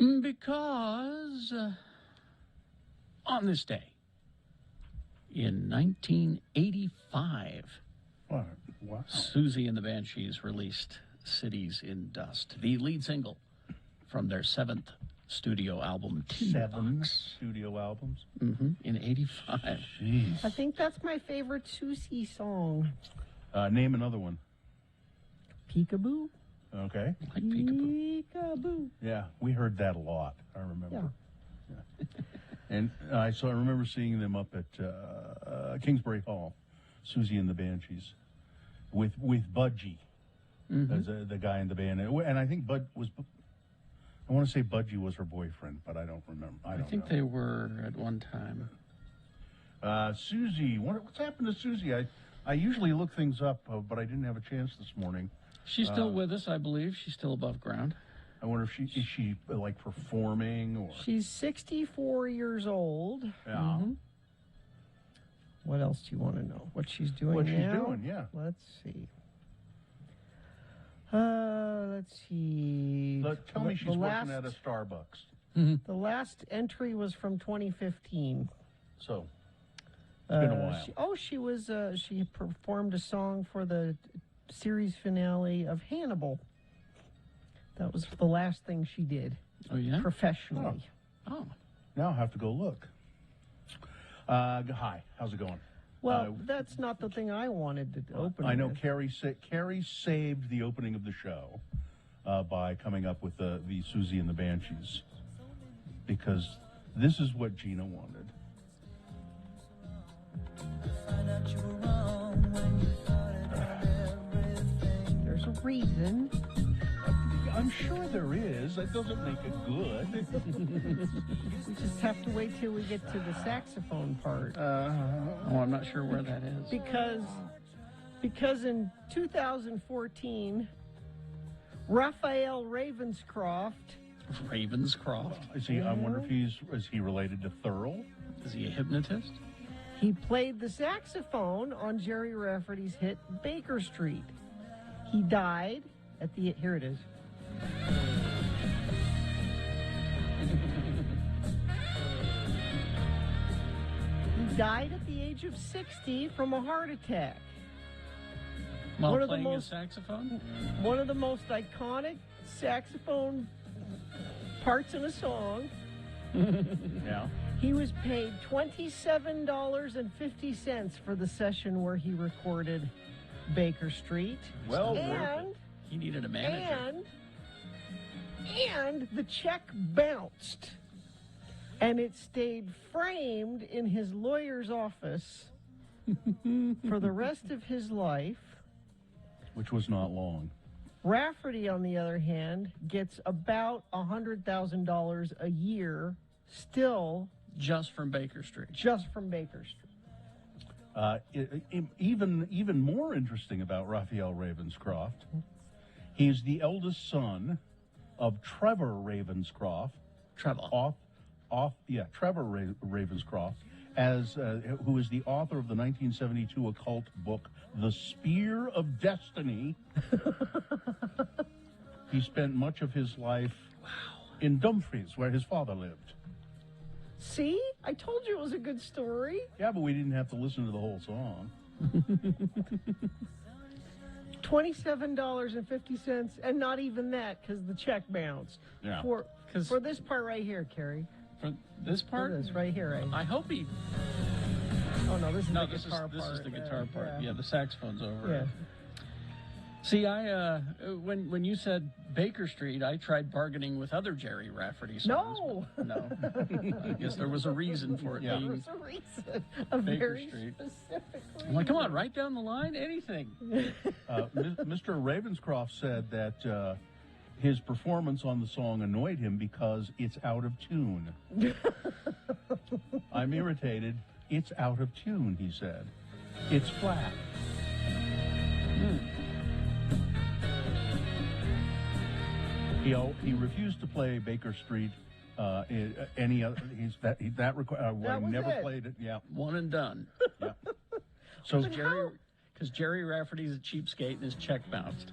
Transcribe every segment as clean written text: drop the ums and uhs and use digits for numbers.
Because on this day, in 1985, Wow. Susie and the Banshees released Cities in Dust, the lead single from their seventh studio album, Seven studio albums? in 85. Jeez. I think that's my favorite Susie song. Name another one. Peekaboo. Okay. Like Peekaboo. Peekaboo. Yeah, we heard that a lot, I remember. Yeah. And I remember seeing them up at Kingsbury Hall, Susie and the Banshees, with Budgie as the guy in the band. And I think Bud was, I want to say Budgie was her boyfriend, but I don't remember. I think they were at one time. Susie, what's happened to Susie? I usually look things up, but I didn't have a chance this morning. She's still with us, I believe. She's still above ground. I wonder if is she like performing or? She's 64 years old. Yeah. What else do you want to know? What she's doing What now? she's doing, yeah. Let's see. Let's see. Tell me she's working at a Starbucks. The last entry was from 2015. So, it's been a while. She performed a song for the series finale of Hannibal. That was the last thing she did. Oh, yeah? Professionally. Oh. Now I have to go look. Hi, how's it going? Well, that's not the thing I wanted to open. I know with. Carrie saved the opening of the show by coming up with the Susie and the Banshees, because this is what Gina wanted. There's a reason. I'm sure there is. That doesn't make it good. We just have to wait till we get to the saxophone part. I'm not sure where that is. Because in 2014, Raphael Ravenscroft. Ravenscroft? I wonder if is he related to Thurl? Is he a hypnotist? He played the saxophone on Jerry Rafferty's hit Baker Street. He died at the, here it is. He died at the age of 60 from a heart attack. While playing a saxophone? One of the most iconic saxophone parts in a song. Yeah. He was paid $27.50 for the session where he recorded Baker Street. Well, and he needed a manager. And the check bounced. And it stayed framed in his lawyer's office for the rest of his life. Which was not long. Rafferty, on the other hand, gets about $100,000 a year still. Just from Baker Street. Just from Baker Street. Even more interesting about Raphael Ravenscroft, he's the eldest son of Trevor Ravenscroft. Trevor. Trevor Ravenscroft, who is the author of the 1972 occult book, The Spear of Destiny. He spent much of his life in Dumfries, where his father lived. See? I told you it was a good story. Yeah, but we didn't have to listen to the whole song. $27.50, and not even that, because the check bounced. Yeah. For this part right here, Carrie. For this part? For this right here. Right? I hope he... Oh, no, this is the this guitar part. This is the guitar part. Yeah. Yeah, the saxophone's over. Yeah. See, when you said Baker Street, I tried bargaining with other Jerry Rafferty songs. No. I guess there was a reason for it being There was a reason. A Baker very Street. specific reason. I'm like, come on, right down the line, anything. Mr. Ravenscroft said that his performance on the song annoyed him because it's out of tune. I'm irritated. It's out of tune, he said. It's flat. He refused to play Baker Street. Any other? Never it. played it. Yeah, One and done. yeah. So Jerry Rafferty's a cheapskate and his check bounced.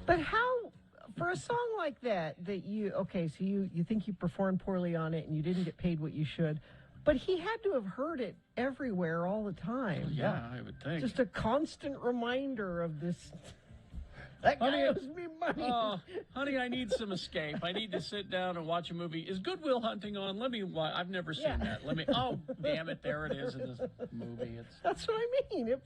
But how For a song like that so you think you performed poorly on it and you didn't get paid what you should, but he had to have heard it everywhere all the time. Yeah, I would think. Just a constant reminder of this. That guy owes me money. Oh, honey, I need some escape. I need to sit down and watch a movie. Is Good Will Hunting on? Let me watch. I've never seen that. Oh, damn it, there it is in this movie. That's what I mean. It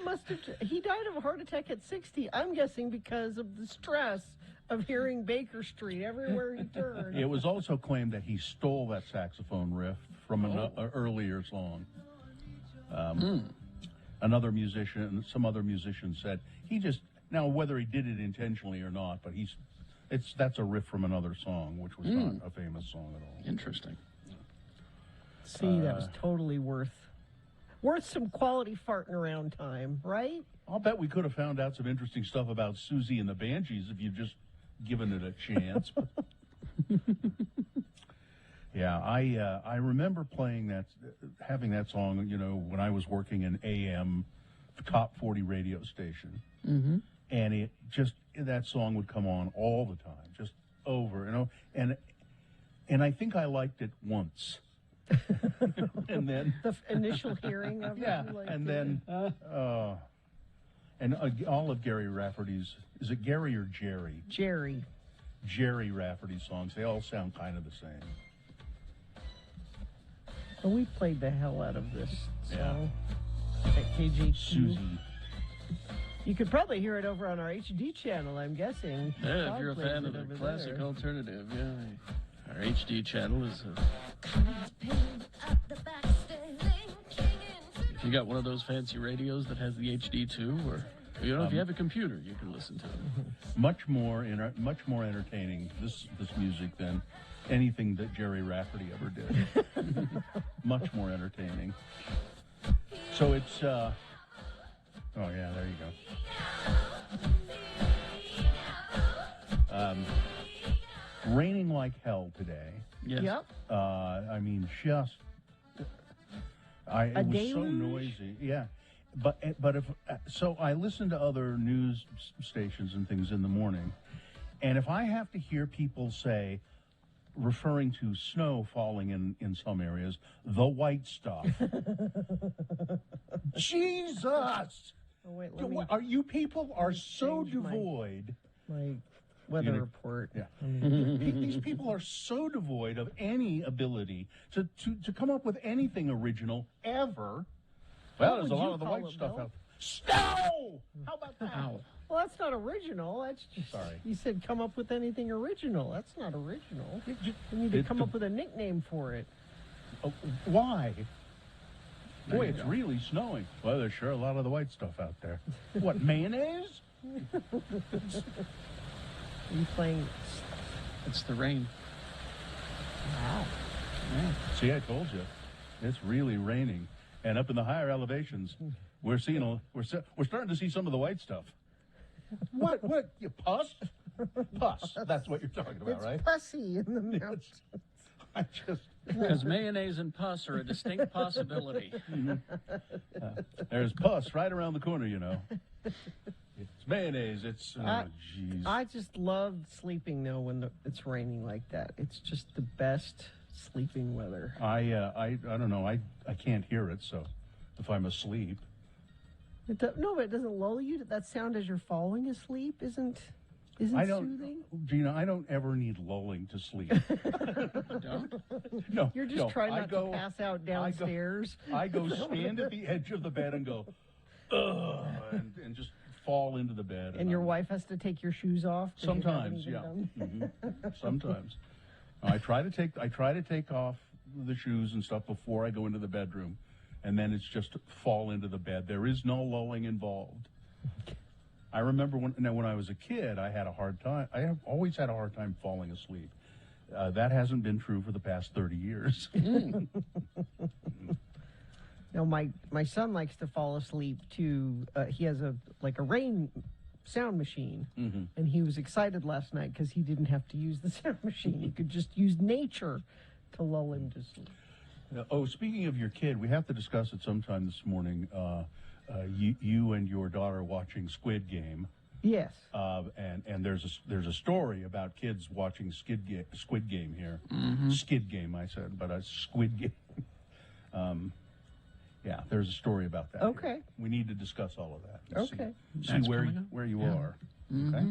must have. He died of a heart attack at 60. I'm guessing because of the stress of hearing Baker Street everywhere he turned. It was also claimed that he stole that saxophone riff from an earlier song. Another musician, some other musicians said he just. Now, whether he did it intentionally or not, but that's a riff from another song, which was not a famous song at all. Interesting. See, that was totally worth some quality farting around time, right? I'll bet we could have found out some interesting stuff about Susie and the Banshees if you'd just given it a chance. Yeah, I remember having that song, when I was working in AM, top 40 radio station. Mm-hmm. And that song would come on all the time, just over, and I think I liked it once. And then the initial hearing of it. Yeah, and then all of Gary Rafferty's, is it Gary or Jerry? Jerry Rafferty's songs, they all sound kind of the same. Well, we played the hell out of this song at KJQ. Susie. You could probably hear it over on our HD channel, I'm guessing. Yeah, if you're a fan of the classic alternative, yeah. Our HD channel is... if you got one of those fancy radios that has the HD too, or if you have a computer, you can listen to it. Much more entertaining, this music than anything that Jerry Rafferty ever did. Much more entertaining. So it's... oh, yeah, there you go. Raining like hell today. Yes. Yep. I mean, it was so noisy. Yeah. But so I listen to other news stations and things in the morning, and if I have to hear people say, referring to snow falling in some areas, the white stuff. Jesus! Oh, wait, you people are so devoid. My weather report. Yeah. These people are so devoid of any ability to come up with anything original ever. Well, there's a lot of the white stuff out there. Snow! How about that? Ow. Well, that's not original. That's just... Sorry. You said come up with anything original. That's not original. You need to come up with a nickname for it. Oh, why? Boy, it's really snowing. Well, there's sure a lot of the white stuff out there. What, mayonnaise? Are you playing... It's the rain. Wow. Yeah. See, I told you. It's really raining. And up in the higher elevations, we're starting to see some of the white stuff. What? You pus? Pus. That's what you're talking about, right? It's pussy in the mountains. Because mayonnaise and pus are a distinct possibility. There's pus right around the corner, It's mayonnaise. It's, jeez. I just love sleeping, though, when it's raining like that. It's just the best sleeping weather. I don't know. I can't hear it, so if I'm asleep. No, but it doesn't lull you. That sound as you're falling asleep isn't soothing. Gina, I don't ever need lulling to sleep. No. You're just trying not to pass out downstairs. I go stand at the edge of the bed and go, ugh, and just fall into the bed. And your wife has to take your shoes off? Sometimes, yeah. Sometimes. I try to take off the shoes and stuff before I go into the bedroom, and then it's just fall into the bed. There is no lulling involved. I remember when I was a kid, I had a hard time. I have always had a hard time falling asleep. That hasn't been true for the past 30 years. Now, my son likes to fall asleep too. He has a rain sound machine, and he was excited last night because he didn't have to use the sound machine. He could just use nature to lull him to sleep. Speaking of your kid, we have to discuss it sometime this morning. You and your daughter watching Squid Game. Yes. And there's a story about kids watching Squid Game here. Skid Game, I said, but a Squid Game. Yeah, there's a story about that. Okay. Here. We need to discuss all of that. Okay. See where you are. Okay.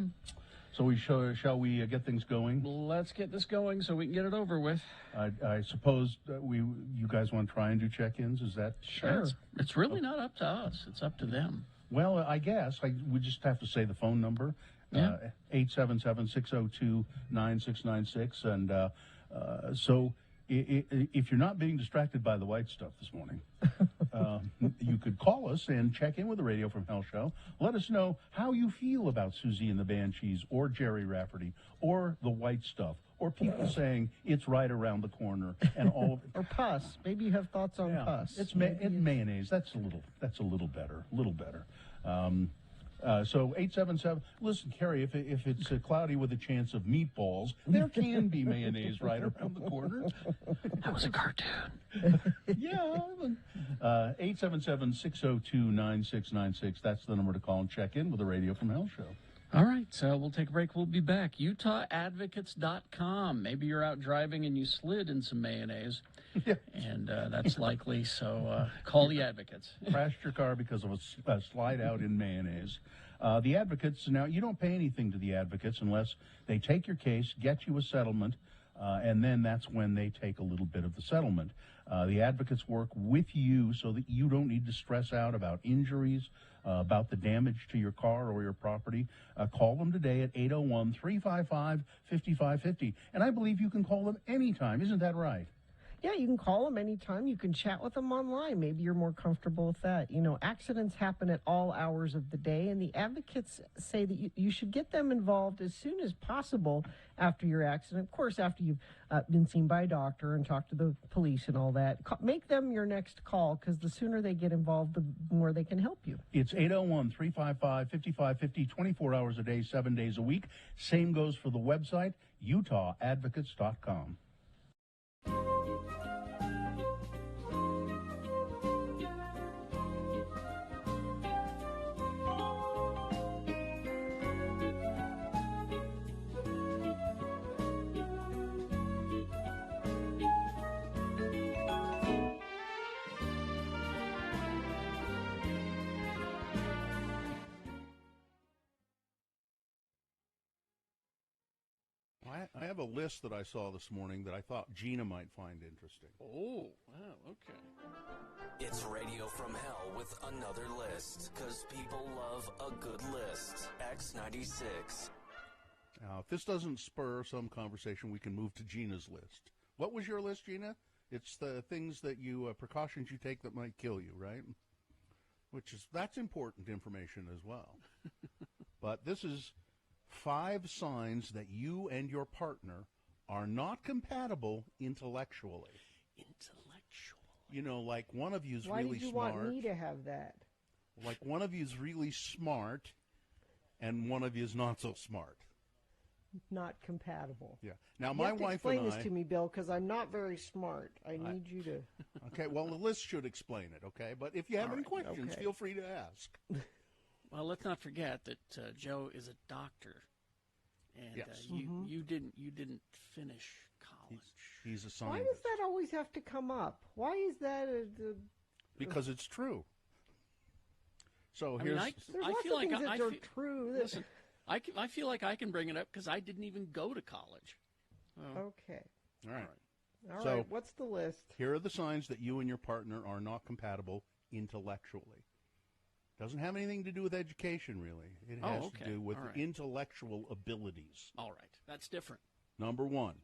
So shall we get things going? Let's get this going so we can get it over with. I suppose you guys want to try and do check-ins. Is that Sure? It's really not up to us. It's up to them. Well, I guess we just have to say the phone number, 877-602-9696, and so if you're not being distracted by the white stuff this morning, you could call us and check in with the Radio from Hell show. Let us know how you feel about Susie and the Banshees, or Jerry Rafferty, or the white stuff, or people saying it's right around the corner, and all of it. Or pus. Maybe you have thoughts on pus. It's mayonnaise. That's a little better. So 877. Listen, Carrie, if it's cloudy with a chance of meatballs, there can be mayonnaise right around the corner. That was a cartoon. Yeah. 877-602-9696. That's the number to call and check in with the Radio from Hell show. All right, so we'll take a break. We'll be back. UtahAdvocates.com. Maybe you're out driving and you slid in some mayonnaise. Yeah. And that's likely, so call the Advocates. Crashed your car because of a slide out in mayonnaise. The Advocates, now, you don't pay anything to the Advocates unless they take your case, get you a settlement, and then that's when they take a little bit of the settlement. The Advocates work with you so that you don't need to stress out about injuries, about the damage to your car or your property. Call them today at 801-355-5550. And I believe you can call them anytime. Isn't that right? Yeah, you can call them anytime. You can chat with them online. Maybe you're more comfortable with that. You know, accidents happen at all hours of the day, and the Advocates say that you should get them involved as soon as possible after your accident. Of course, after you've been seen by a doctor and talked to the police and all that. Make them your next call, because the sooner they get involved, the more they can help you. It's 801-355-5550, 24 hours a day, 7 days a week. Same goes for the website, UtahAdvocates.com. I have a list that I saw this morning that I thought Gina might find interesting. Oh, wow, okay. It's Radio from Hell with another list, because people love a good list. X96. Now, if this doesn't spur some conversation, we can move to Gina's list. What was your list, Gina? It's the things that precautions you take that might kill you, right? That's important information as well. But this is 5 signs that you and your partner are not compatible intellectually. You know, like one of you's Why really did you smart. want me to have that? Like one of you's really smart, and one of you's not so smart. Not compatible. Yeah. Now, You my have to wife explain and this to me, Bill, because I'm not very smart. I need you to. Okay, well, the list should explain it, okay? But if you have any questions, okay. feel free to ask. Well, let's not forget that Joe is a doctor, and Yes. you didn't finish college. He's a Why scientist. does that always have to come up? Why is that Because it's true. So I here's... mean, There's I lots feel of like things that I are feel- true. Listen, I feel like I can bring it up because I didn't even go to college. Okay. All right. All So- right. What's the list? Here are the signs that you and your partner are not compatible intellectually. Doesn't have anything to do with education, really. It has to do with All right. intellectual abilities. All right, that's different. Number 1,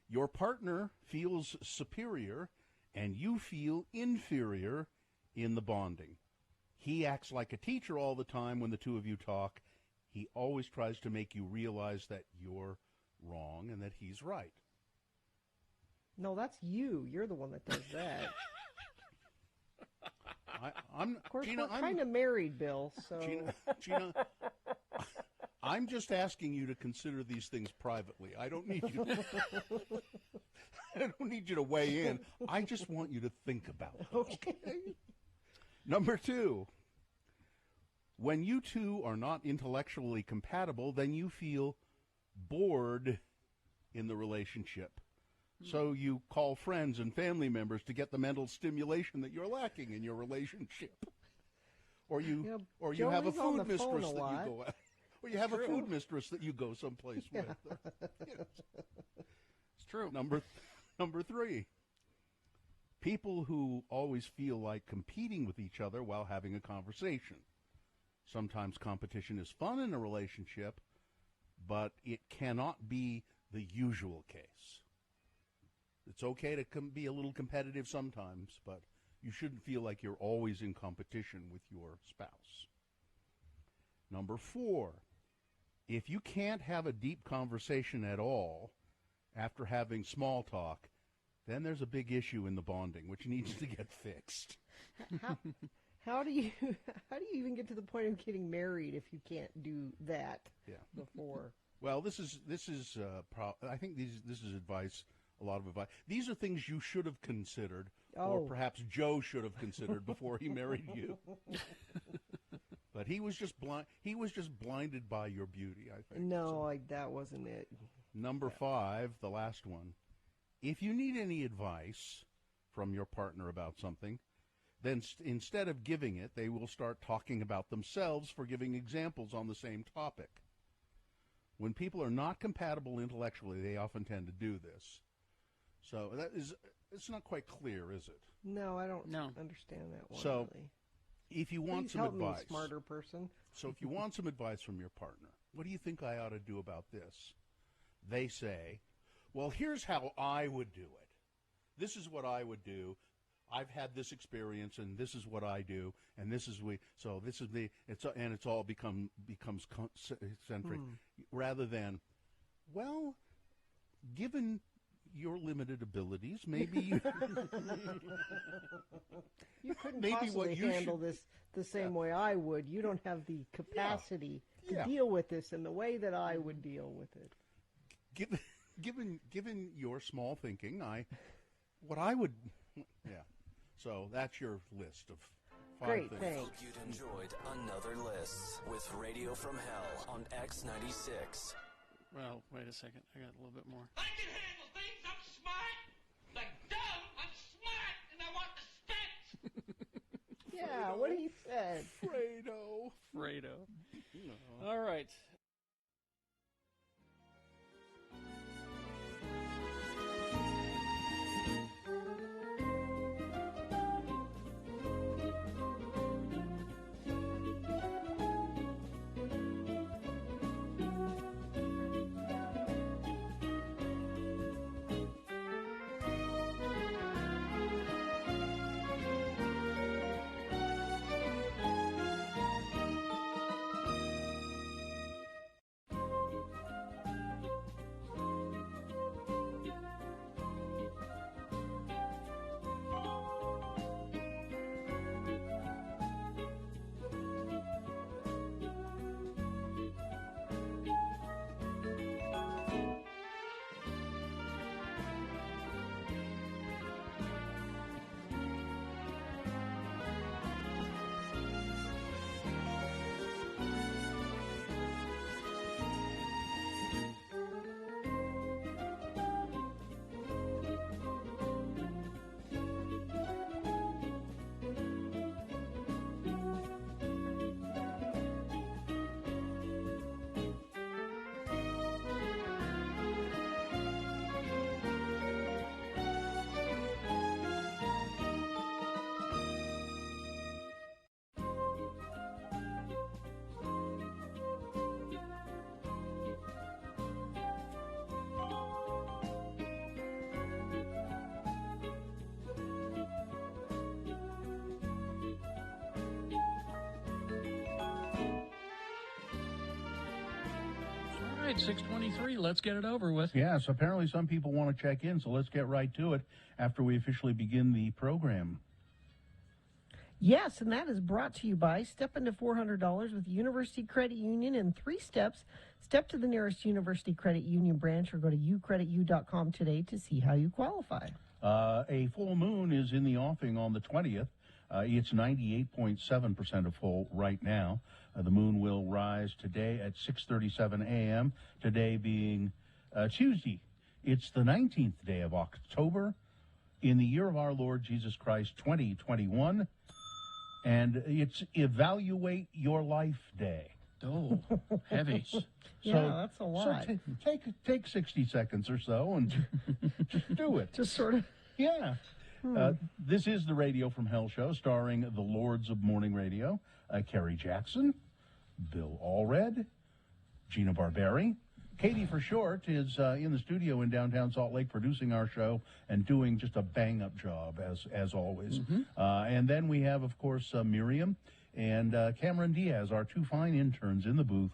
your partner feels superior and you feel inferior in the bonding. He acts like a teacher all the time when the two of you talk. He always tries to make you realize that you're wrong and that he's right. No, that's you. You're the one that does that. I'm, Of course, Gina, we're kind of married, Bill. So Gina, I'm just asking you to consider these things privately. I don't need you. I don't need you to weigh in. I just want you to think about it. okay. Number 2, When you two are not intellectually compatible, then you feel bored in the relationship. So you call friends and family members to get the mental stimulation that you're lacking in your relationship. Or you have a food mistress that you go at. Or you have a food mistress that you go someplace with. Yes. It's true. Number 3. People who always feel like competing with each other while having a conversation. Sometimes competition is fun in a relationship, but it cannot be the usual case. It's okay to be a little competitive sometimes, but you shouldn't feel like you're always in competition with your spouse. Number 4, if you can't have a deep conversation at all after having small talk, then there's a big issue in the bonding, which needs to get fixed. How do you even get to the point of getting married if you can't do that before? Well, this is I think this is advice. A lot of advice. These are things you should have considered, or perhaps Joe should have considered before he married you. But he was just blind. He was just blinded by your beauty, I think. No, that wasn't it. Number 5, the last one. If you need any advice from your partner about something, then instead of giving it, they will start talking about themselves for giving examples on the same topic. When people are not compatible intellectually, they often tend to do this. So it's not quite clear, is it? No, I don't understand that one. So really. If you want Please some help advice, me, smarter person. So if you want some advice from your partner, what do you think I ought to do about this? They say, well, here's how I would do it. This is what I would do. I've had this experience, and this is what I do, and this is it's all becomes centric, rather than, well, given your limited abilities, maybe you couldn't maybe possibly handle this the same way I would. You don't have the capacity to deal with this in the way that I would deal with it. Given your small thinking, what I would. So that's your list of 5 Great, things. thanks. Hope you'd enjoyed another list with Radio from Hell on X96. Well, wait a second. I got a little bit more. I can handle things. I'm smart. Like dumb, I'm smart, and I want respect. Yeah, what he said. Fredo. No. All right. All right, 6:23. Let's get it over with. Yes, apparently some people want to check in, so let's get right to it after we officially begin the program. Yes, and that is brought to you by Step into $400 with University Credit Union in 3 steps. Step to the nearest University Credit Union branch or go to ucreditu.com today to see how you qualify. A full moon is in the offing on the 20th. It's 98.7% of full right now. The moon will rise today at 6:37 a.m., today being Tuesday. It's the 19th day of October in the year of our Lord Jesus Christ, 2021, and it's Evaluate Your Life Day. Oh, heavy. Yeah, that's a lot. So take 60 seconds or so and just do it. Just sort of. Yeah. This is the Radio from Hell show, starring the Lords of Morning Radio, Kerry Jackson, Bill Allred, Gina Barberi. Katie, for short, is in the studio in downtown Salt Lake producing our show and doing just a bang-up job, as always. And then we have, of course, Miriam and Cameron Diaz, our two fine interns in the booth,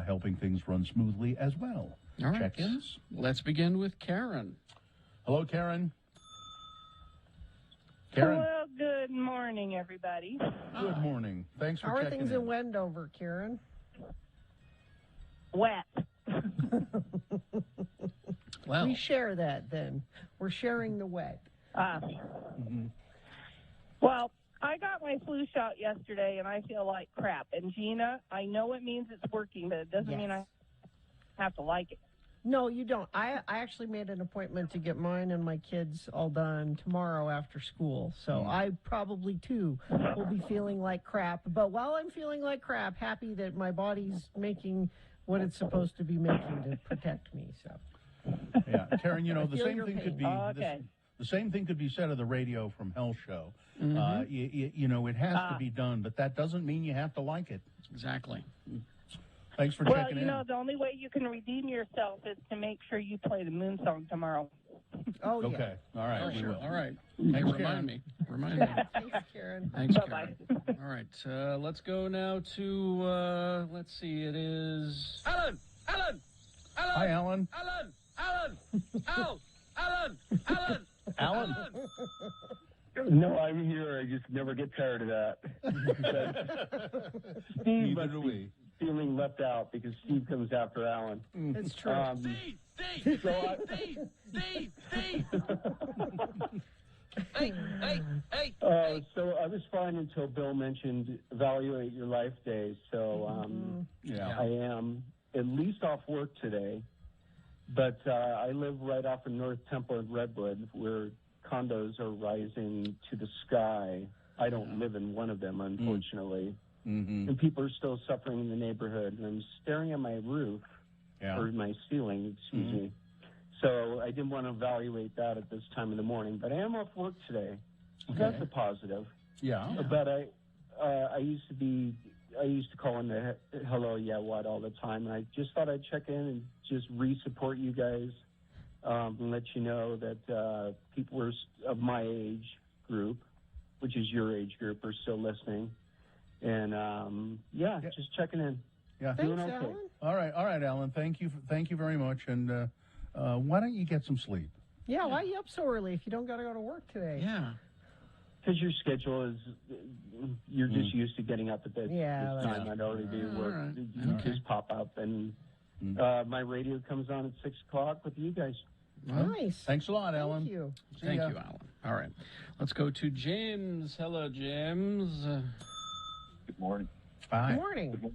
helping things run smoothly as well. All right. Check-ins? Let's begin with Karen. Hello, Karen. Karen. Well, good morning, everybody. Good morning. Thanks for How are checking things in. in Wendover, Karen? Wet. Well, We share that then. We're sharing the wet. Well, I got my flu shot yesterday, and I feel like crap. And Gina, I know it means it's working, but it doesn't mean I have to like it. No, you don't. I actually made an appointment to get mine and my kids all done tomorrow after school. So I probably, too, will be feeling like crap. But while I'm feeling like crap, happy that my body's making what it's supposed to be making to protect me. So. Yeah, Karen, you know, the feel same your thing could pain. be Okay. the same thing could be said of the Radio from Hell show. You know, it has to be done, but that doesn't mean you have to like it. exactly. Thanks for Well, checking you in. know, the only way you can redeem yourself is to make sure you play the moon song tomorrow. Oh, yeah. Okay, all right, we will. All right. Thanks, Remind Karen. me. Remind me. Thanks, Karen. Thanks, Bye-bye. Karen. All right. Let's go now to, let's see, it is... Alan! Alan! Alan! Hi, Alan. Alan! Alan! Al! Alan! Alan! Alan. No, I'm here. I just never get tired of that. Steve Neither must do be we. feeling left out because Steve comes after Alan. It's true. Steve! So I- Steve! Hey! So I was fine until Bill mentioned Evaluate Your Life Day. So Yeah. I am at least off work today. But I live right off of North Temple and Redwood, where condos are rising to the sky. I don't live in one of them, unfortunately. Mm-hmm. And people are still suffering in the neighborhood. And I'm staring at my roof, Yeah. or my ceiling, excuse me. So I didn't want to evaluate that at this time of the morning. But I am off work today. So that's a positive. Yeah. But I used to call in the Hello, Yeah, What all the time. And I just thought I'd check in and just re-support you guys and let you know that people of my age group, which is your age group, are still listening. And, just checking in. Yeah. Thanks, okay. Alan. All right, Alan. Thank you very much. And why don't you get some sleep? Yeah, why are you up so early if you don't got to go to work today? Yeah. Because your schedule is, you're just used to getting up at this time. I'd already do work. right. You just pop up, and my radio comes on at 6 o'clock with you guys. Nice. Thanks a lot, Alan. Thank you. See Thank ya. you, Alan. All right. Let's go to James. Hello, James. Good morning. Bye. Good morning.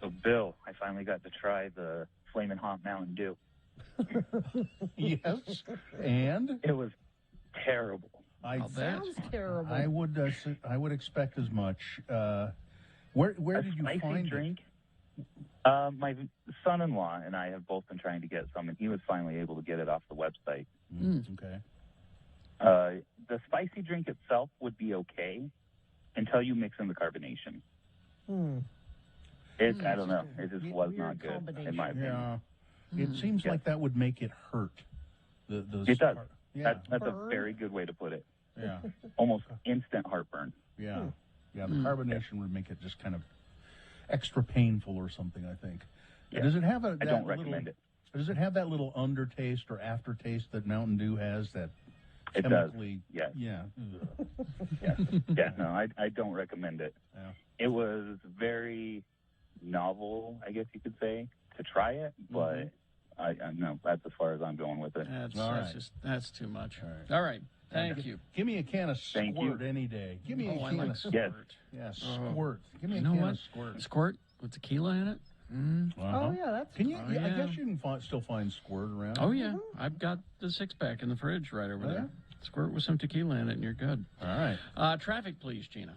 So, Bill, I finally got to try the Flamin' Hot Mountain Dew. Yes. And It was terrible. I Sounds terrible. I would expect as much. Where A did you spicy find drink? My son-in-law and I have both been trying to get some, and he was finally able to get it off the website. it? Okay. The spicy drink itself would be okay until you mix in the carbonation. I don't know. It just was Weird not good, combination. in my opinion. Yeah. It seems like that would make it hurt. It does. Yeah. That's a Burn. very good way to put it. Yeah. Almost instant heartburn. Yeah. Yeah. The carbonation would make it just kind of extra painful or something, I think. Yeah. Does it have I don't recommend it. Does it have that little undertaste or aftertaste that Mountain Dew has? That It does. chemically, Yes. Yeah. Yeah, no, I don't recommend it. Yeah. It was very novel, I guess you could say, to try it, but I no, that's as far as I'm going with it. That's All right. that's too much. All right. All right. Thank you. Give me a can of Thank you. Squirt any day. Give me a I can like of Squirt. Yes. Yeah, Squirt. Give me You a know can what? of Squirt. Squirt with tequila in it? Oh, yeah, that's Can you? Oh, I yeah. guess you can still find Squirt around. Oh, yeah. I've got the 6-pack in the fridge right over there. Squirt with some tequila in it, and you're good. All right. Traffic, please, Gina.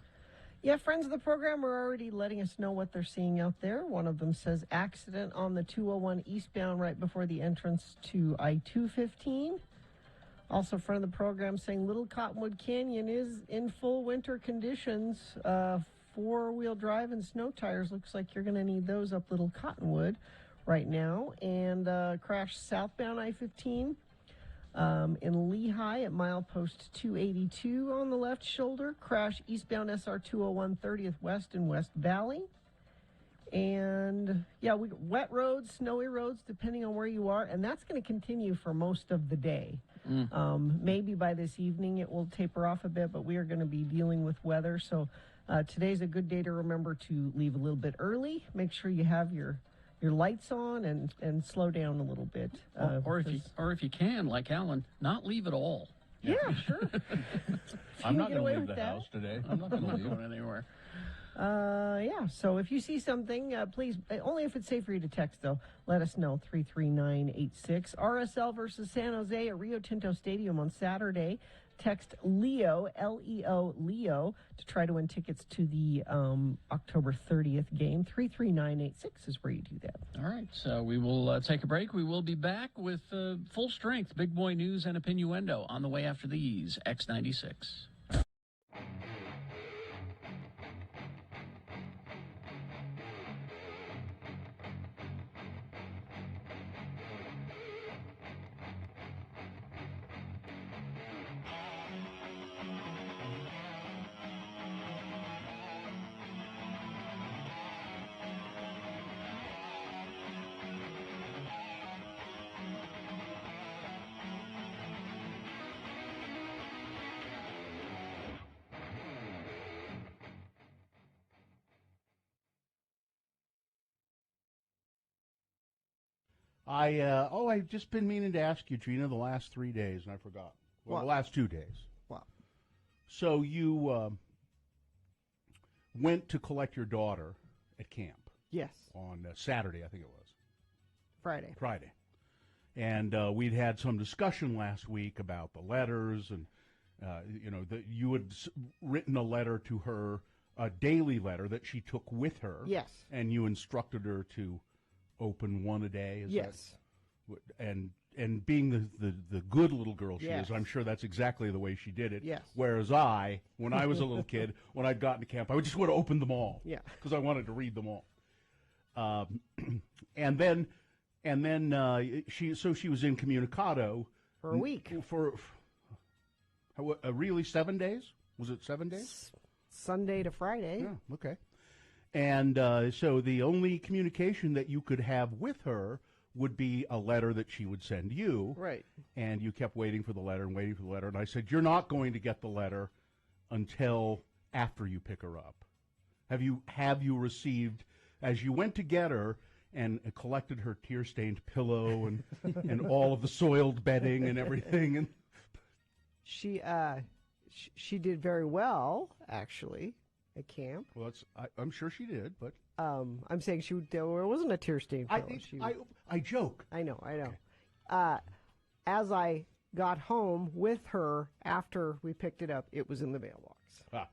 Yeah, friends of the program are already letting us know what they're seeing out there. One of them says accident on the 201 eastbound right before the entrance to I-215. Also, friend of the program saying Little Cottonwood Canyon is in full winter conditions. Four-wheel drive and snow tires. Looks like you're going to need those up Little Cottonwood right now. And crash southbound I-15 in Lehigh at milepost 282 on the left shoulder. Crash eastbound SR 201 30th West in West Valley. And yeah, we wet roads, snowy roads, depending on where you are, and that's going to continue for most of the day. Maybe by this evening it will taper off a bit, but we are going to be dealing with weather. So today's a good day to remember to leave a little bit early. Make sure you have your lights on and slow down a little bit. Or if you can, like Alan, not leave at all. Yeah, sure. I'm not get going to away leave with the that? house today. I'm not going to leave. Going anywhere. Yeah, so if you see something, please, only if it's safe for you to text, though, let us know, 33986. RSL versus San Jose at Rio Tinto Stadium on Saturday. Text LEO, L-E-O, LEO, to try to win tickets to the October 30th game. 33986 is where you do that. All right, so we will take a break. We will be back with full strength Big Boy News and Opinioendo on the way after these. X96. I've just been meaning to ask you, Gina, the last 3 days, and I forgot. Well, the last 2 days. Wow. So you went to collect your daughter at camp Yes, on Saturday, I think it was. Friday. And we'd had some discussion last week about the letters, and that you had written a letter to her, a daily letter that she took with her. Yes. And you instructed her to open one a day. Yes. And being the good little girl she Yes. is, I'm sure that's exactly the way she did it. Yes. Whereas when I was a little kid, when I'd gotten to camp, I would just want to open them all. Yeah. Because I wanted to read them all. And then she was incommunicado For a week. For really 7 days? Was it 7 days? Sunday to Friday. Yeah, okay. And so the only communication that you could have with her would be a letter that she would send you. Right. And you kept waiting for the letter and waiting for the letter. And I said, you're not going to get the letter until after you pick her up. Have you received, as you went to get her and collected her tear-stained pillow and all of the soiled bedding and everything? And She did very well, actually, at camp. well, I'm sure she did, but I'm saying there wasn't a tear-stained pillow. I joke. I know. As I got home with her after we picked it up, it was in the mailbox.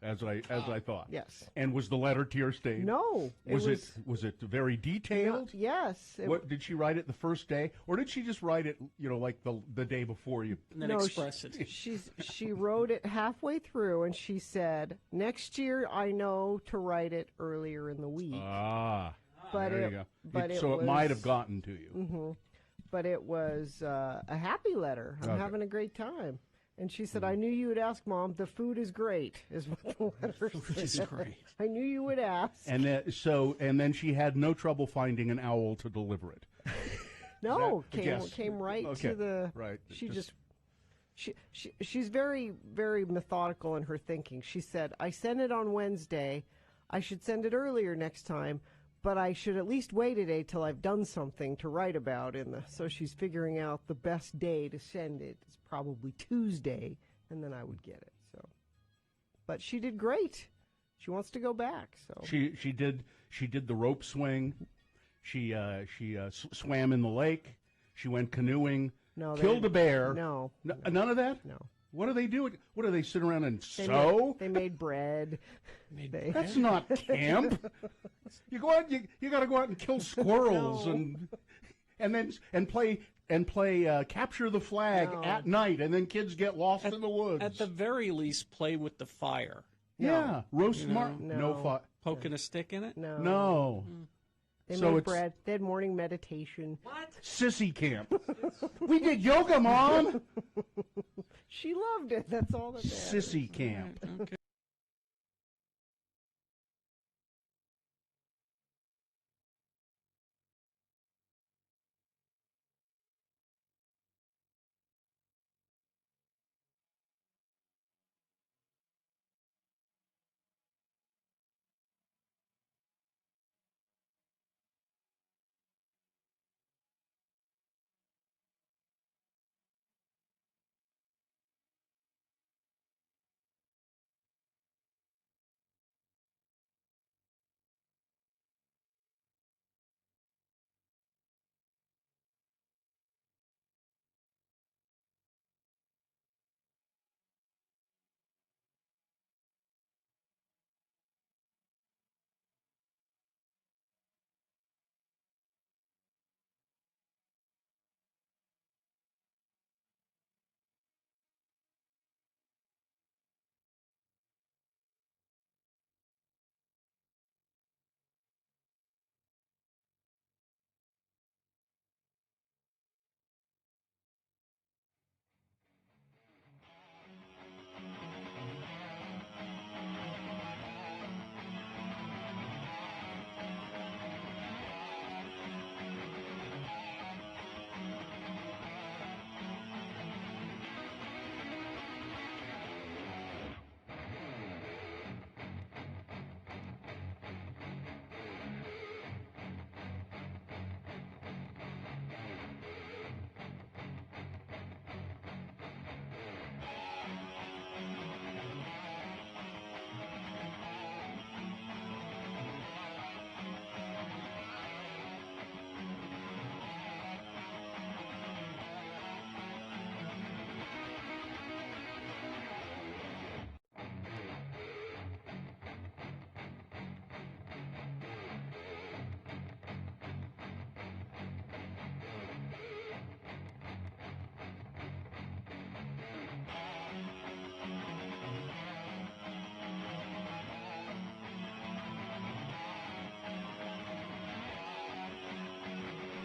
As I thought. Yes. And was the letter tear-stained? No. Was it very detailed? Yes. What did she write it the first day, or did she just write it, like the day before you? And then express it. She wrote it halfway through, and she said, "Next year I know to write it earlier in the week." But there you go. But it might have gotten to you. Mm-hmm. But it was a happy letter. I'm Okay. having a great time. And she said, I knew you would ask, Mom. The food is great, is what the letter said. Is great. I knew you would ask. And then she had no trouble finding an owl to deliver it. No, Yes. came right Okay. to the. Right. She's very, very methodical in her thinking. She said, I sent it on Wednesday. I should send it earlier next time, but I should at least wait a day till I've done something to write about. So she's figuring out the best day to send it. It's probably Tuesday and then I would get it. So, but she did great. She wants to go back. So She did the rope swing. She swam in the lake. She went canoeing. no, Killed a bear. No, None of that. no. What do they do? What do they sit around and They sew? They made bread. That's not camp. You go out. You got to go out and kill squirrels No. and play capture the flag No. at night, and then kids get lost in the woods. At the very least, play with the fire. yeah, roast mark. No. No fun. Poking a stick in it? No. No. They So made it's- bread. They had morning meditation. Sissy camp. We did yoga, Mom. She loved it. That's all that matters. Sissy camp. Okay.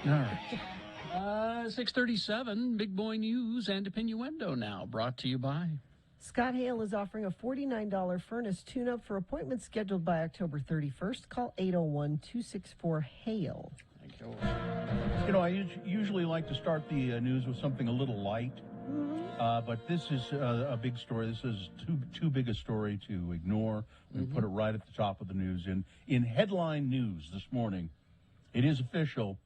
All right. 6:37, Big Boy News and Opinioendo now, brought to you by... Scott Hale is offering a $49 furnace tune-up for appointments scheduled by October 31st. Call 801-264-HALE. Thank you. You know, I usually like to start the news with something a little light, but this is a big story. This is too big a story to ignore. We put it right at the top of the news. In headline news this morning, it is official.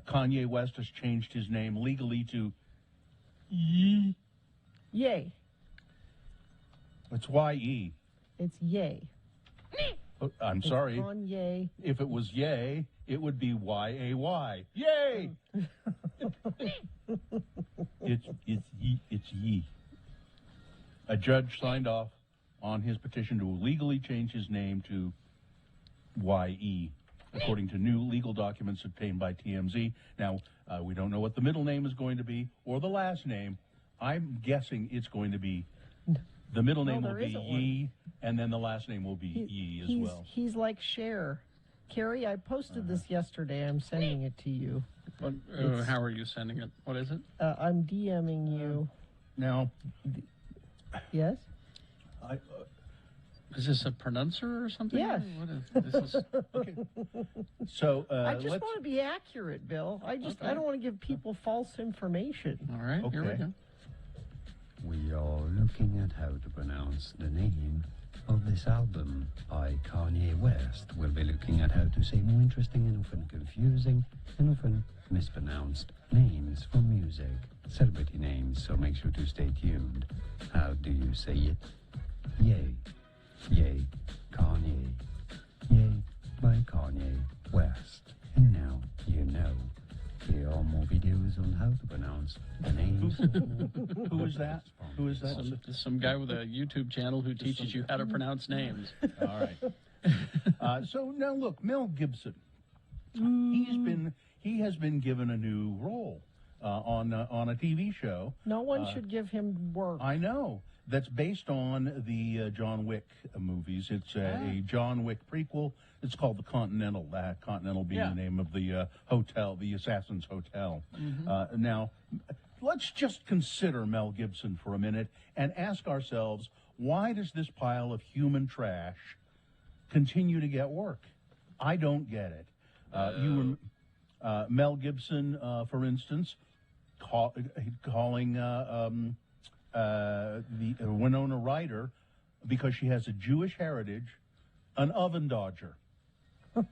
Kanye West has changed his name legally to Ye. Yay. It's Y-E. It's yay. Oh, I'm sorry. It's Kanye. If it was yay, it would be Y-A-Y. Yay! It's Ye. A judge signed off on his petition to legally change his name to Y-E, according to new legal documents obtained by TMZ. Now, we don't know what the middle name is going to be or the last name. I'm guessing it's going to be, the middle name will be Ye, and then the last name will be Ye as well. He's like Cher. Carrie, I posted this yesterday. I'm sending it to you. What, how are you sending it? What is it? I'm DMing you. Now, Yes? Is this a pronuncer or something? Yes. What is, this is, okay. So I just let's. want to be accurate, Bill. I don't want to give people false information. all right, here we Okay. go. We are looking at how to pronounce the name of this album by Kanye West. We'll be looking at how to say more interesting and often confusing and often mispronounced names for music. Celebrity names, so make sure to stay tuned. How do you say it? Yay. Yay. Kanye. Yay by Kanye West. And now you know. Here are more videos on how to pronounce the names. Who is that? Who is that? Some guy with a YouTube channel who teaches you how to pronounce names. All right. So now look, Mel Gibson. He has been given a new role on a TV show. No one should give him work. I know. That's based on the John Wick movies. It's a John Wick prequel. It's called the Continental. Continental being the name of the hotel, the Assassin's Hotel. Now, let's just consider Mel Gibson for a minute and ask ourselves, why does this pile of human trash continue to get work? I don't get it. Mel Gibson, for instance, calling the Winona Ryder, because she has a Jewish heritage, an oven dodger.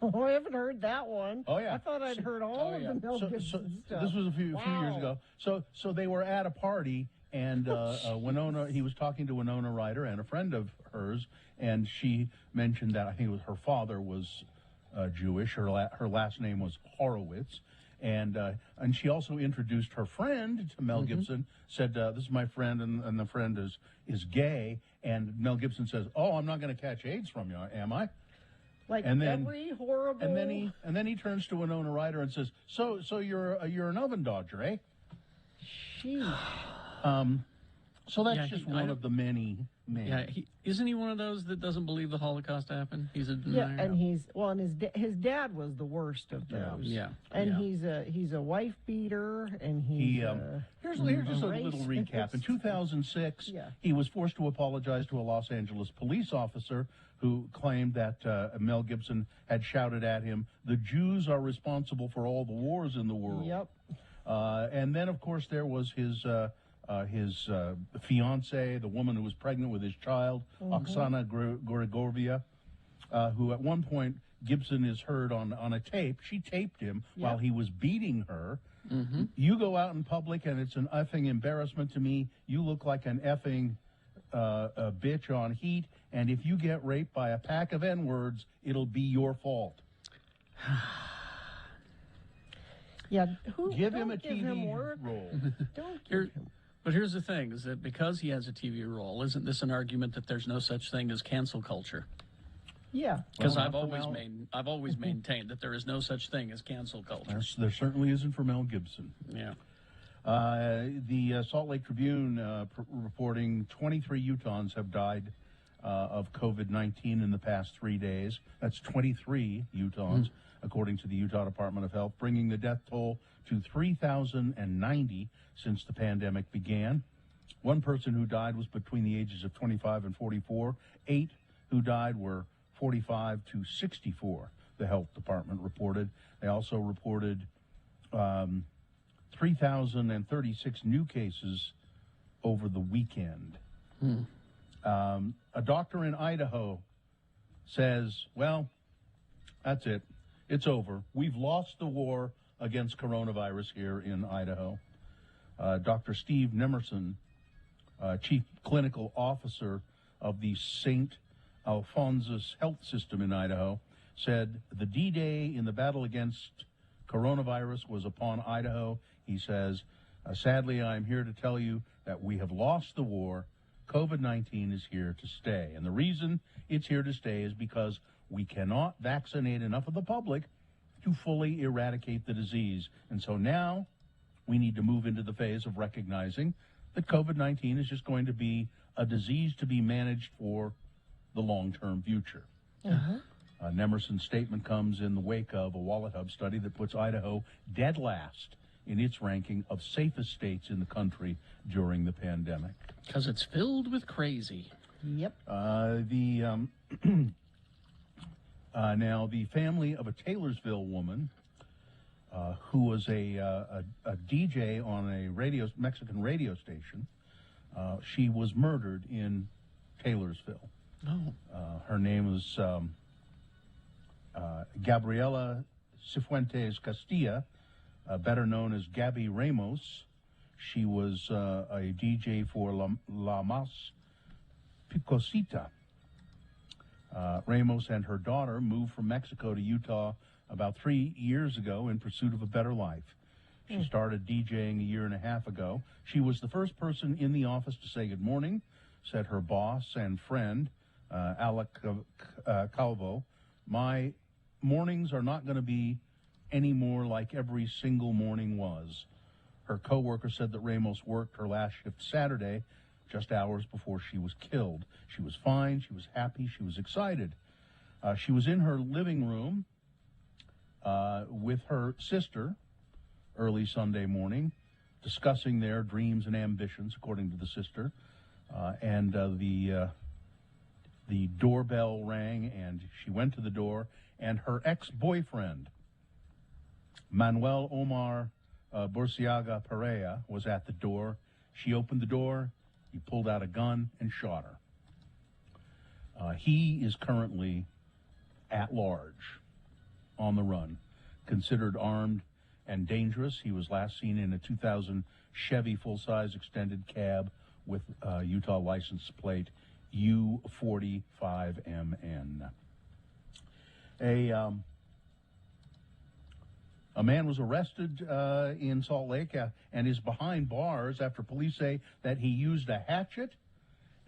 Oh, I haven't heard that one. Oh, yeah. I thought I'd heard all of the Mel Gibson stuff. This was a few years ago. So they were at a party, and Winona, he was talking to Winona Ryder and a friend of hers, and she mentioned that I think it was her father was Jewish. Her last name was Horowitz. And she also introduced her friend to Mel Gibson, said, this is my friend, and the friend is gay. And Mel Gibson says, oh, I'm not going to catch AIDS from you, am I? Like every horrible... And then he turns to Winona Ryder and says, so you're an oven dodger, eh? Sheesh. So that's just one of the many. Yeah, isn't he one of those that doesn't believe the Holocaust happened? He's a denier. Yeah, and his dad was the worst of those. Yeah, and he's a wife beater, and here's just a little recap. In 2006, he was forced to apologize to a Los Angeles police officer who claimed that Mel Gibson had shouted at him, "The Jews are responsible for all the wars in the world." Yep. And then, of course, there was his fiancee, the woman who was pregnant with his child, Oksana Grigorova, who at one point Gibson is heard on a tape. She taped him while he was beating her. You go out in public and it's an effing embarrassment to me. You look like an effing a bitch on heat, and if you get raped by a pack of N-words, it'll be your fault. Give him a TV role. Don't give him. But here's the thing, is that because he has a TV role, isn't this an argument that there's no such thing as cancel culture? Yeah. Because I've always maintained that there is no such thing as cancel culture. There certainly isn't for Mel Gibson. Yeah. The Salt Lake Tribune reporting 23 Utahns have died of COVID-19 in the past 3 days. That's 23 Utahns, according to the Utah Department of Health, bringing the death toll to 3,090 since the pandemic began. One person who died was between the ages of 25 and 44. 8 who died were 45 to 64, the health department reported. They also reported 3,036 new cases over the weekend. A doctor in Idaho says, well, that's it. It's over. We've lost the war against coronavirus here in Idaho. Dr. Steve Nemerson, Chief Clinical Officer of the St. Alphonsus Health System in Idaho, said the D-Day in the battle against coronavirus was upon Idaho. He says, sadly, I'm here to tell you that we have lost the war. COVID-19 is here to stay. And the reason it's here to stay is because we cannot vaccinate enough of the public to fully eradicate the disease. And so now we need to move into the phase of recognizing that COVID-19 is just going to be a disease to be managed for the long-term future. Nemerson's statement comes in the wake of a WalletHub study that puts Idaho dead last in its ranking of safest states in the country during the pandemic. Because it's filled with crazy. Yep. Now, the family of a Taylorsville woman who was a DJ on a Mexican radio station, she was murdered in Taylorsville. Her name was Gabriela Cifuentes Castilla. better known as Gabby Ramos. She was a DJ for La Mas Picosita. Ramos and her daughter moved from Mexico to Utah about 3 years ago in pursuit of a better life. She started DJing a year and a half ago. She was the first person in the office to say good morning, said her boss and friend, Alec Calvo. My mornings are not going to be any more like every single morning was. Her coworker said that Ramos worked her last shift Saturday, just hours before she was killed. She was fine, she was happy, she was excited. She was in her living room with her sister early Sunday morning, discussing their dreams and ambitions, according to the sister. And the doorbell rang, and she went to the door, and her ex-boyfriend, Manuel Omar Burciaga Perea, was at the door. She opened the door, he pulled out a gun and shot her. He is currently at large, on the run, considered armed and dangerous. He was last seen in a 2000 Chevy full-size extended cab with Utah license plate U45MN. A man was arrested in Salt Lake and is behind bars after police say that he used a hatchet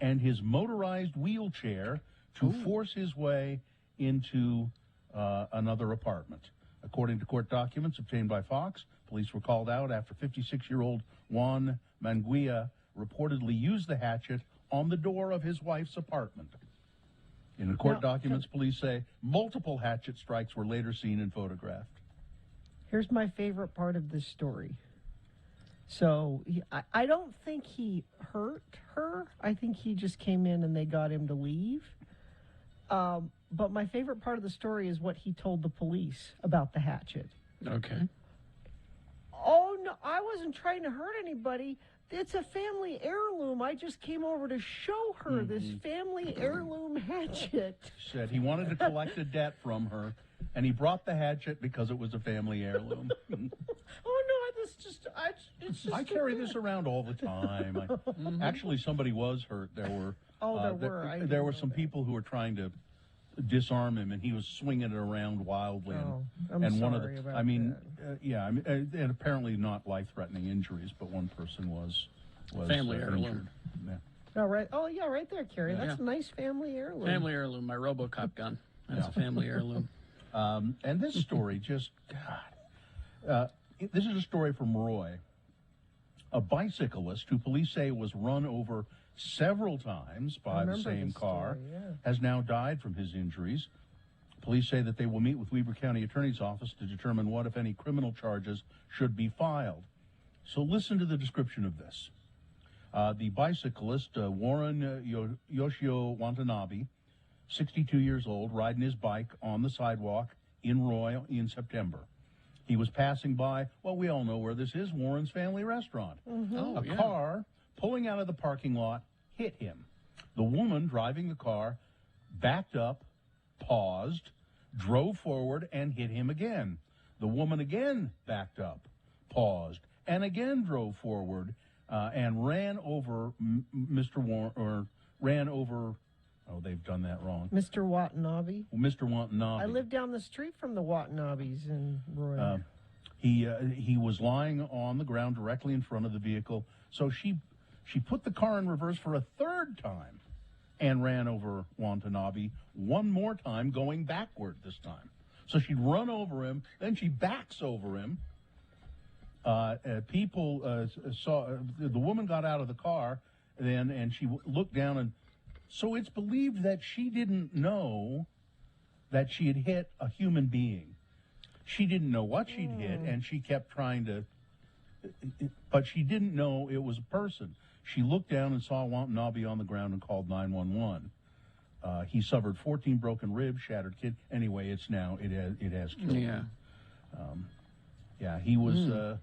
and his motorized wheelchair to force his way into another apartment. According to court documents obtained by Fox, police were called out after 56-year-old Juan Manguia reportedly used the hatchet on the door of his wife's apartment. In the court documents, police say multiple hatchet strikes were later seen and photographed. Here's my favorite part of this story. So I don't think he hurt her. I think he just came in and they got him to leave. But my favorite part of the story is what he told the police about the hatchet. Okay. Oh, no, I wasn't trying to hurt anybody. It's a family heirloom. I just came over to show her this family heirloom hatchet. Said he wanted to collect a debt from her, and he brought the hatchet because it was a family heirloom. I carry this around all the time. Actually, somebody was hurt. There were some people who were trying to disarm him, and he was swinging it around wildly. And apparently not life-threatening injuries, but one person was family heirloom. Yeah. Oh, right. Oh, yeah, right there, Kerry. That's a nice family heirloom. Family heirloom. My RoboCop gun. That's a family heirloom. And this story just, this is a story from Roy. A bicyclist who police say was run over several times by the same car has now died from his injuries. Police say that they will meet with Weber County Attorney's Office to determine what, if any, criminal charges should be filed. So listen to the description of this. The bicyclist, Warren Yoshio Watanabe, 62 years old, riding his bike on the sidewalk in Roy in September. He was passing by, well, we all know where this is, Warren's Family Restaurant. A car pulling out of the parking lot hit him. The woman driving the car backed up, paused, drove forward, and hit him again. The woman again backed up, paused, and again drove forward and ran over Mr. Warren, or ran over, oh, they've done that wrong. Mr. Watanabe? Mr. Watanabe. I live down the street from the Watanabes in Roy. He was lying on the ground directly in front of the vehicle, so she put the car in reverse for a third time and ran over Watanabe one more time, going backward this time. So she'd run over him, then she backs over him. People saw the woman got out of the car then, and she looked down, and so it's believed that she didn't know that she had hit a human being. She didn't know what she'd hit, and she kept trying to, but she didn't know it was a person. She looked down and saw Watanabe on the ground and called 911. He suffered 14 broken ribs, shattered kidney. Anyway, it has killed him. He was,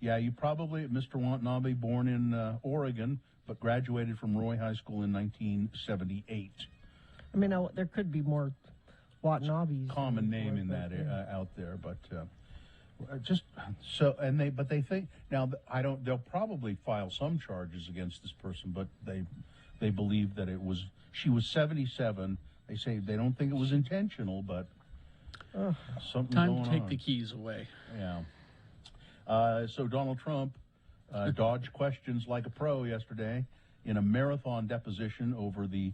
you probably, Mr. Watanabe, born in Oregon, but graduated from Roy High School in 1978. I mean, there could be more Watanabes. Common name in that out there, but But they think now. They'll probably file some charges against this person, but they believe that she was 77. They say they don't think it was intentional, but something time going to take on. the keys away. Yeah. So Donald Trump dodged questions like a pro yesterday in a marathon deposition over the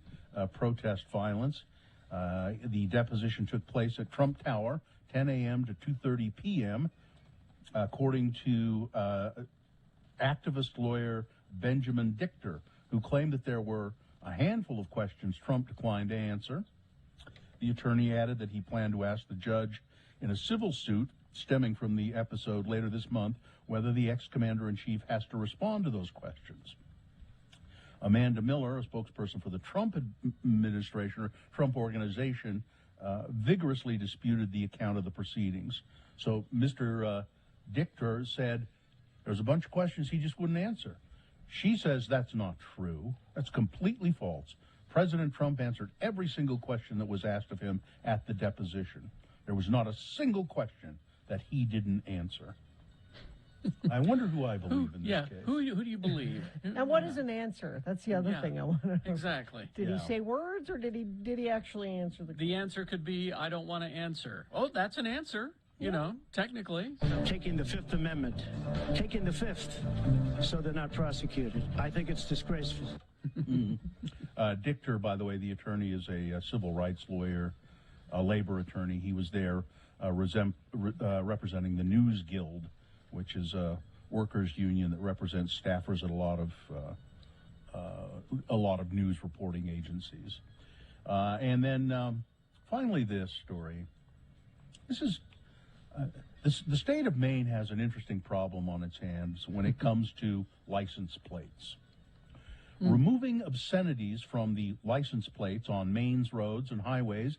protest violence. The deposition took place at Trump Tower, 10 a.m. to 2:30 p.m., according to activist lawyer Benjamin Dichter, who claimed that there were a handful of questions Trump declined to answer. The attorney added that he planned to ask the judge in a civil suit stemming from the episode later this month whether the ex-commander-in-chief has to respond to those questions. Amanda Miller, a spokesperson for the Trump administration or Trump organization, vigorously disputed the account of the proceedings. So Mr. Dichter said there's a bunch of questions he just wouldn't answer. She says that's not true. That's completely false. President Trump answered every single question that was asked of him at the deposition. There was not a single question that he didn't answer. I wonder who I believe in this case. Who do you believe? And what is an answer? That's the other thing I want to know. Exactly. Did he say words, or did he actually answer the question? The answer could be, I don't want to answer. Oh, that's an answer, you know, technically. Taking the Fifth Amendment, taking the Fifth, so they're not prosecuted. I think it's disgraceful. Dichter, by the way, the attorney, is a civil rights lawyer, a labor attorney. He was there representing the News Guild, which is a workers' union that represents staffers at a lot of news reporting agencies. And then finally, this story. This is the state of Maine has an interesting problem on its hands when it comes to license plates. Removing obscenities from the license plates on Maine's roads and highways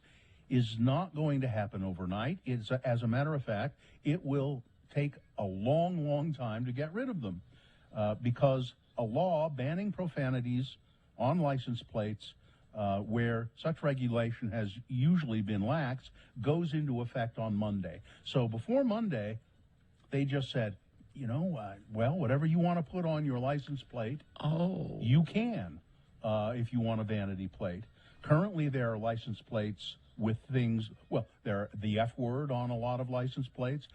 is not going to happen overnight. As a matter of fact, it will take a long, long time to get rid of them because a law banning profanities on license plates where such regulation has usually been lax goes into effect on Monday. So before Monday, they just said, whatever you want to put on your license plate, you can if you want a vanity plate. Currently, there are license plates with things, there are the F word on a lot of license plates,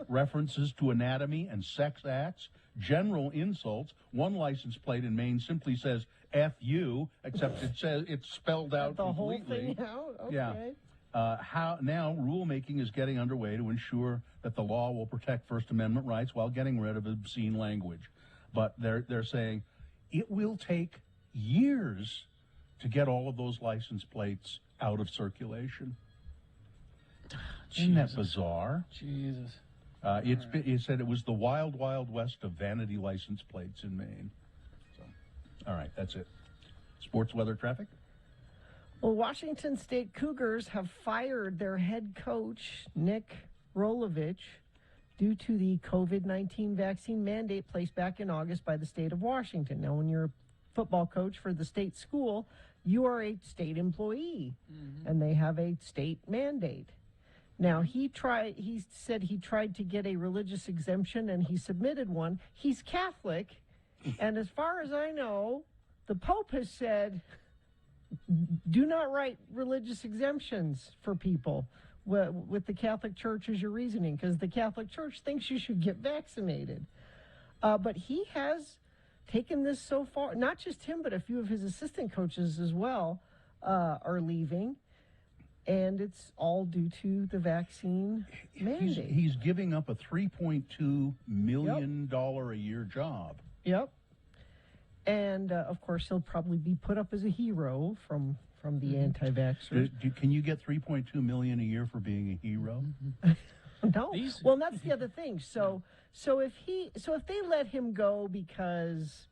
references to anatomy and sex acts, general insults. One license plate in Maine simply says F you, except it's spelled out completely. The whole thing out? Okay. Yeah. Now rulemaking is getting underway to ensure that the law will protect First Amendment rights while getting rid of obscene language. But they're saying it will take years to get all of those license plates out of circulation. Isn't that bizarre? Jesus. It said it was the wild, wild west of vanity license plates in Maine. So, all right, that's it. Sports, weather, traffic? Well, Washington State Cougars have fired their head coach, Nick Rolovich, due to the COVID-19 vaccine mandate placed back in August by the state of Washington. Now, when you're a football coach for the state school, you are a state employee, and they have a state mandate. Now, he said he tried to get a religious exemption, and he submitted one. He's Catholic, and as far as I know, the Pope has said, do not write religious exemptions for people with the Catholic Church as your reasoning, because the Catholic Church thinks you should get vaccinated. But he has taken this so far. Not just him, but a few of his assistant coaches as well are leaving. And it's all due to the vaccine mandate. He's giving up a $3.2 million a year job. Yep. And, of course, he'll probably be put up as a hero from the anti-vaxxers. Can you get $3.2 million a year for being a hero? No. Well, that's the other thing. So if they let him go because,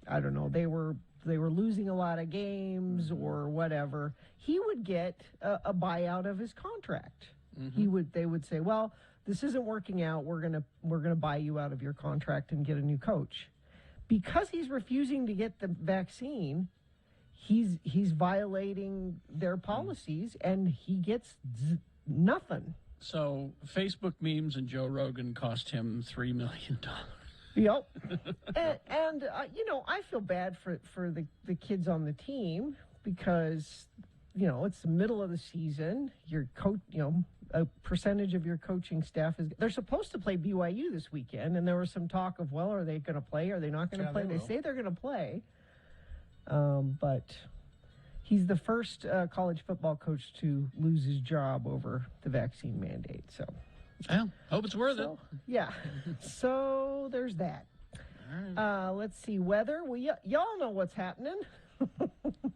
I don't know, they were losing a lot of games or whatever, he would get a buyout of his contract. They would say, well, this isn't working out. We're gonna buy you out of your contract and get a new coach. Because he's refusing to get the vaccine, he's violating their policies, and he gets nothing. So Facebook memes and Joe Rogan cost him $3 million. Yep. and I feel bad for the kids on the team because, it's the middle of the season. Your coach, a percentage of your coaching staff they're supposed to play BYU this weekend, and there was some talk of, well, are they going to play? Are they not going to play? They say they're going to play. But he's the first college football coach to lose his job over the vaccine mandate. So, well, hope it's worth it. Yeah. So there's that. All right. Let's see, weather. Well, y'all know what's happening.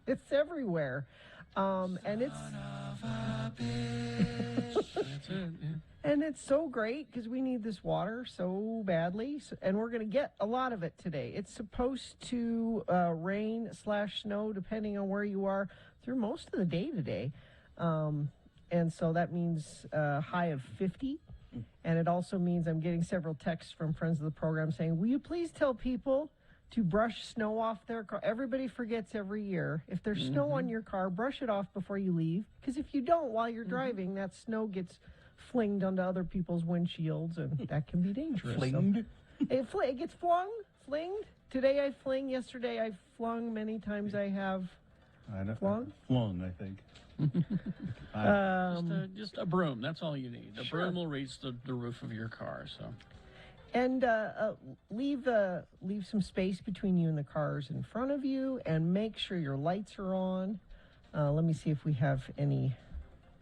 It's everywhere. And it's That's it, yeah. And it's so great because we need this water so badly, and we're going to get a lot of it today. It's supposed to rain/snow, depending on where you are, through most of the day today. And so that means a high of 50. And it also means I'm getting several texts from friends of the program saying, will you please tell people to brush snow off their car? Everybody forgets every year. If there's snow on your car, brush it off before you leave. Because if you don't while you're driving, that snow gets flinged onto other people's windshields, and that can be dangerous. Flinged? So, it gets flinged. Today I fling. Yesterday I flung. Many times I have flung. Flung, I think. Just a broom. That's all you need. A broom will reach the roof of your car. So. And leave some space between you and the cars in front of you, and make sure your lights are on. Let me see if we have any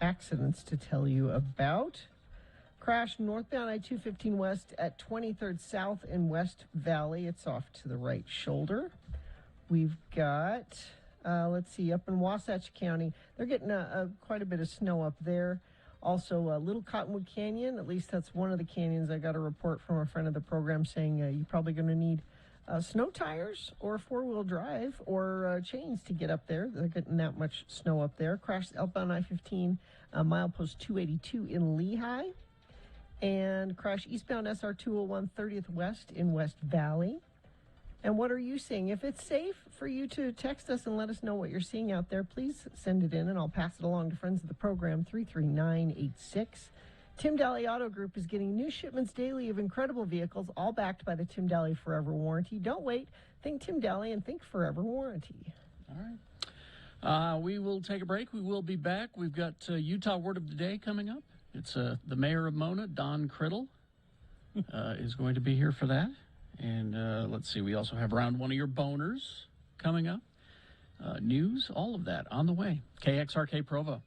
accidents to tell you about. Crash northbound I-215 West at 23rd South in West Valley. It's off to the right shoulder. We've got, up in Wasatch County, they're getting quite a bit of snow up there. Also, Little Cottonwood Canyon, at least that's one of the canyons. I got a report from a friend of the program saying you're probably going to need snow tires or four-wheel drive or chains to get up there. They're getting that much snow up there. Crashed outbound I-15, milepost 282 in Lehigh. And crash eastbound SR 201 30th West in West Valley. And what are you seeing? If it's safe for you to text us and let us know what you're seeing out there, please send it in, and I'll pass it along to friends of the program, 33986. Tim Daly Auto Group is getting new shipments daily of incredible vehicles, all backed by the Tim Daly Forever Warranty. Don't wait. Think Tim Daly and think Forever Warranty. All right. We will take a break. We will be back. We've got Utah Word of the Day coming up. It's the mayor of Mona, Don Criddle, is going to be here for that. And let's see, we also have round one of your boners coming up. News, all of that on the way. KXRK Provo.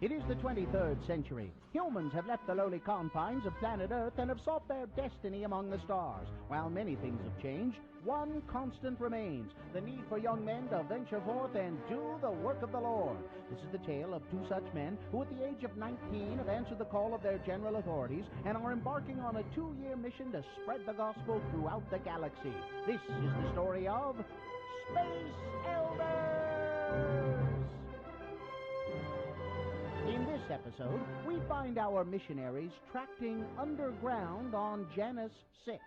It is the 23rd century. Humans have left the lowly confines of planet Earth and have sought their destiny among the stars. While many things have changed, one constant remains: the need for young men to venture forth and do the work of the Lord. This is the tale of two such men who at the age of 19 have answered the call of their general authorities and are embarking on a 2-year mission to spread the gospel throughout the galaxy. This is the story of Space Elders! In this episode, we find our missionaries tracting underground on Janus 6.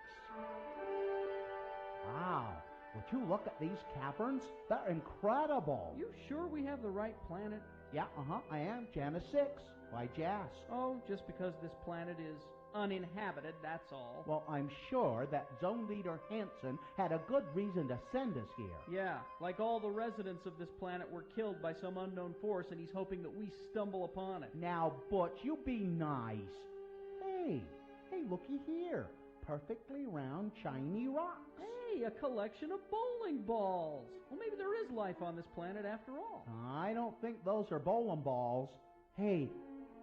Wow, would you look at these caverns? They're incredible. You sure we have the right planet? Yeah, I am. Janus 6. Why Jas? Oh, just because this planet is uninhabited, that's all. Well, I'm sure that Zone Leader Hansen had a good reason to send us here. Yeah, like all the residents of this planet were killed by some unknown force, and he's hoping that we stumble upon it. Now, Butch, you be nice. Hey, looky here. Perfectly round, shiny rocks. Hey, a collection of bowling balls. Well, maybe there is life on this planet after all. I don't think those are bowling balls. Hey,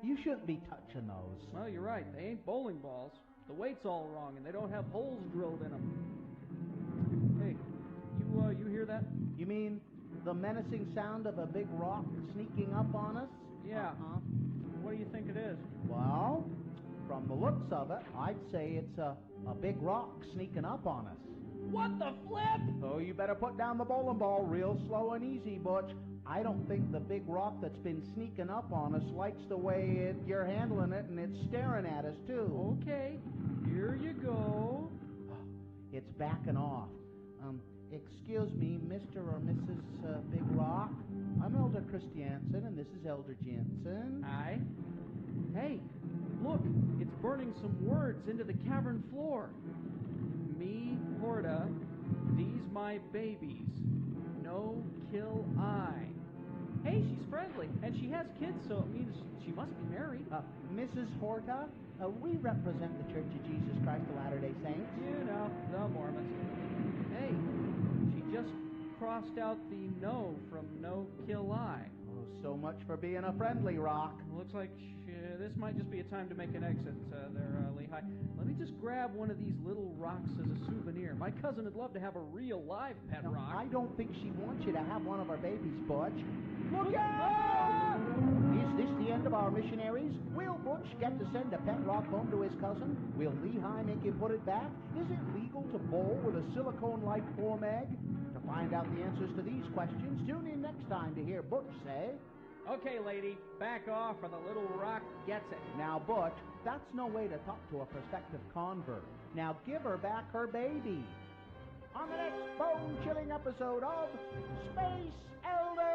you shouldn't be touching those. Well, you're right. They ain't bowling balls. The weight's all wrong, and they don't have holes drilled in them. Hey, you hear that? You mean The menacing sound of a big rock sneaking up on us? Yeah. What do you think it is? Well, from the looks of it, I'd say it's a big rock sneaking up on us. What the flip? Oh, you better put down the bowling ball real slow and easy, Butch. I don't think the big rock that's been sneaking up on us likes the way you're handling it, and it's staring at us, too. Okay, here you go. It's backing off. Excuse me, Mr. or Mrs. Big Rock. I'm Elder Christiansen, and this is Elder Jensen. Hi. Hey, look, it's burning some words into the cavern floor. Me, Horta, these my babies. No kill I. Hey, she's friendly, and she has kids, so it means she must be married. Mrs. Horta, we represent the Church of Jesus Christ of Latter-day Saints. You know, the Mormons. Hey, she just crossed out the no from no kill I. Oh, so much for being a friendly rock. Looks like this might just be a time to make an exit there, Lehigh. Let me just grab one of these little rocks as a souvenir. My cousin would love to have a real live pet rock. I don't think she wants you to have one of our babies, Butch. Look out! Is this the end of our missionaries? Will Butch get to send a pet rock home to his cousin? Will Lehigh make him put it back? Is it legal to bowl with a silicone-like form egg? To find out the answers to these questions, tune in next time to hear Butch say... Okay, lady, back off or the little rock gets it. Now, Butch, that's no way to talk to a prospective convert. Now give her back her baby. On the next bone-chilling episode of Space Elders!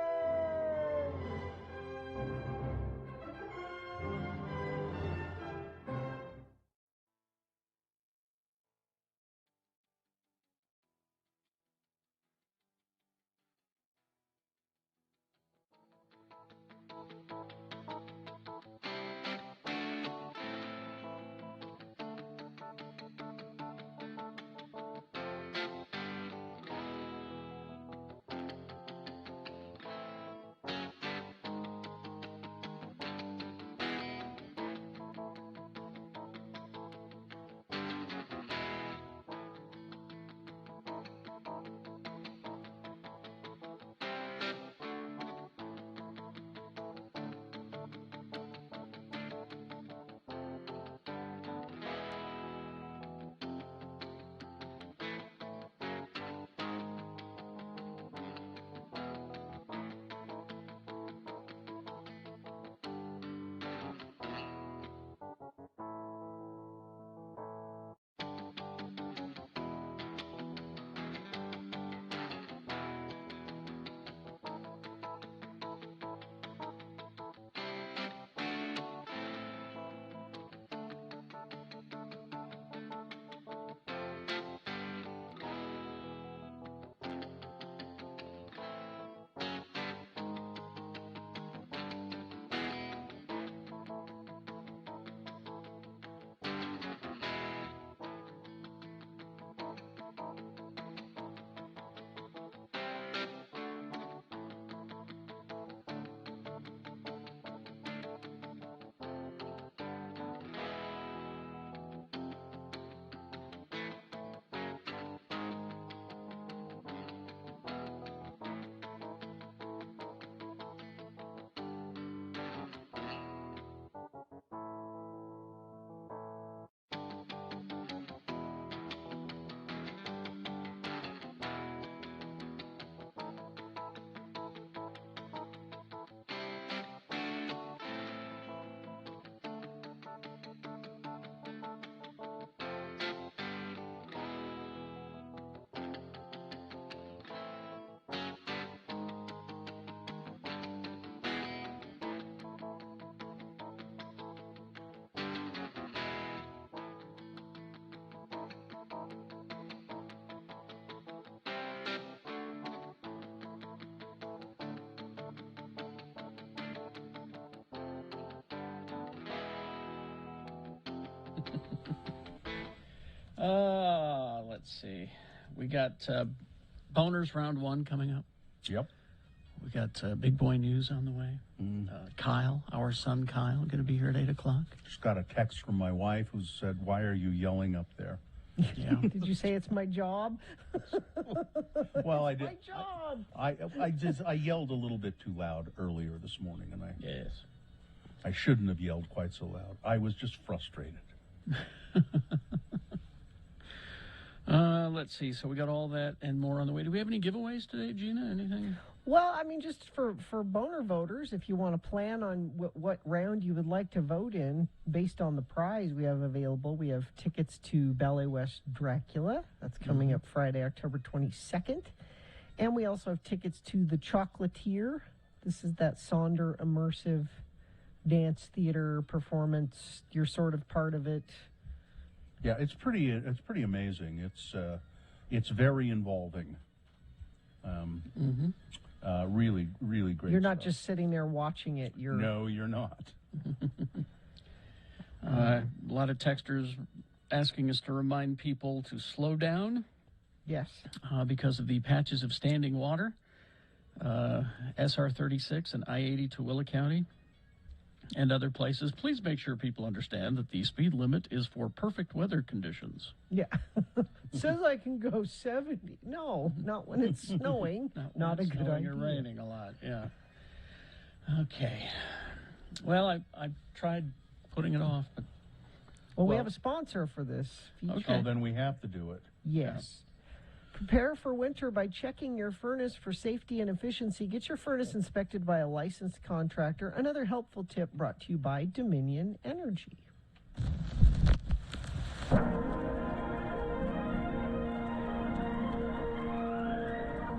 Let's see. We got Boners Round 1 coming up. Yep. We got Big Boy News on the way. Kyle, our son Kyle, going to be here at 8 o'clock. Just got a text from my wife who said, "Why are you yelling up there?" Yeah. Did you say it's my job? Well, I It's did. my job. I yelled a little bit too loud earlier this morning, and Yes. I shouldn't have yelled quite so loud. I was just frustrated. Let's see. So we got all that and more on the way. Do we have any giveaways today, Gina? Anything? Well, I mean, just for boner voters, if you want to plan on what round you would like to vote in based on the prize we have available, we have tickets to Ballet West Dracula. That's coming up Friday, October 22nd. And we also have tickets to The Chocolatier. This is that Sonder immersive dance theater performance. You're sort of part of it. Yeah, it's pretty amazing. It's very involving. Really, really great. You're not stuff. just sitting there watching it. No, you're not. A lot of texters asking us to remind people to slow down. Yes. Because of the patches of standing water. SR 36 and I-80 to Willa County and other places. Please make sure people understand that the speed limit is for perfect weather conditions. Yeah. Says I can go 70. No, not when it's snowing. Not a good idea. Or raining a lot, yeah. Okay. Well, I tried putting it off, but... Well, we have a sponsor for this feature. Okay. Oh, then we have to do it. Yes. Prepare for winter by checking your furnace for safety and efficiency. Get your furnace inspected by a licensed contractor. Another helpful tip brought to you by Dominion Energy.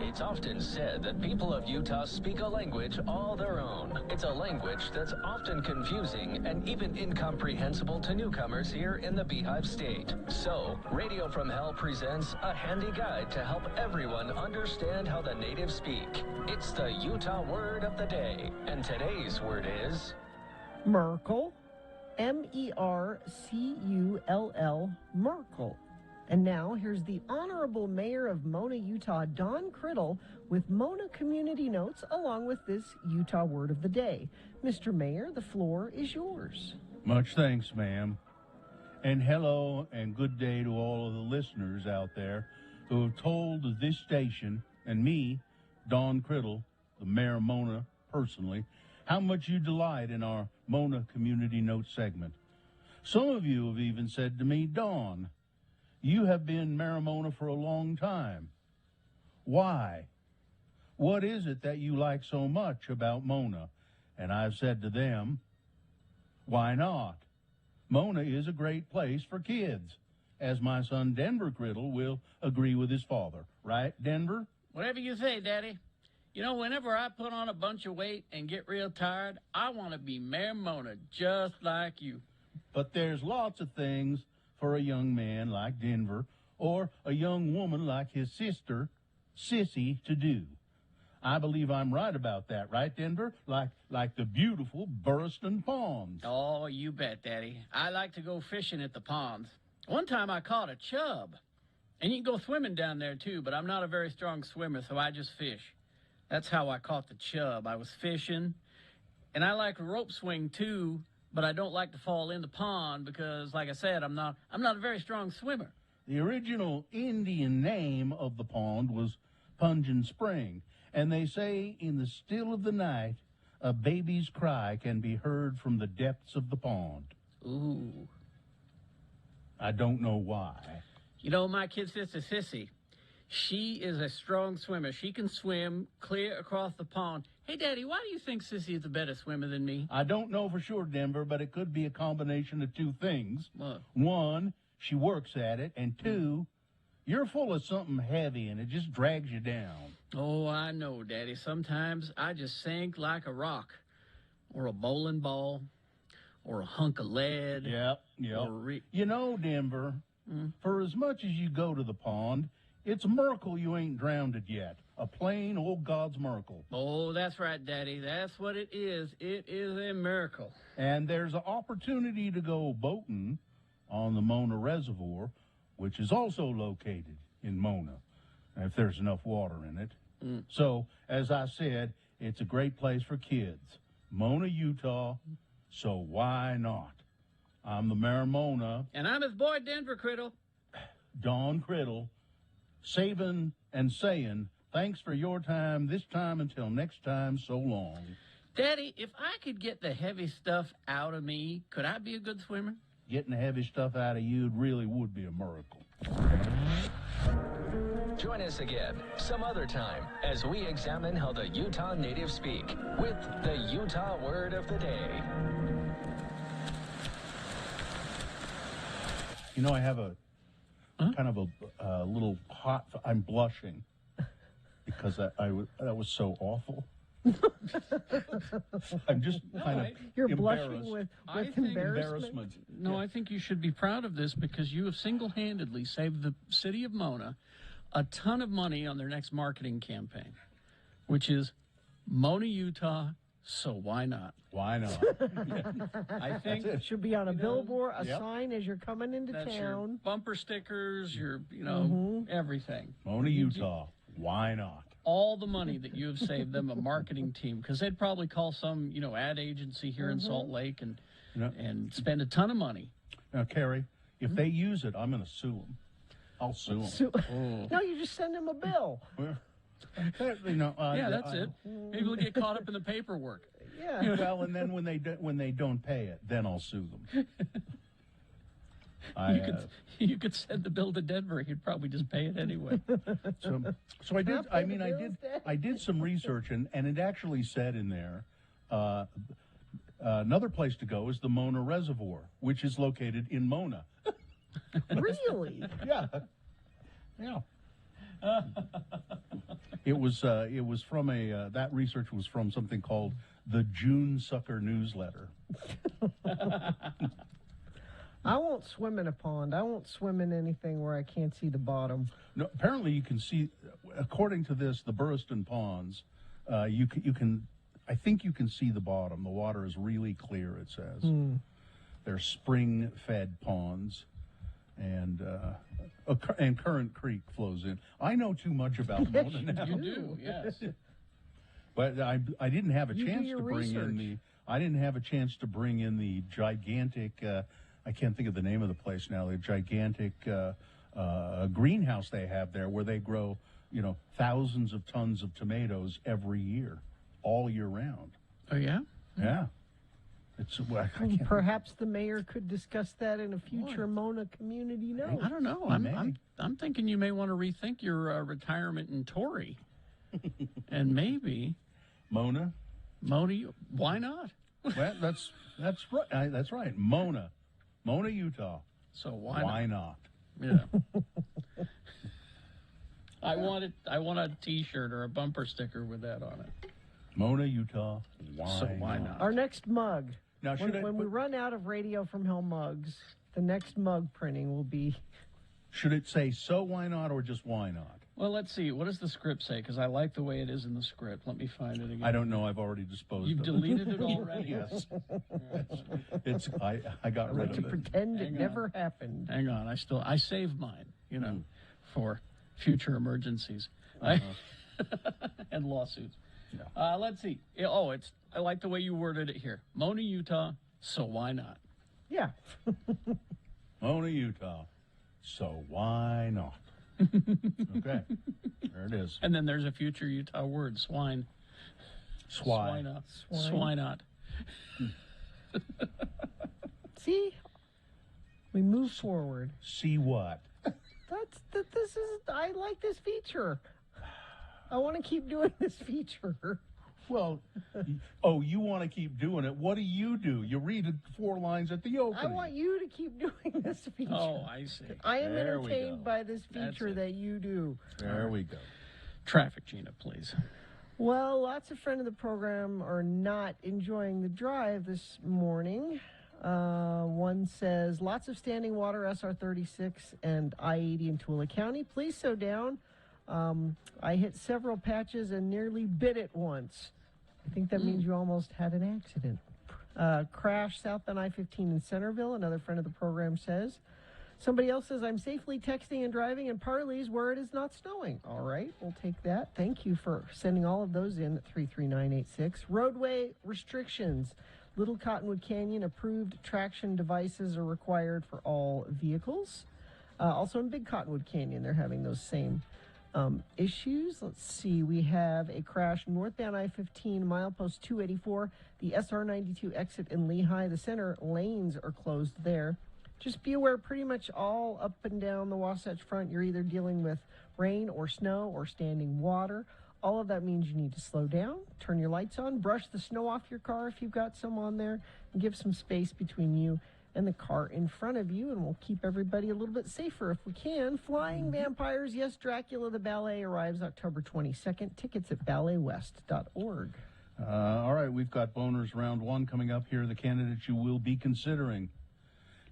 It's often said that people of Utah speak a language all their own. It's a language that's often confusing and even incomprehensible to newcomers here in the Beehive State. So, Radio from Hell presents a handy guide to help everyone understand how the natives speak. It's the Utah word of the day, and today's word is... Merkel. M-E-R-C-U-L-L. Merkel. And now, here's the Honorable Mayor of Mona, Utah, Don Criddle, with Mona Community Notes, along with this Utah Word of the Day. Mr. Mayor, the floor is yours. Much thanks, ma'am. And hello and good day to all of the listeners out there who have told this station and me, Don Criddle, the Mayor of Mona personally, how much you delight in our Mona Community Notes segment. Some of you have even said to me, Don, you have been Mayor of Mona for a long time. Why? What is it that you like so much about Mona? And I've said to them, why not? Mona is a great place for kids, as my son Denver Criddle will agree with his father. Right, Denver? Whatever you say, Daddy. You know, whenever I put on a bunch of weight and get real tired, I want to be Mayor Mona, just like you. But there's lots of things for a young man like Denver or a young woman like his sister, Sissy, to do. I believe I'm right about that, right, Denver? Like the beautiful Burriston Ponds. Oh, you bet, Daddy. I like to go fishing at the ponds. One time I caught a chub. And you can go swimming down there, too, but I'm not a very strong swimmer, so I just fish. That's how I caught the chub. I was fishing. And I like rope swing, too, but I don't like to fall in the pond because, like I said, I'm not a very strong swimmer. The original Indian name of the pond was Punjin Spring, and they say in the still of the night, a baby's cry can be heard from the depths of the pond. Ooh. I don't know why. You know, my kid sister, Sissy, she is a strong swimmer. She can swim clear across the pond. Hey, Daddy, why do you think Sissy is a better swimmer than me? I don't know for sure, Denver, but it could be a combination of two things. What? One, she works at it, and two, you're full of something heavy, and it just drags you down. Oh, I know, Daddy. Sometimes I just sink like a rock, or a bowling ball, or a hunk of lead. Yep. You know, Denver, for as much as you go to the pond, it's a miracle you ain't drowned it yet. A plain old God's miracle. Oh, that's right, Daddy. That's what it is. It is a miracle. And there's an opportunity to go boating on the Mona Reservoir, which is also located in Mona, if there's enough water in it. So, as I said, it's a great place for kids. Mona, Utah, so why not? I'm the Mayor of Mona. And I'm his boy, Denver Criddle. Don Criddle, saving and saying, thanks for your time this time until next time, so long. Daddy, if I could get the heavy stuff out of me, could I be a good swimmer? Getting the heavy stuff out of you really would be a miracle. Join us again some other time as we examine how the Utah natives speak with the Utah Word of the Day. You know, I have a kind of a little hot. I'm blushing because that was so awful. I'm just kind of You're embarrassed. blushing with I think embarrassment. No, I think you should be proud of this because you have single-handedly saved the city of Mona a ton of money on their next marketing campaign, which is Mona, Utah, so why not? Why not? I think it should be on a billboard, a Yep. sign as you're coming into that's your town. bumper stickers, your, everything. Mona, Utah, why not? All the money that you have saved them, a marketing team, because they'd probably call some, ad agency here in Salt Lake and spend a ton of money. Now, Carrie, if they use it, I'm going to sue them. I'll sue them. No, you just send them a bill. Yeah, that's it. Maybe we'll get caught up in the paperwork. Yeah. Well, and then when they don't pay it, then I'll sue them. You could send the bill to Denver. He'd probably just pay it anyway. So I did. I mean, I did some research, and it actually said in there another place to go is the Mona Reservoir, which is located in Mona. Really? Yeah. It was from that research was from something called the June Sucker Newsletter. I won't swim in a pond. I won't swim in anything where I can't see the bottom. No, apparently you can see, according to this, the Burriston Ponds, you can, I think you can see the bottom. The water is really clear, it says. They're spring-fed ponds, and Currant Creek flows in. I know too much about Mona now. You do, yes. But I didn't have a chance to bring research. in the. I didn't have a chance to bring in the gigantic. I can't think of the name of the place now. The gigantic greenhouse they have there, where they grow, thousands of tons of tomatoes every year, all year round. Oh yeah. Yeah. It's. I can't Perhaps the mayor could discuss that in a future Mona community note. I don't know. I'm thinking you may want to rethink your retirement in Torrey, and maybe Mona. Why not? Well, that's right. That's right. Mona, Utah. So why not? Yeah. I want a T-shirt or a bumper sticker with that on it. Mona, Utah. Why not? Our next mug. Now, when we run out of Radio from Hell mugs, the next mug printing will be. Should it say so why not or just why not? Well, let's see. What does the script say? Because I like the way it is in the script. Let me find it again. I don't know. I've already disposed You've of deleted it already? Yes. I got rid of to it. pretend it never happened. Hang on. I saved mine, for future emergencies and lawsuits. No. Let's see. I like the way you worded it here. Mona, Utah, so why not? Yeah. Mona, Utah. So why not? Okay. There it is. And then there's a future Utah word, swine. Swine. Swinot. See? We move forward. See what? I like this feature. I want to keep doing this feature. Well, you want to keep doing it. What do? You read it 4 lines at the opening. I want you to keep doing this feature. Oh, I see. I am There we entertained go. by this feature that you do. There we go. Traffic, Gina, please. Well, lots of friends of the program are not enjoying the drive this morning. One says, lots of standing water, SR36 and I-80 in Tooele County. Please slow down. I hit several patches and nearly bit it once. I think that means you almost had an accident. Crash southbound I-15 in Centerville, another friend of the program says. Somebody else says, I'm safely texting and driving in Parley's where it is not snowing. All right, we'll take that. Thank you for sending all of those in at 33986. Roadway restrictions. Little Cottonwood Canyon approved traction devices are required for all vehicles. Also in Big Cottonwood Canyon, they're having those same issues. Let's see. We have a crash northbound I-15, milepost 284. The SR-92 exit in Lehigh. The center lanes are closed there. Just be aware, pretty much all up and down the Wasatch Front, you're either dealing with rain or snow or standing water. All of that means you need to slow down, turn your lights on, brush the snow off your car if you've got some on there, and give some space between you and the car in front of you, and we'll keep everybody a little bit safer if we can. Flying Vampires, yes, Dracula the Ballet arrives October 22nd. Tickets at balletwest.org. All right, we've got Boners Round 1 coming up here, the candidates you will be considering.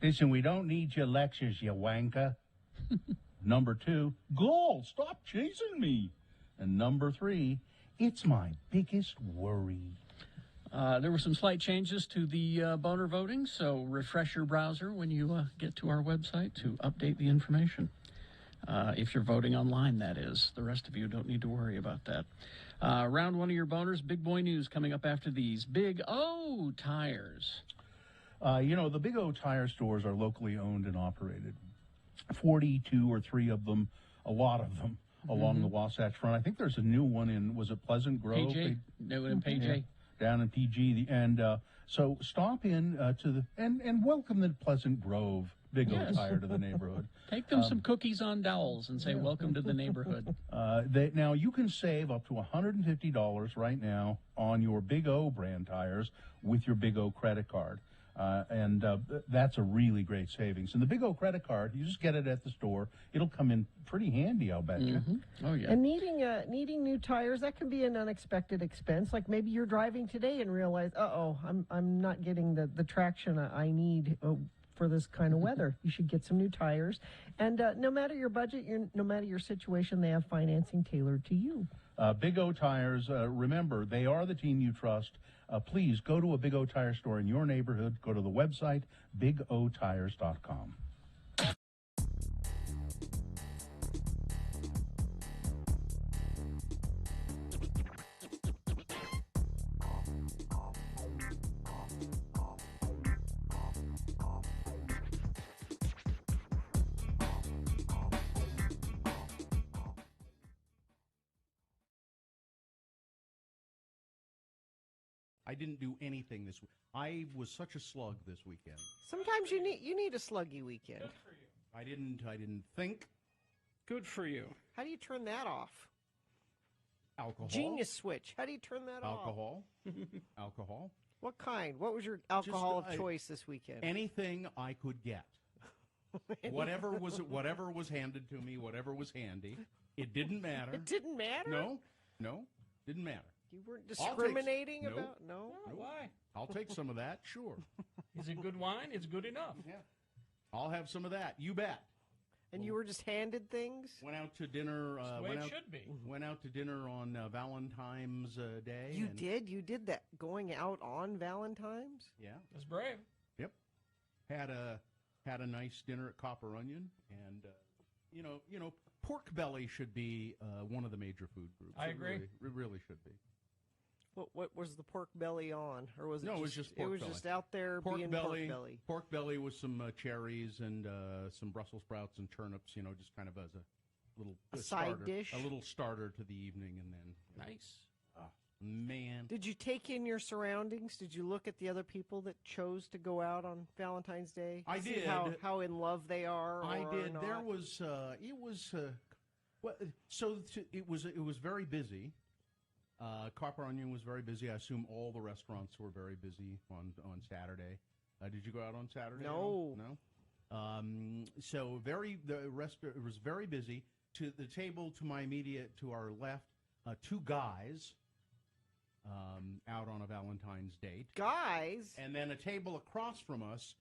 Listen, we don't need your lectures, you wanker. Number 2, Gall, stop chasing me. And number 3, it's my biggest worry. There were some slight changes to the boner voting, so refresh your browser when you get to our website to update the information. If you're voting online, that is. The rest of you don't need to worry about that. Round 1 of your boners, big boy news coming up after these. Big O Tires. The Big O Tire stores are locally owned and operated. 42 or 3 of them, a lot of them, along the Wasatch Front. I think there's a new one in, was it Pleasant Grove? PJ. No, in PJ. Yeah, down in PG. And so stop in and welcome the Pleasant Grove Big O Tire to the neighborhood. Take them some cookies on dowels and say, welcome to the neighborhood. Now, you can save up to $150 right now on your Big O brand tires with your Big O credit card. That's a really great savings. And the Big O credit card, you just get it at the store. It'll come in pretty handy, I'll bet you. Oh, yeah. And needing new tires, that can be an unexpected expense. Like maybe you're driving today and realize, I'm not getting the traction I need for this kind of weather. You should get some new tires. And no matter your budget, no matter your situation, they have financing tailored to you. Big O Tires, remember, they are the team you trust. Please go to a Big O Tire store in your neighborhood. Go to the website, bigotires.com. I didn't do anything this week. I was such a slug this weekend. Sometimes you need a sluggy weekend. Good for you. I didn't think. Good for you. How do you turn that off? Alcohol. Genius switch. How do you turn that off? Alcohol. What kind? What was your alcohol of choice this weekend? Anything I could get. Whatever was handed to me, whatever was handy. It didn't matter. It didn't matter? No, didn't matter. You weren't discriminating about? No? Why? I'll take some of that, sure. Is it good wine? It's good enough. Yeah. I'll have some of that. You bet. And you were just handed things? Went out to dinner. That's the way it should be. Went out to dinner on Valentine's Day. You did? You did that going out on Valentine's? Yeah. That's brave. Yep. Had a nice dinner at Copper Onion, and pork belly should be one of the major food groups. I agree. It really should be. What was the pork belly on, or was it? No, it was just pork belly. It was just out there being pork belly. Pork belly with some cherries and some Brussels sprouts and turnips. Just kind of as a little side dish, a little starter to the evening, and then nice. Man, did you take in your surroundings? Did you look at the other people that chose to go out on Valentine's Day? I did. How in love they are. I did. Not? There was. It was very busy. Copper Onion was very busy. I assume all the restaurants were very busy on Saturday. Did you go out on Saturday? No. It was very busy. To the table to our left, 2 guys out on a Valentine's date. Guys? And then a table across from us,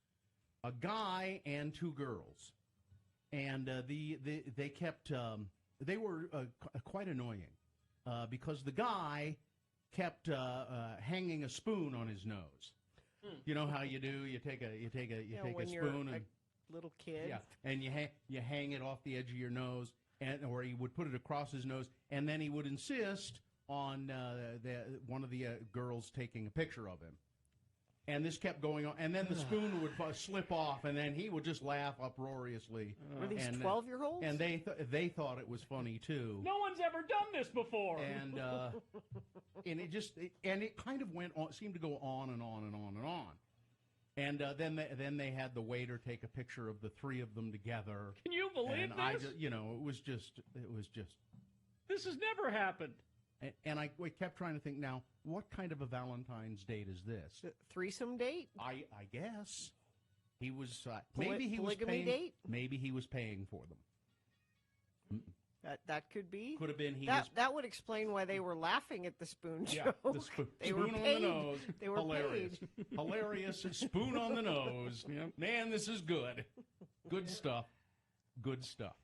a guy and 2 girls. And they kept they were quite annoying. Because the guy kept hanging a spoon on his nose. You know how you do? You take a when spoon you're and a little kid. Yeah, and you hang it off the edge of your nose, or he would put it across his nose, and then he would insist on one of the girls taking a picture of him. And this kept going on, and then the spoon would slip off, and then he would just laugh uproariously. Were these And, 12-year-olds? And they thought it was funny too. No one's ever done this before. And it kind of went on, seemed to go on and on and on and on. And then they had the waiter take a picture of the three of them together. Can you believe and this? it was just. This has never happened. And I kept trying to think, now, what kind of a Valentine's date is this? Threesome date? I guess he was polygamy date? Maybe he was paying for them. That could be. Could have been that would explain why they were laughing at the spoon Yeah, joke. the spoon were on paid. the nose. They were hilarious, paid. hilarious. Spoon on the nose. Man, this is good. Good stuff. Good stuff.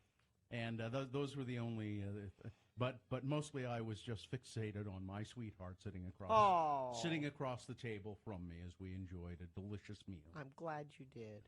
And those were the only. But mostly I was just fixated on my sweetheart sitting across the table from me as we enjoyed a delicious meal. I'm glad you did.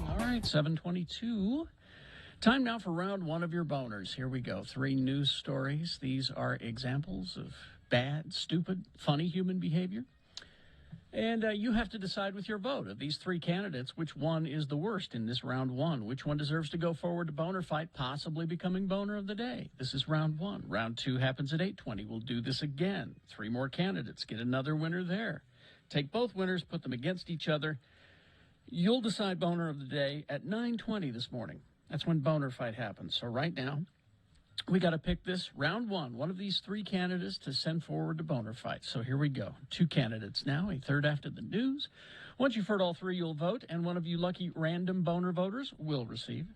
All right, 7:22. Time now for round one of your boners. Here we go. 3 news stories. These are examples of bad, stupid, funny human behavior. And you have to decide with your vote of these 3 candidates which one is the worst in this round one. Which one deserves to go forward to boner fight, possibly becoming boner of the day. This is round one. Round 2 happens at 8:20. We'll do this again. 3 more candidates. Get another winner there. Take both winners, put them against each other. You'll decide boner of the day at 9:20 this morning. That's when boner fight happens. So right now, we got to pick this round one of these 3 candidates to send forward to boner fight. So here we go. 2 candidates now, a third after the news. Once you've heard all 3, you'll vote, and one of you lucky random boner voters will receive.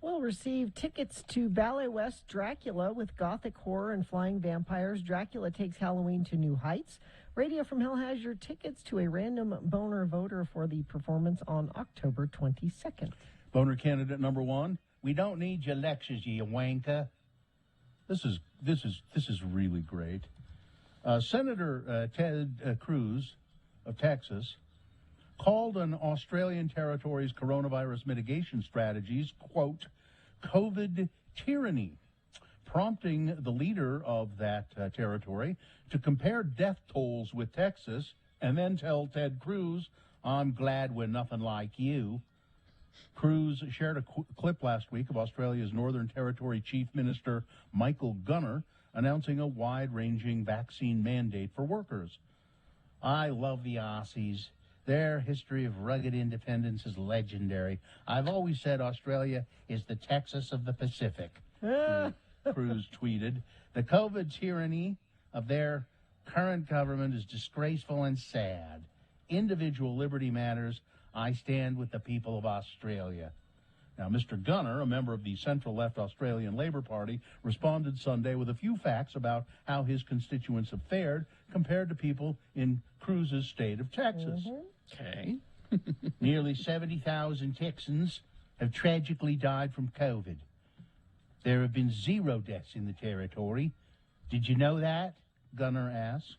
We'll receive tickets to Ballet West Dracula with gothic horror and flying vampires. Dracula takes Halloween to new heights. Radio from Hell has your tickets to a random boner voter for the performance on October 22nd. Boner candidate number 1. We don't need your lectures, you wanker. This is really great. Senator Ted Cruz of Texas called on Australian territory's coronavirus mitigation strategies, quote, COVID tyranny, prompting the leader of that territory to compare death tolls with Texas and then tell Ted Cruz, I'm glad we're nothing like you. Cruz shared a clip last week of Australia's Northern Territory Chief Minister Michael Gunner announcing a wide-ranging vaccine mandate for workers. I love the Aussies. Their history of rugged independence is legendary. I've always said Australia is the Texas of the Pacific. Cruz tweeted, the COVID tyranny of their current government is disgraceful and sad. Individual liberty matters. I stand with the people of Australia. Now, Mr. Gunner, a member of the central-left Australian Labor Party, responded Sunday with a few facts about how his constituents have fared compared to people in Cruz's state of Texas. Okay. Nearly 70,000 Texans have tragically died from COVID. There have been 0 deaths in the territory. Did you know that? Gunner asked.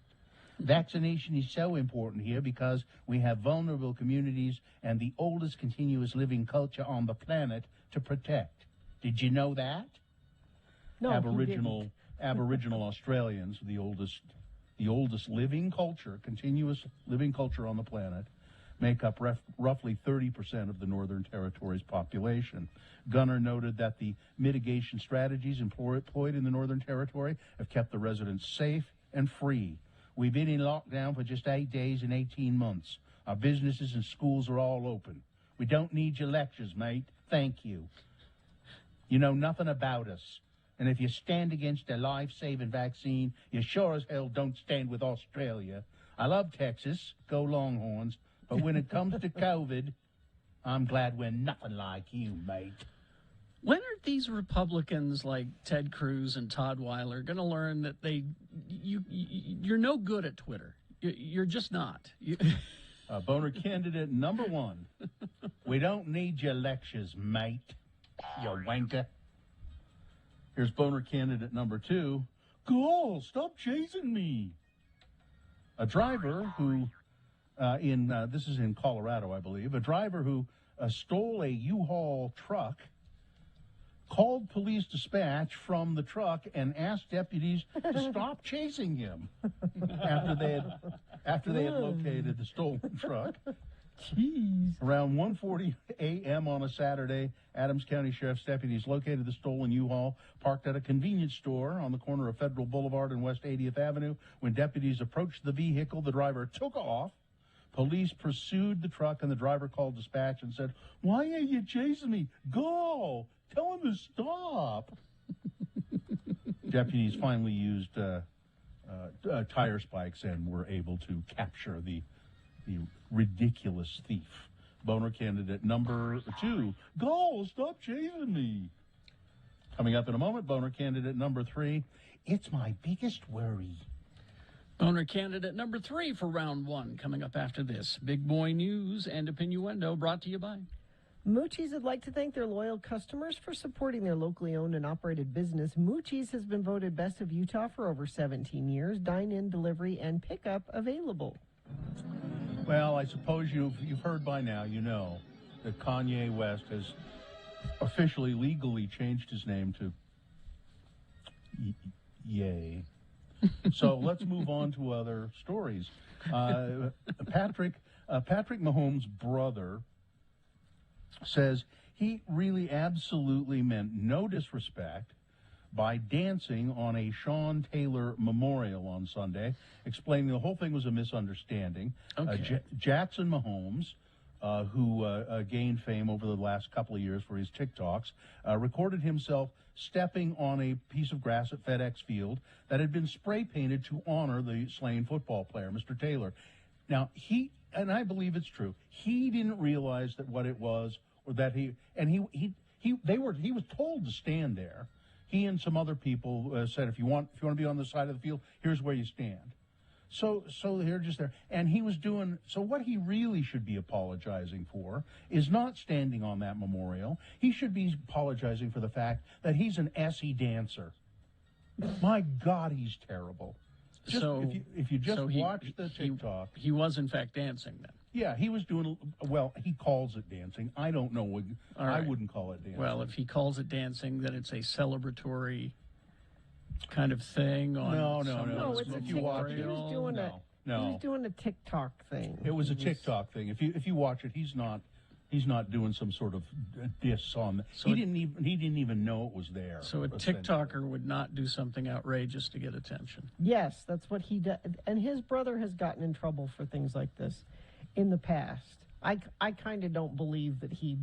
Vaccination is so important here because we have vulnerable communities and the oldest continuous living culture on the planet to protect. Did you know that? No, Aboriginal Australians, the oldest living culture, continuous living culture on the planet, make up roughly 30% of the Northern Territory's population. Gunner noted that the mitigation strategies employed in the Northern Territory have kept the residents safe and free. We've been in lockdown for just 8 days and 18 months. Our businesses and schools are all open. We don't need your lectures, mate. Thank you. You know nothing about us. And if you stand against a life-saving vaccine, you sure as hell don't stand with Australia. I love Texas. Go Longhorns. But when it comes to COVID, I'm glad we're nothing like you, mate. When are these Republicans like Ted Cruz and Todd Weiler going to learn that you're no good at Twitter? You're just not. Boner candidate number 1. We don't need your lectures, mate. You wanker. Here's boner candidate number 2. Go, stop chasing me. A driver who, this is in Colorado, I believe, a driver who stole a U-Haul truck called police dispatch from the truck and asked deputies to stop chasing him after they had located the stolen truck. Jeez. Around 1:40 a.m. on a Saturday, Adams County Sheriff's deputies located the stolen U-Haul parked at a convenience store on the corner of Federal Boulevard and West 80th Avenue. When deputies approached the vehicle, the driver took off. Police pursued the truck, and the driver called dispatch and said, "Why are you chasing me? Go! Tell him to stop." Deputies finally used tire spikes and were able to capture the ridiculous thief. Boner candidate number 2. Go! Stop chasing me. Coming up in a moment, boner candidate number 3. It's my biggest worry. Boner candidate number 3 for round 1 coming up after this. Big Boy News and Opinioendo brought to you by Moochie's would like to thank their loyal customers for supporting their locally owned and operated business. Moochie's has been voted Best of Utah for over 17 years. Dine-in, delivery, and pickup available. Well, I suppose you've heard by now, you know, that Kanye West has officially, legally changed his name to Ye. So let's move on to other stories. Patrick Mahomes' brother says he really absolutely meant no disrespect by dancing on a Sean Taylor memorial on Sunday, explaining the whole thing was a misunderstanding. Okay. Jackson Mahomes, who gained fame over the last couple of years for his TikToks, recorded himself stepping on a piece of grass at FedEx Field that had been spray painted to honor the slain football player, Mr. Taylor. Now, and I believe it's true, he didn't realize that what it was, or that he was told to stand there. He and some other people said, if you want to be on the side of the field, here's where you stand. So they're just there. And he was doing, so what he really should be apologizing for is not standing on that memorial. He should be apologizing for the fact that he's an SE dancer. My God, he's terrible. Just, if you just watch the TikTok, he was in fact dancing then. Yeah, he was doing well. He calls it dancing. I don't know. I wouldn't call it dancing. Well, if he calls it dancing, then it's a celebratory kind of thing. On No, it's a TikTok. He was doing he was doing a TikTok thing. It was a TikTok thing. If you watch it, he's not doing some sort of diss on. So he didn't even know it was there. So a TikToker would not do something outrageous to get attention. Yes, that's what he does. And his brother has gotten in trouble for things like this in the past. I kind of don't believe that he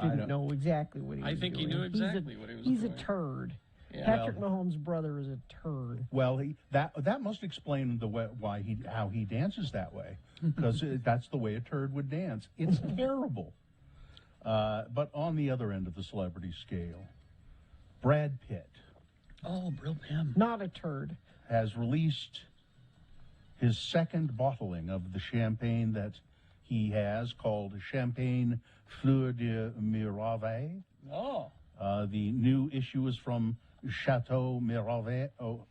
didn't know exactly what he was doing. I think he knew exactly what he was doing. He's doing. a turd. Yeah. Patrick Mahomes' brother is a turd. Well, that must explain how he dances that way, because that's the way a turd would dance. It's terrible. But on the other end of the celebrity scale, Brad Pitt. Oh, Bill Pim. Not a turd. Has released his second bottling of the champagne that he has called Champagne Fleur de Miraval. Oh. The new issue is from Chateau Miraval. Oh,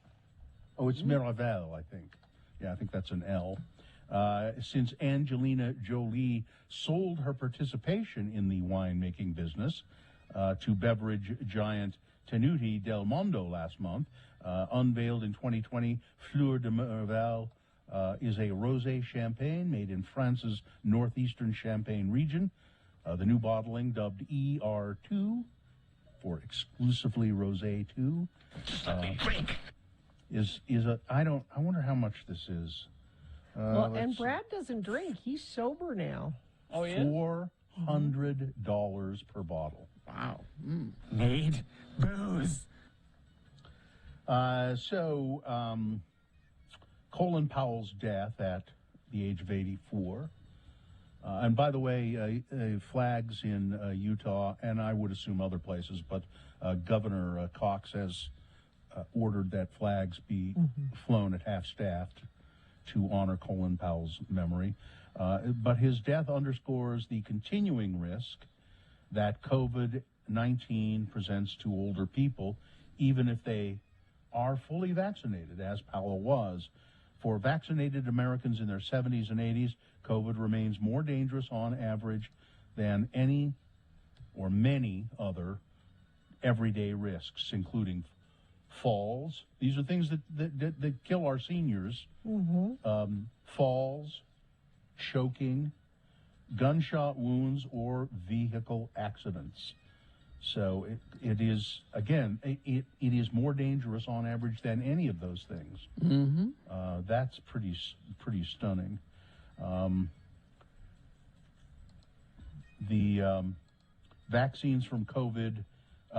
it's Miraval, I think. Yeah, I think that's an L. Since Angelina Jolie sold her participation in the winemaking business to beverage giant Tenuti Del Mondo last month, unveiled in 2020, Fleur de Miraval is a rosé champagne made in France's northeastern Champagne region. The new bottling, dubbed ER2, for exclusively rosé 2, is a I wonder how much this is. Well, and Brad doesn't drink. He's sober now. Oh, yeah? $400 per bottle. Wow. Made booze. Colin Powell's death at the age of 84. And by the way, flags in Utah, and I would assume other places, but Governor Cox has ordered that flags be flown at half-staff to honor Colin Powell's memory. But his death underscores the continuing risk that COVID-19 presents to older people, even if they are fully vaccinated, as Powell was. For vaccinated Americans in their 70s and 80s, COVID remains more dangerous on average than any or many other everyday risks, including falls. These are things that kill our seniors. Falls, choking, gunshot wounds, or vehicle accidents. So it is, again, it is more dangerous on average than any of those things. That's pretty stunning. The vaccines from COVID,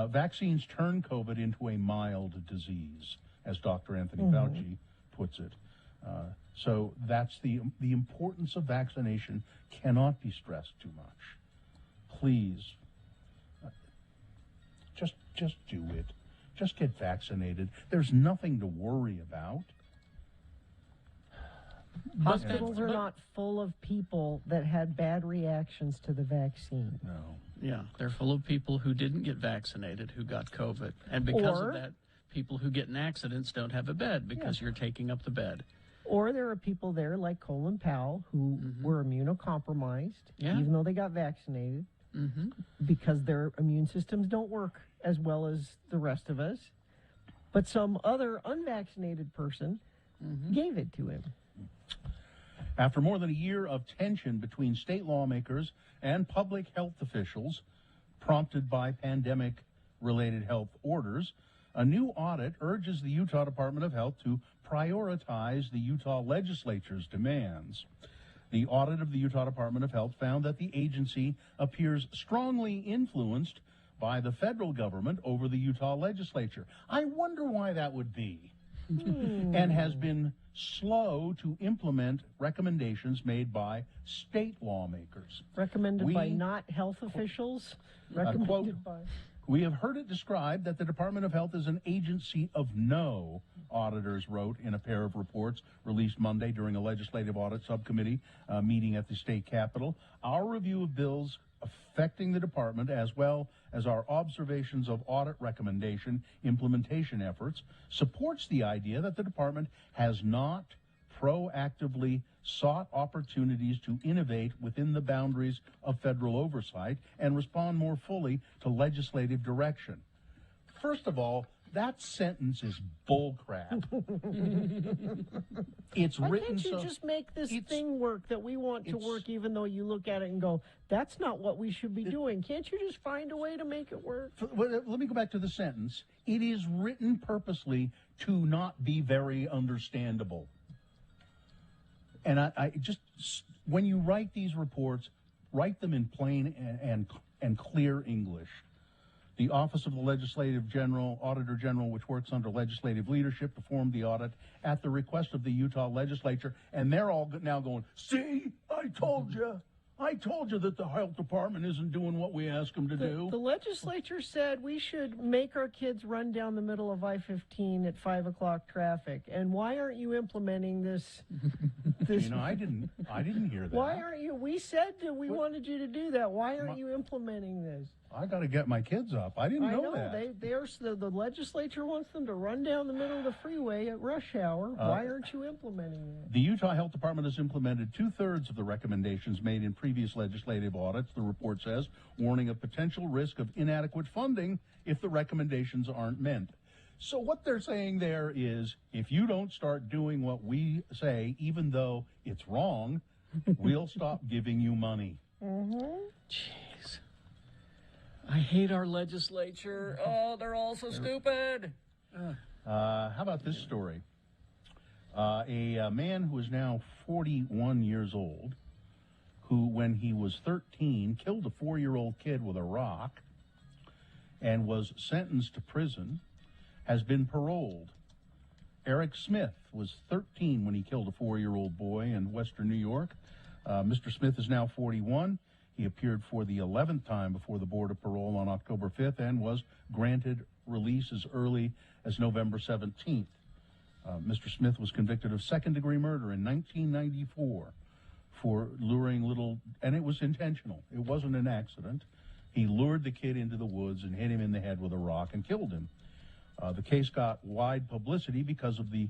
vaccines turn COVID into a mild disease, as Dr. Anthony Fauci puts it. So that's the importance of vaccination cannot be stressed too much. Please, just do it. Just get vaccinated. There's nothing to worry about. Hospitals are not full of people that had bad reactions to the vaccine. No. Yeah, they're full of people who didn't get vaccinated, who got COVID. And because of that, people who get in accidents don't have a bed because you're taking up the bed. Or there are people there like Colin Powell who were immunocompromised, even though they got vaccinated, because their immune systems don't work as well as the rest of us. But some other unvaccinated person gave it to him. After more than a year of tension between state lawmakers and public health officials, prompted by pandemic-related health orders, a new audit urges the Utah Department of Health to prioritize the Utah legislature's demands. The audit of the Utah Department of Health found that the agency appears strongly influenced by the federal government over the Utah legislature. I wonder why that would be. And has been slow to implement recommendations made by state lawmakers. Recommended by not health officials? Recommended by... We have heard it described that the Department of Health is an agency of no, auditors wrote in a pair of reports released Monday during a legislative audit subcommittee meeting at the state capitol. Our review of bills affecting the department, as well as our observations of audit recommendation implementation efforts, supports the idea that the department has not proactively sought opportunities to innovate within the boundaries of federal oversight and respond more fully to legislative direction. First of all, that sentence is bullcrap. It's Why written can't you so just make this thing work that we want to work, even though you look at it and go, that's not what we should be doing? Can't you just find a way to make it work? Let me go back to the sentence. It is written purposely to not be very understandable. And I just, when you write these reports, write them in plain and clear English. The Office of the Auditor General, which works under legislative leadership, performed the audit at the request of the Utah legislature, and they're all now going, see, I told you that the health department isn't doing what we asked them to do. The legislature said we should make our kids run down the middle of I-15 at 5 o'clock traffic. And why aren't you implementing this? You know, I didn't hear that. Why aren't you? We said that we wanted you to do that. Why aren't you implementing this? I got to get my kids up. I didn't know that. The legislature wants them to run down the middle of the freeway at rush hour. Why aren't you implementing that? The Utah Health Department has implemented 2/3 of the recommendations made in previous legislative audits, the report says, warning of potential risk of inadequate funding if the recommendations aren't met. So what they're saying there is, if you don't start doing what we say, even though it's wrong, we'll stop giving you money. Jeez. I hate our legislature. Oh, they're all so stupid. How about this story? A man who is now 41 years old, who, when he was 13, killed a 4-year-old kid with a rock and was sentenced to prison, has been paroled. Eric Smith was 13 when he killed a 4-year-old boy in western New York. Mr. Smith is now 41. He appeared for the 11th time before the Board of Parole on October 5th and was granted release as early as November 17th. Mr. Smith was convicted of second-degree murder in 1994 for luring and it was intentional. It wasn't an accident. He lured the kid into the woods and hit him in the head with a rock and killed him. The case got wide publicity because of the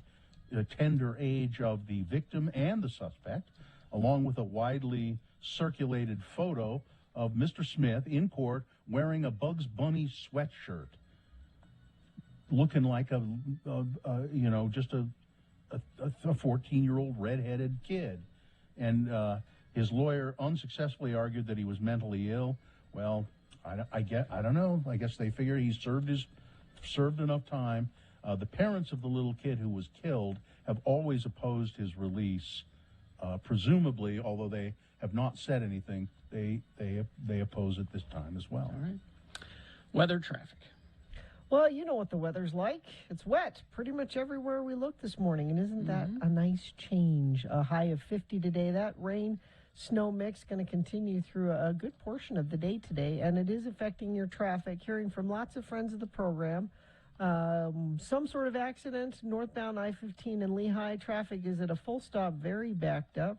tender age of the victim and the suspect, along with a widely circulated photo of Mr. Smith in court wearing a Bugs Bunny sweatshirt, looking like just a 14-year-old redheaded kid. And his lawyer unsuccessfully argued that he was mentally ill. Well, I don't know. I guess they figure he served enough time. The parents of the little kid who was killed have always opposed his release. Presumably, although they have not said anything, they oppose it this time as well. All right. Weather, traffic. Well, you know what the weather's like. It's wet pretty much everywhere we look this morning, and isn't that a nice change? A high of 50 today. That rain snow mix going to continue through a good portion of the day today, and it is affecting your traffic. Hearing from lots of friends of the program, some sort of accident northbound I-15 in Lehigh. Traffic is at a full stop, very backed up.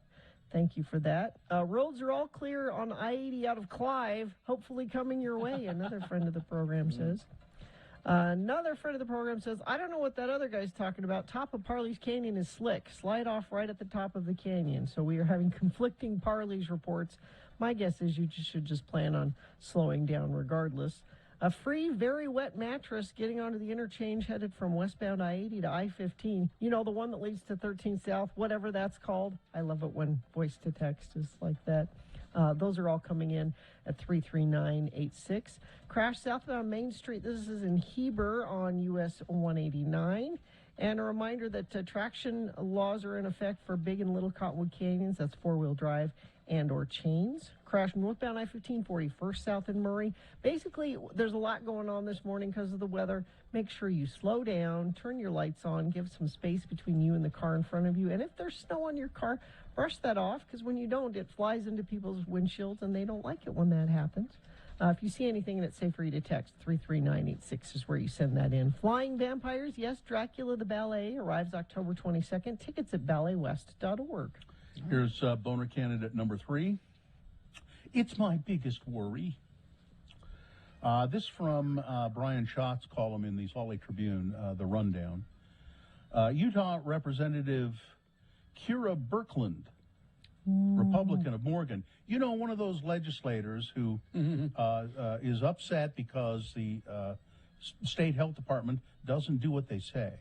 Thank you for that. Roads are all clear on I-80 out of Clive, hopefully coming your way, another friend of the program says. Another friend of the program says, I don't know what that other guy's talking about. Top of Parley's Canyon is slick. Slide off right at the top of the canyon. So we are having conflicting Parley's reports. My guess is you should just plan on slowing down regardless. A free, very wet mattress getting onto the interchange headed from westbound I-80 to I-15. You know, the one that leads to 13 South, whatever that's called. I love it when voice to text is like that. Those are all coming in at 33986. Crash southbound Main Street. This is in Heber on US 189. And a reminder that traction laws are in effect for Big and Little Cottonwood Canyons. That's four-wheel drive and or chains. Crash northbound I-15, 41st south in Murray. Basically, there's a lot going on this morning because of the weather. Make sure you slow down, turn your lights on, give some space between you and the car in front of you. And if there's snow on your car, brush that off, because when you don't, it flies into people's windshields, and they don't like it when that happens. If you see anything and it's safe for you to text, 33986 is where you send that in. Flying Vampires, yes, Dracula the Ballet arrives October 22nd. Tickets at balletwest.org. Here's boner candidate number 3. It's my biggest worry. This from Brian Schott's column in the Salt Lake Tribune, The Rundown. Utah Representative Kira Birkeland, Republican of Morgan. You know, one of those legislators who is upset because the state health department doesn't do what they say.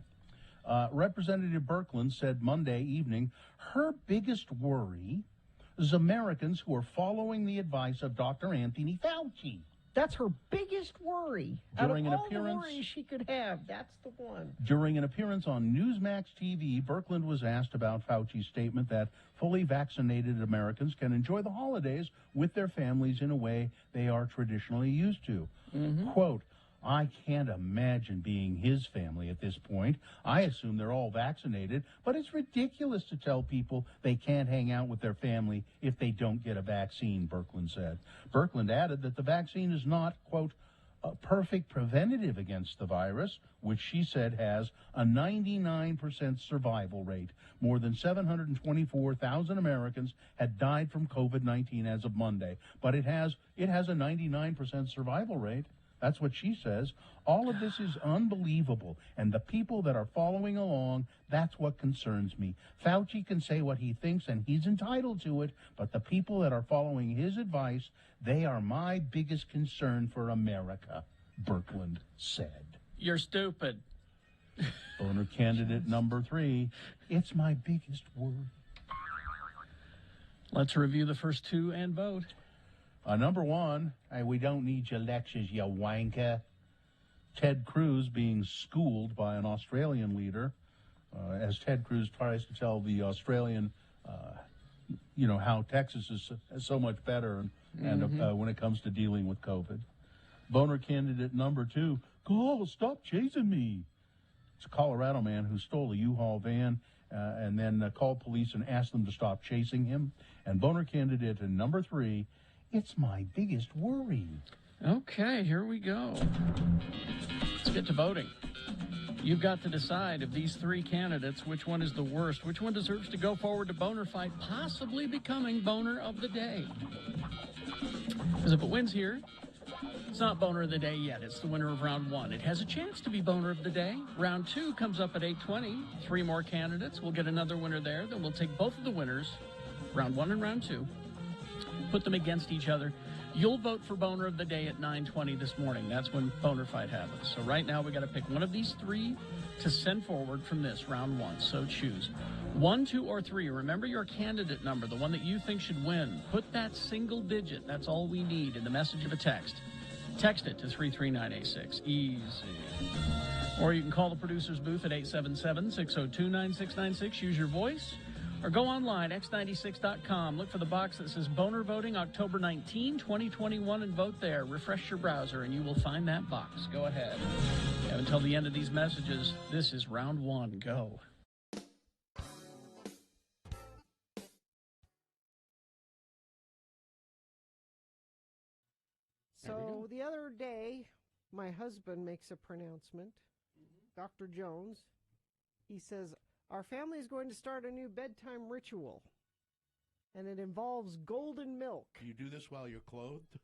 Representative Birkeland said Monday evening her biggest worry is Americans who are following the advice of Dr. Anthony Fauci. That's her biggest worry. During Out an of all appearance- the worries she could have, that's the one. During an appearance on Newsmax TV, Birkeland was asked about Fauci's statement that fully vaccinated Americans can enjoy the holidays with their families in a way they are traditionally used to. Quote, I can't imagine being his family at this point. I assume they're all vaccinated, but it's ridiculous to tell people they can't hang out with their family if they don't get a vaccine, Birkeland said. Birkeland added that the vaccine is not, quote, a perfect preventative against the virus, which she said has a 99% survival rate. More than 724,000 Americans had died from COVID-19 as of Monday, but it has a 99% survival rate. That's what she says. All of this is unbelievable, and the people that are following along, that's what concerns me. Fauci can say what he thinks, and he's entitled to it, but the people that are following his advice, they are my biggest concern for America, Birkeland said. You're stupid. Boner candidate number 3, it's my biggest worry. Let's review the first two and vote. Number 1, we don't need your lectures, you wanker. Ted Cruz being schooled by an Australian leader as Ted Cruz tries to tell the Australian, how Texas is so much better and when it comes to dealing with COVID. Boner candidate number 2, stop chasing me. It's a Colorado man who stole a U-Haul van and then called police and asked them to stop chasing him. And boner candidate number 3, it's my biggest worry. Okay, here we go. Let's get to voting. You've got to decide of these three candidates, which one is the worst, which one deserves to go forward to Boner Fight, possibly becoming Boner of the Day. Because if it wins here, it's not Boner of the Day yet. It's the winner of round 1. It has a chance to be Boner of the Day. Round 2 comes up at 8:20. 3 more candidates. We'll get another winner there. Then we'll take both of the winners, round 1 and round 2, put them against each other. You'll vote for Boner of the Day at 9:20 this morning. That's when Boner Fight happens. So right now we got to pick one of these 3 to send forward from this round 1. So choose 1, 2, or 3. Remember your candidate number, the one that you think should win. Put that single digit, that's all we need, in the message of a text. Text it to 33986. Easy. Or you can call the producer's booth at 877-602-9696. Use your voice. Or go online, x96.com. Look for the box that says Boner Voting October 19, 2021, and vote there. Refresh your browser, and you will find that box. Go ahead. And until the end of these messages, this is round 1. Go. So the other day, my husband makes a pronouncement. Dr. Jones, he says, our family is going to start a new bedtime ritual, and it involves golden milk. Do you do this while you're clothed?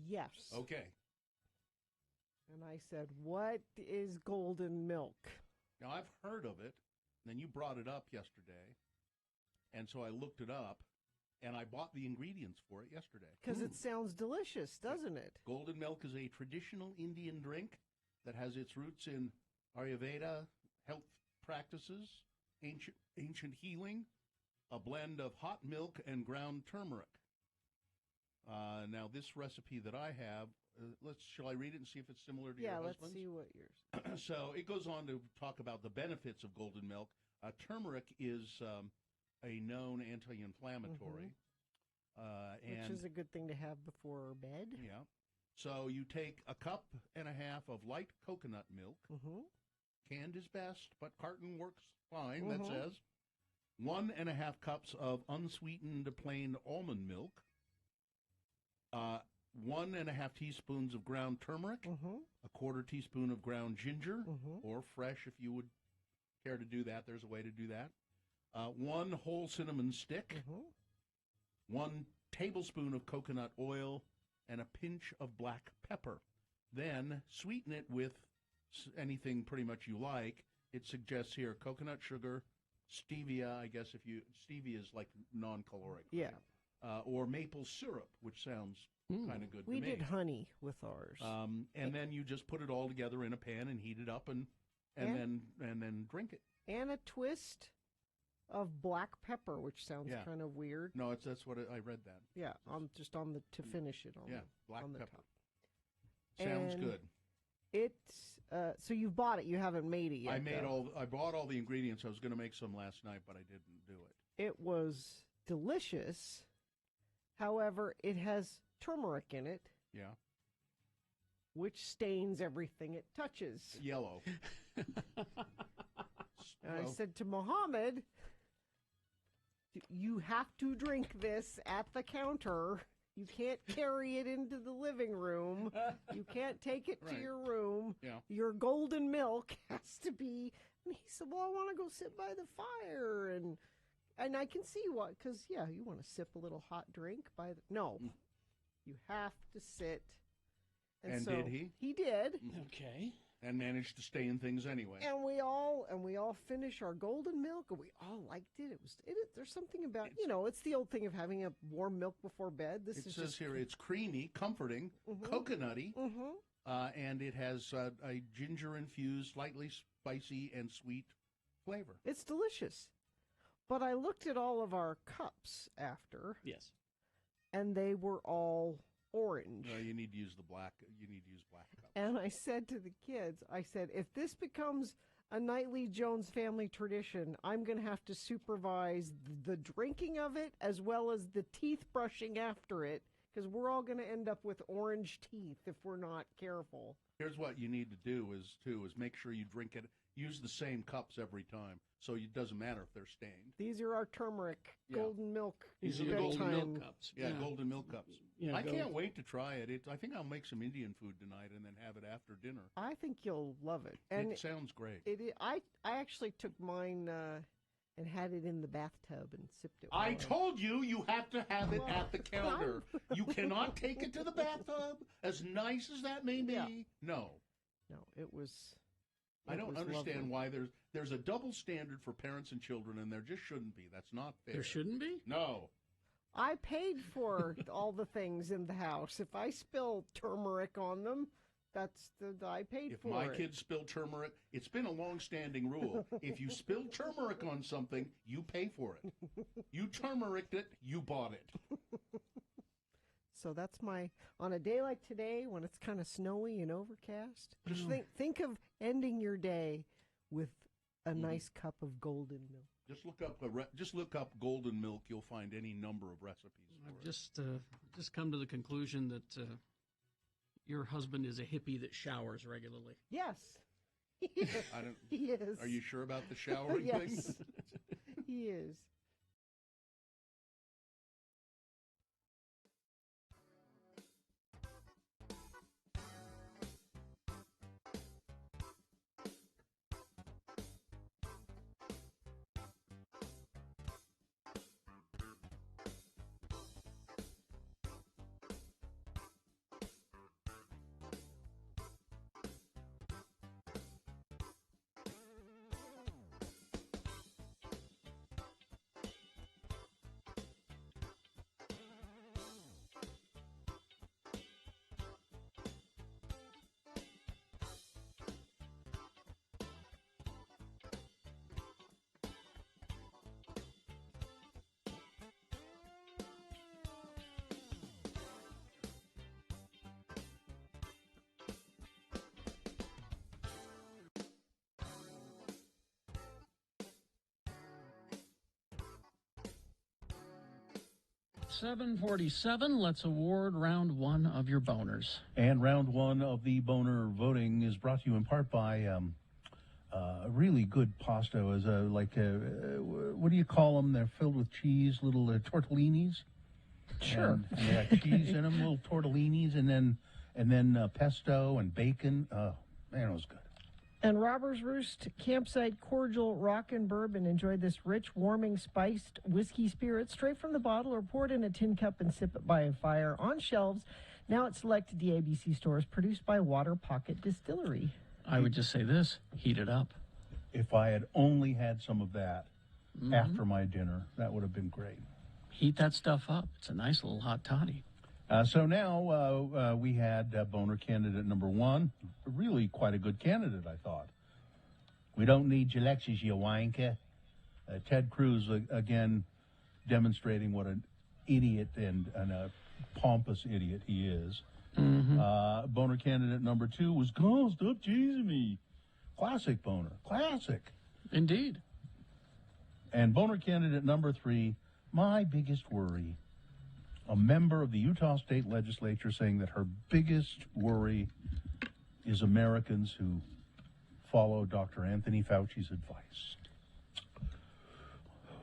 Yes. Okay. And I said, what is golden milk? Now, I've heard of it, and then you brought it up yesterday, and so I looked it up, and I bought the ingredients for it yesterday. Because it sounds delicious, doesn't it? Golden milk is a traditional Indian drink that has its roots in Ayurveda, health practices, ancient healing, a blend of hot milk and ground turmeric. Now, this recipe that I have, shall I read it and see if it's similar to your husband's? Yeah, let's see what yours. So it goes on to talk about the benefits of golden milk. Turmeric is a known anti-inflammatory. Which is a good thing to have before bed. Yeah. So you take a cup and a half of light coconut milk. Canned is best, but carton works fine, that says. 1.5 cups of unsweetened plain almond milk. 1.5 teaspoons of ground turmeric. A 1/4 teaspoon of ground ginger, or fresh if you would care to do that. There's a way to do that. 1 whole cinnamon stick. 1 tablespoon of coconut oil, and a pinch of black pepper. Then sweeten it with anything pretty much you like. It suggests here coconut sugar, stevia, I guess stevia is like non-caloric. Yeah. Or maple syrup, which sounds kind of good to me. We did honey with ours. And then you just put it all together in a pan and heat it up and then drink it. And a twist of black pepper, which sounds kind of weird. No, that's what I read that. Yeah, to finish it on. Black on the pepper. Top. Sounds And good. It's so you've bought it. You haven't made it yet. I bought all the ingredients. I was going to make some last night, but I didn't do it. It was delicious. However, it has turmeric in it. Yeah. Which stains everything it touches. Yellow. And I said to Mohammed, you have to drink this at the counter. You can't carry it into the living room. You can't take it to your room. Yeah. Your golden milk has to be. And he said, well, I want to go sit by the fire. And I can see what, because, you want to sip a little hot drink by the. No. You have to sit. And so did he? He did. Okay. And managed to stay in things anyway. And we all finished our golden milk, and we all liked it. There's something about it's the old thing of having a warm milk before bed. This It is says just here it's creamy, comforting, coconutty, and it has a ginger-infused, slightly spicy and sweet flavor. It's delicious. But I looked at all of our cups after. Yes. And they were all orange. You need to use black cups. And I said to the kids, if this becomes a nightly Jones family tradition, I'm going to have to supervise the drinking of it as well as the teeth brushing after it, because we're all going to end up with orange teeth if we're not careful. Here's what you need to do is make sure you drink it. Use the same cups every time, so it doesn't matter if they're stained. These are our turmeric golden milk. These are the golden milk cups. Yeah, golden milk cups. Yeah, I can't wait to try it. I think I'll make some Indian food tonight and then have it after dinner. I think you'll love it. And it sounds great. I actually took mine and had it in the bathtub and sipped it. I told you have to have it at the counter. You cannot take it to the bathtub, as nice as that may be. Yeah. No, it was. I don't was understand lovely. why there's a double standard for parents and children, and there just shouldn't be. That's not fair. There shouldn't be? No. I paid for all the things in the house. If I spill turmeric on them, I paid for it. If my kids spill turmeric, it's been a long-standing rule. If you spill turmeric on something, you pay for it. You turmericed it, you bought it. So that's on a day like today when it's kind of snowy and overcast, just think of ending your day with a nice cup of golden milk. Just look up golden milk. You'll find any number of recipes. I've just come to the conclusion that your husband is a hippie that showers regularly. Yes. I don't. He is. Are you sure about the showering yes. thing? He is. $7.47. Let's award round one of your boners. And round one of the boner voting is brought to you in part by a really good pasta. As what do you call them? They're filled with cheese, little tortellinis. Sure. And they got cheese in them, little tortellinis, and then pesto and bacon. Oh man, it was good. And Robber's Roost Campsite Cordial Rock and Bourbon. Enjoy this rich, warming, spiced whiskey spirit straight from the bottle or poured in a tin cup and sip it by a fire on shelves. Now at select DABC stores, produced by Water Pocket Distillery. I would just say this, heat it up. If I had only had some of that after my dinner, that would have been great. Heat that stuff up. It's a nice little hot toddy. So now we had boner candidate number 1. Really quite a good candidate, I thought. We don't need your lectures, you wanker. Ted Cruz, again, demonstrating what an idiot and a pompous idiot he is. Boner candidate number 2 was, "Oh, stop teasing me." Classic boner. Classic. Indeed. And boner candidate number 3, my biggest worry. A member of the Utah State Legislature saying that her biggest worry is Americans who follow Dr. Anthony Fauci's advice.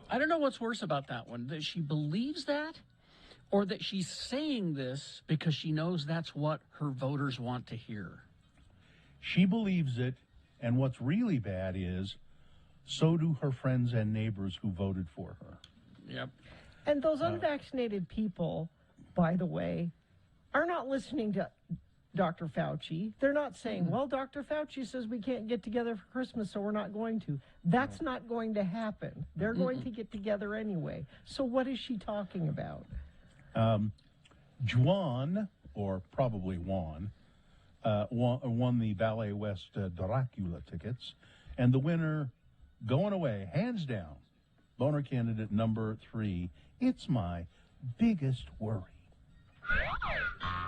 I don't know what's worse about that one, that she believes that or that she's saying this because she knows that's what her voters want to hear. She believes it, and what's really bad is so do her friends and neighbors who voted for her. Yep. And those unvaccinated people, by the way, are not listening to Dr. Fauci. They're not saying, well, Dr. Fauci says we can't get together for Christmas, so we're not going to. That's not going to happen. They're going to get together anyway. So what is she talking about? Juan, or probably Juan, won the Ballet West Dracula tickets, and the winner going away, hands down, boner candidate number 3, it's my biggest worry.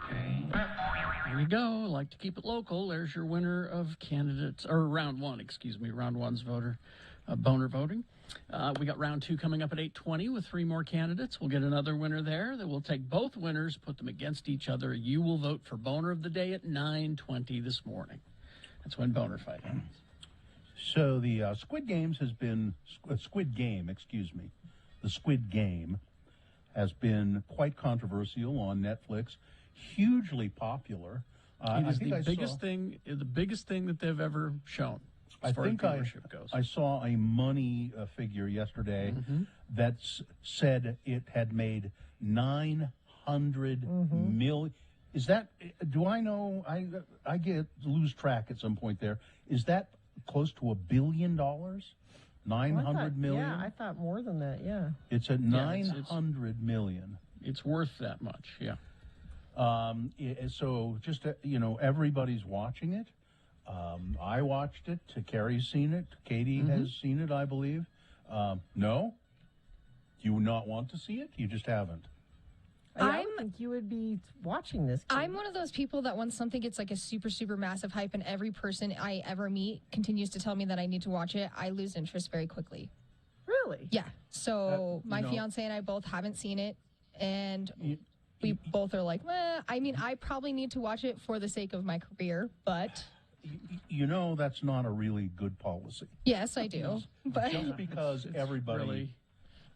There you go. I like to keep it local. There's your winner of candidates, or round 1, excuse me, round 1's voter, boner voting. We got round 2 coming up at 8:20 with 3 more candidates. We'll get another winner there. Then we'll take both winners, put them against each other. You will vote for boner of the day at 9:20 this morning. That's when boner fight happens. So the Squid Game has been the Squid Game has been quite controversial on Netflix, hugely popular. It is the biggest thing that they've ever shown. As far as viewership goes. I saw a money figure yesterday that said it had made 900 million. Is that? Do I know? I lose track at some point there. Is that close to $1 billion? 900 million? Yeah, I thought more than that, yeah. It's at 900 million. It's worth that much, yeah. So just, everybody's watching it. I watched it. Carrie's seen it. Katie has seen it, I believe. No? Do you not want to see it? You just haven't. I don't think you would be watching this. Kate. I'm one of those people that once something gets like a super, super massive hype and every person I ever meet continues to tell me that I need to watch it, I lose interest very quickly. Really? Yeah. So my fiance and I both haven't seen it, and we both are like, I mean, I probably need to watch it for the sake of my career, but... that's not a really good policy. Yes, I do. But just because everybody... Really,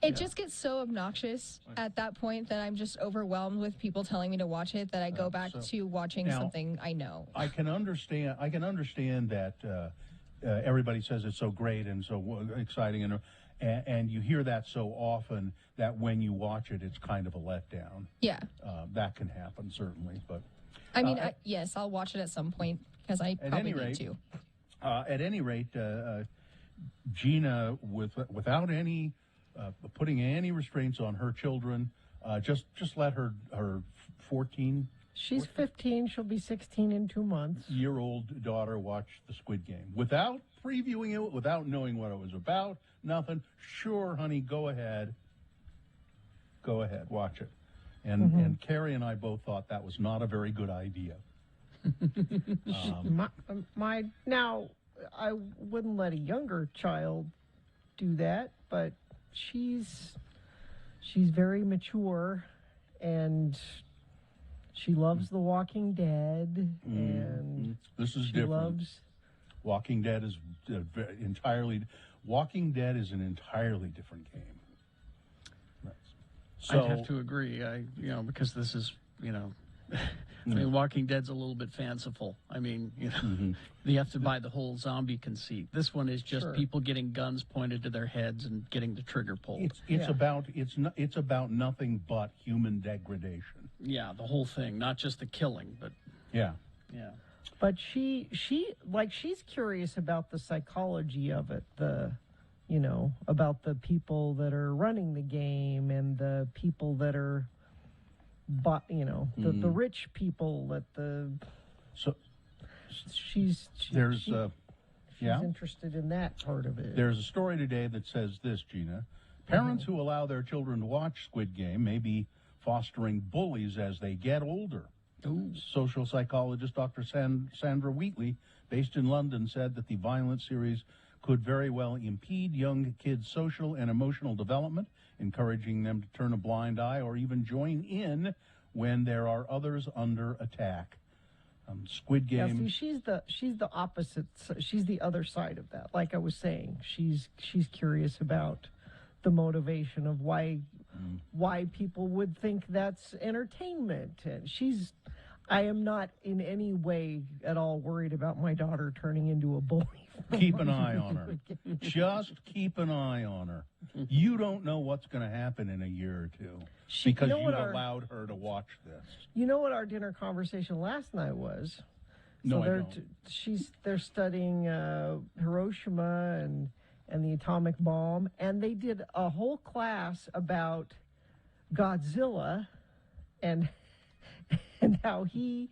it just gets so obnoxious at that point that I'm just overwhelmed with people telling me to watch it that I go back to watching something I know. I can understand that everybody says it's so great and so exciting, and you hear that so often that when you watch it, it's kind of a letdown. Yeah. That can happen, certainly. But I mean, yes, I'll watch it at some point because I probably need to. At any rate, Gina, without any... putting any restraints on her children, just let her 14. She's 15. She'll be 16 in 2 months. Year-old daughter watch the Squid Game without previewing it, without knowing what it was about. Nothing. Sure, honey, go ahead, watch it. And Carrie and I both thought that was not a very good idea. Now, I wouldn't let a younger child do that, but. She's very mature, and she loves The Walking Dead, and this is she different. Loves Walking Dead is Walking Dead is an entirely different game. So, I'd have to agree. Because this is I mean, Walking Dead's a little bit fanciful. I mean, you know, you have to buy the whole zombie conceit. This one is just Sure. people getting guns pointed to their heads and getting the trigger pulled. It's about nothing but human degradation. Yeah, the whole thing, not just the killing, but Yeah. yeah. But she's curious about the psychology of it, about the people that are running the game and the people that are, the rich people she's interested in that part of it. There's a story today that says this, Gina. Parents who allow their children to watch Squid Game may be fostering bullies as they get older. Social psychologist Dr. Sandra Wheatley, based in London, said that the violent series could very well impede young kids' social and emotional development, encouraging them to turn a blind eye or even join in when there are others under attack. Squid Game. Yeah, see, she's the opposite. She's the other side of that. Like I was saying, she's curious about the motivation of why people would think that's entertainment. And I am not in any way at all worried about my daughter turning into a bully. Keep an eye on her. Just keep an eye on her. You don't know what's going to happen in a year or two because you've allowed her to watch this. You know what our dinner conversation last night was? No, so I don't. They're studying Hiroshima and the atomic bomb, and they did a whole class about Godzilla and how he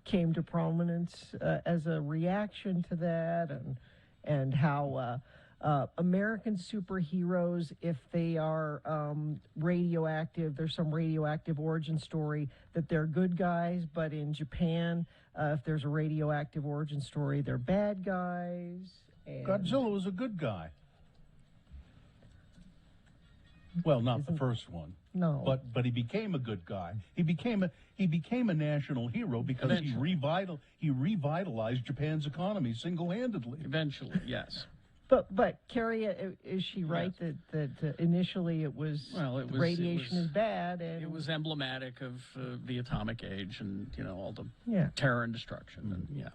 came to prominence as a reaction to that, and how American superheroes, if they are radioactive, there's some radioactive origin story that they're good guys, but in Japan, if there's a radioactive origin story, they're bad guys. And Godzilla was a good guy. Well, not the first one. No. But he became a good guy. He became a national hero because he revitalized Japan's economy single-handedly. Eventually, yes. But Carrie, is she right that initially it was radiation is bad, and it was emblematic of the atomic age and all the terror and destruction and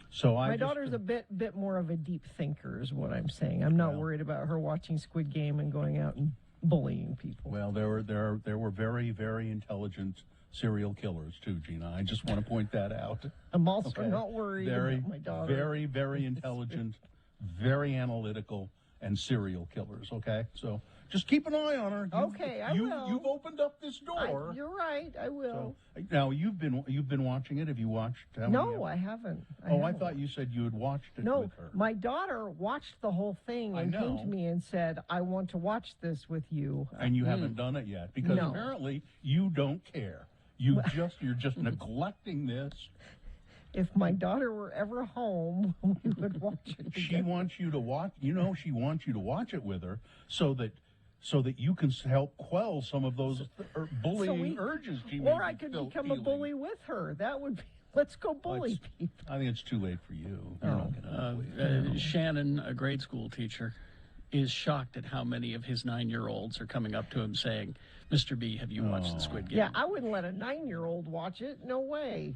So my daughter's a bit more of a deep thinker, is what I'm saying. I'm not worried about her watching Squid Game and going out and bullying people. Well, there were very, very intelligent serial killers too, Gina. I just want to point that out. I'm also not worried about my daughter. Very, very intelligent, very analytical, and serial killers. Okay, so just keep an eye on her. I will. You've opened up this door. You're right. I will. So, now you've been watching it. Have you watched? No, I haven't. I thought you said you had watched it with her. My daughter watched the whole thing and came to me and said, "I want to watch this with you." And you haven't done it yet because apparently you don't care. You're just neglecting this. If my daughter were ever home, we would watch it. She wants you to watch. She wants you to watch it with her so that you can help quell some of those bullying urges. Or I could become a bully with her. That would be. Let's go bully people. I think it's too late for you. Shannon, a grade school teacher, is shocked at how many of his 9-year-olds are coming up to him saying, "Mr. B, have you watched the Squid Game?" Yeah, I wouldn't let a 9-year-old watch it. No way.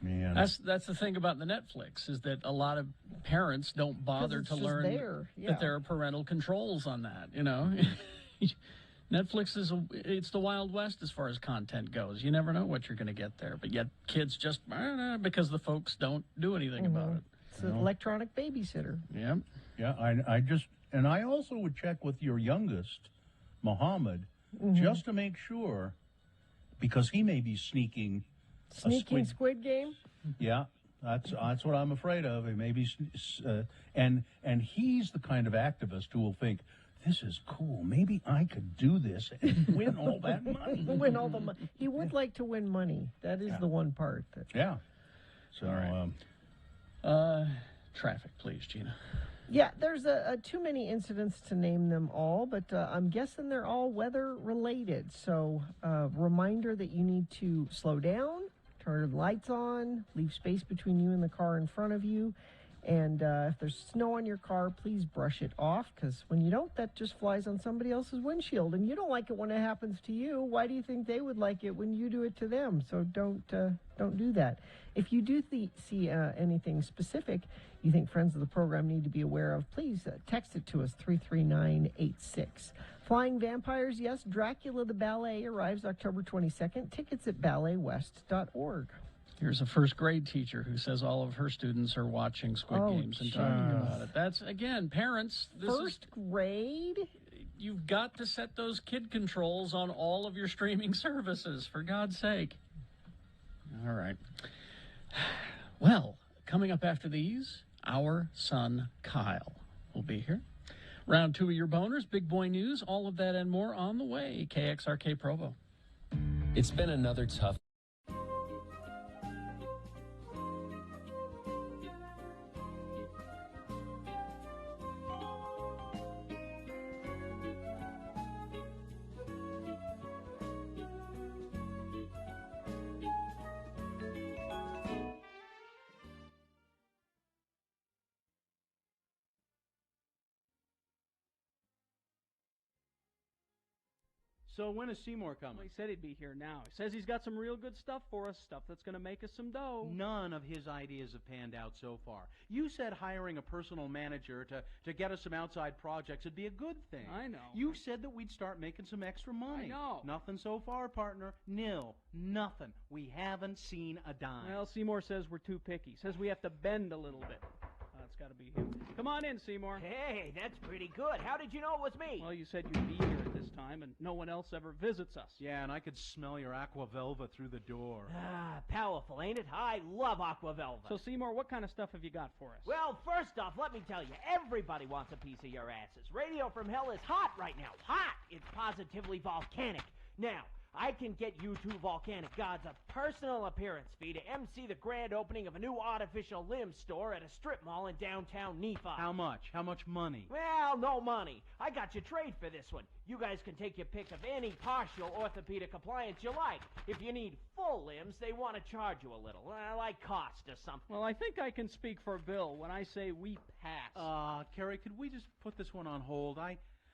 Man. That's the thing about the Netflix, is that a lot of parents don't bother to learn that there are parental controls on that. Netflix it's the Wild West as far as content goes. You never know what you're going to get there, but yet kids just because the folks don't do anything about it. It's an electronic babysitter. Yeah. Yeah, I also would check with your youngest, Muhammad, just to make sure, because he may be sneaking Squid Game. Yeah, that's what I'm afraid of. He may be, and he's the kind of activist who will think, "This is cool. Maybe I could do this and win all that money." Win all the money. He would like to win money. That is the one part. So, traffic, please, Gina. Yeah, there's too many incidents to name them all, but I'm guessing they're all weather related. So, reminder that you need to slow down, turn the lights on, leave space between you and the car in front of you, And if there's snow on your car, please brush it off, because when you don't, that just flies on somebody else's windshield. And you don't like it when it happens to you. Why do you think they would like it when you do it to them? So don't do that. If you do see anything specific you think friends of the program need to be aware of, please text it to us, 33986. Flying Vampires, yes, Dracula the Ballet arrives October 22nd. Tickets at balletwest.org. Here's a first grade teacher who says all of her students are watching Squid Games and talking about it. That's, again, parents. First grade? You've got to set those kid controls on all of your streaming services, for God's sake. All right. Well, coming up after these, our son Kyle will be here. Round 2 of your boners, big boy news, all of that and more on the way. KXRK Provo. It's been another tough. So when is Seymour coming? Well, he said he'd be here now. He says he's got some real good stuff for us, stuff that's going to make us some dough. None of his ideas have panned out so far. You said hiring a personal manager to get us some outside projects would be a good thing. I know. You said that we'd start making some extra money. I know. Nothing so far, partner. Nil. Nothing. We haven't seen a dime. Well, Seymour says we're too picky. Says we have to bend a little bit. That's got to be him. Come on in, Seymour. Hey, that's pretty good. How did you know it was me? Well, you said you'd be here at this time, and no one else ever visits us. Yeah, and I could smell your Aqua Velva through the door. Ah, powerful, ain't it? I love Aqua Velva. So, Seymour, what kind of stuff have you got for us? Well, first off, let me tell you, everybody wants a piece of your asses. Radio from Hell is hot right now. Hot! It's positively volcanic. Now, I can get you two volcanic gods a personal appearance fee to MC the grand opening of a new artificial limb store at a strip mall in downtown Nephi. How much? How much money? Well, no money. I got you trade for this one. You guys can take your pick of any partial orthopedic appliance you like. If you need full limbs, they want to charge you a little, like cost or something. Well, I think I can speak for Bill when I say we pass. Carrie, could we just put this one on hold?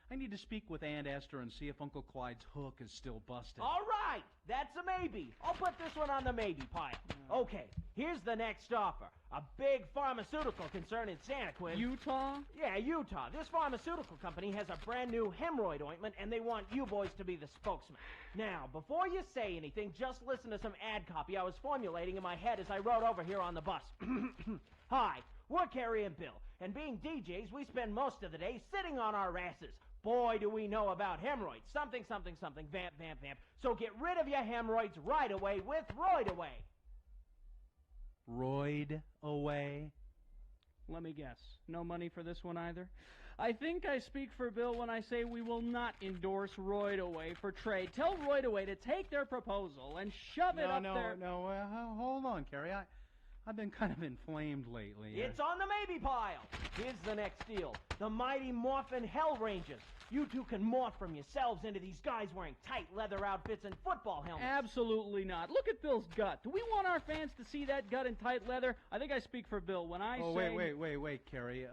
I need to speak with Aunt Esther and see if Uncle Clyde's hook is still busted. All right, that's a maybe. I'll put this one on the maybe pile. Okay, here's the next offer. A big pharmaceutical concern in Santa Quinn. Utah? Yeah, Utah. This pharmaceutical company has a brand new hemorrhoid ointment, and they want you boys to be the spokesman. Now, before you say anything, just listen to some ad copy I was formulating in my head as I rode over here on the bus. Hi, we're Carrie and Bill, and being DJs, we spend most of the day sitting on our asses. Boy, do we know about hemorrhoids. Something, something, something, vamp, vamp, vamp. So get rid of your hemorrhoids right away with Roid Away. Roid Away? Let me guess. No money for this one either? I think I speak for Bill when I say we will not endorse Roid Away for trade. Tell Roid Away to take their proposal and shove it up there. No, hold on, Carrie. I've been kind of inflamed lately. It's on the maybe pile. Here's the next deal. The Mighty Morphin Hell Rangers. You two can morph from yourselves into these guys wearing tight leather outfits and football helmets. Absolutely not. Look at Bill's gut. Do we want our fans to see that gut in tight leather? I think I speak for Bill when I say... Wait, Carrie.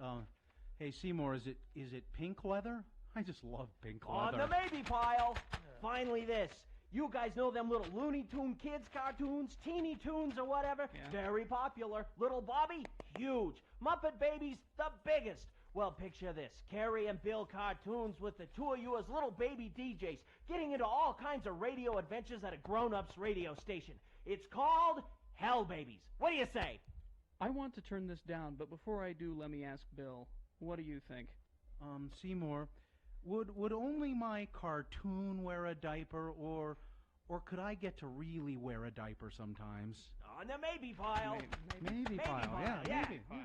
Hey, Seymour, is it pink leather? I just love pink leather. On the maybe pile. Finally this. You guys know them little Looney Tune Kids cartoons, Teeny Toons or whatever? Yeah. Very popular. Little Bobby? Huge. Muppet Babies? The biggest. Well, picture this. Carrie and Bill cartoons with the two of you as little baby DJs, getting into all kinds of radio adventures at a grown-ups radio station. It's called Hell Babies. What do you say? I want to turn this down, but before I do, let me ask Bill. What do you think? Seymour, would only my cartoon wear a diaper, or could I get to really wear a diaper sometimes? On the maybe pile. Maybe pile. Yeah, maybe. Yeah.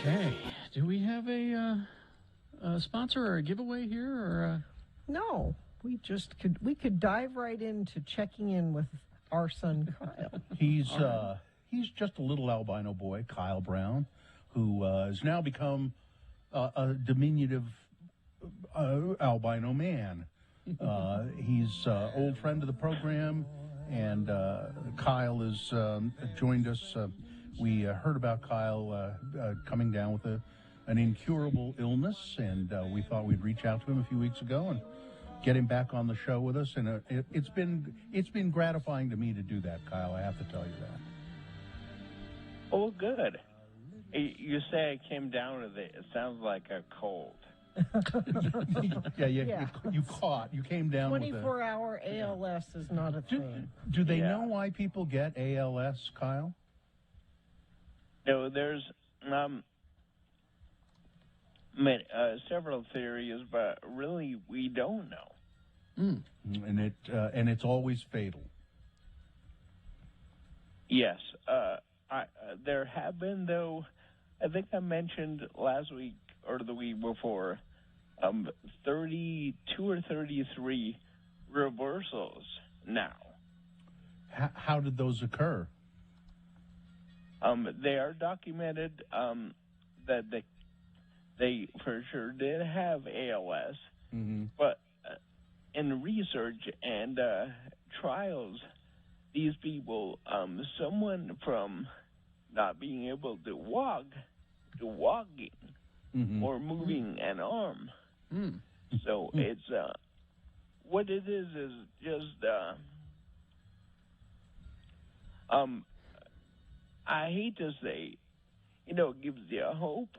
Okay. Do we have a sponsor or a giveaway here, or? No, we could dive right into checking in with our son Kyle. He's just a little albino boy, Kyle Brown, who has now become a diminutive albino man. He's an old friend of the program, and Kyle has joined us. We heard about Kyle coming down with an incurable illness, and we thought we'd reach out to him a few weeks ago and get him back on the show with us. And it's been gratifying to me to do that, Kyle. I have to tell you that. Oh, good. You say I came down with it. It sounds like a cold. Yeah. You came down with 24-hour ALS is not a thing. Do they know why people get ALS, Kyle? No, there's several theories, but really we don't know. And it's always fatal. Yes. There have been, though, I think I mentioned last week or the week before, 32 or 33 reversals now. How did those occur? They are documented that they for sure did have ALS, but in research and trials, these people, someone from not being able to walk to walking or moving an arm. So it's what it is just I hate to say, it gives you hope,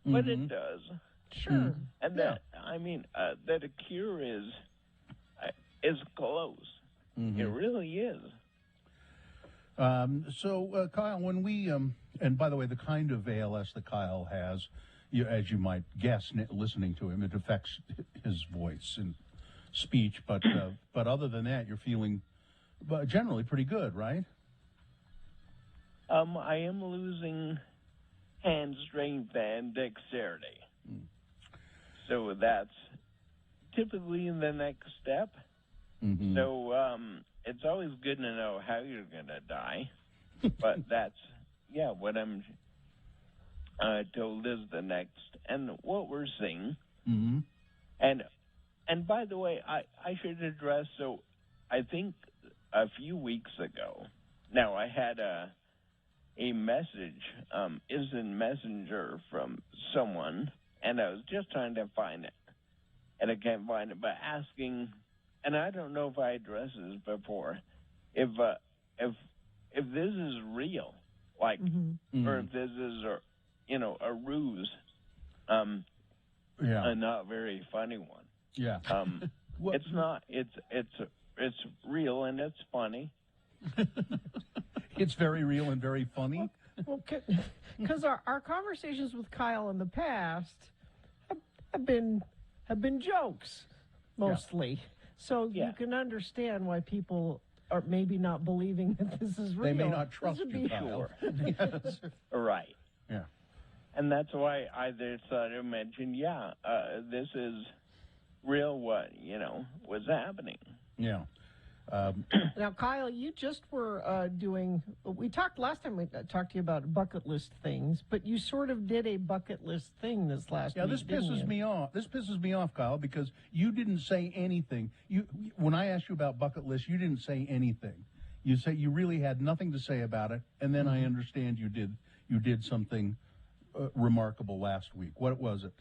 but it does. Sure. And that that a cure is close. It really is. So, Kyle, when we and by the way, the kind of ALS that Kyle has, as you might guess, listening to him, it affects his voice and speech. But other than that, you're feeling generally pretty good, right? I am losing hand strength and dexterity. So that's typically the next step. So it's always good to know how you're going to die. But that's, what I'm told is the next. And what we're seeing. And by the way, I should address, so I think a few weeks ago, now I had a message, instant messenger from someone, and I was just trying to find it, and I can't find it, but asking, and I don't know if I addressed this before, if this is real, like, or if this is a ruse, a not very funny one. Yeah. It's not. It's real and it's funny. It's very real and very funny. Well, because our conversations with Kyle in the past have been jokes mostly, so you can understand why people are maybe not believing that this is real. They may not trust you, Kyle. Yes. Right. Yeah. And that's why I just thought to mention, this is real. What was happening. Yeah. Now, Kyle, you just were doing. We talked last time. We talked to you about bucket list things, but you sort of did a bucket list thing this last week. Yeah, this pisses me off. This pisses me off, Kyle, because you didn't say anything. When I asked you about bucket lists, you didn't say anything. You say you really had nothing to say about it, and then I understand you did something remarkable last week. What was it?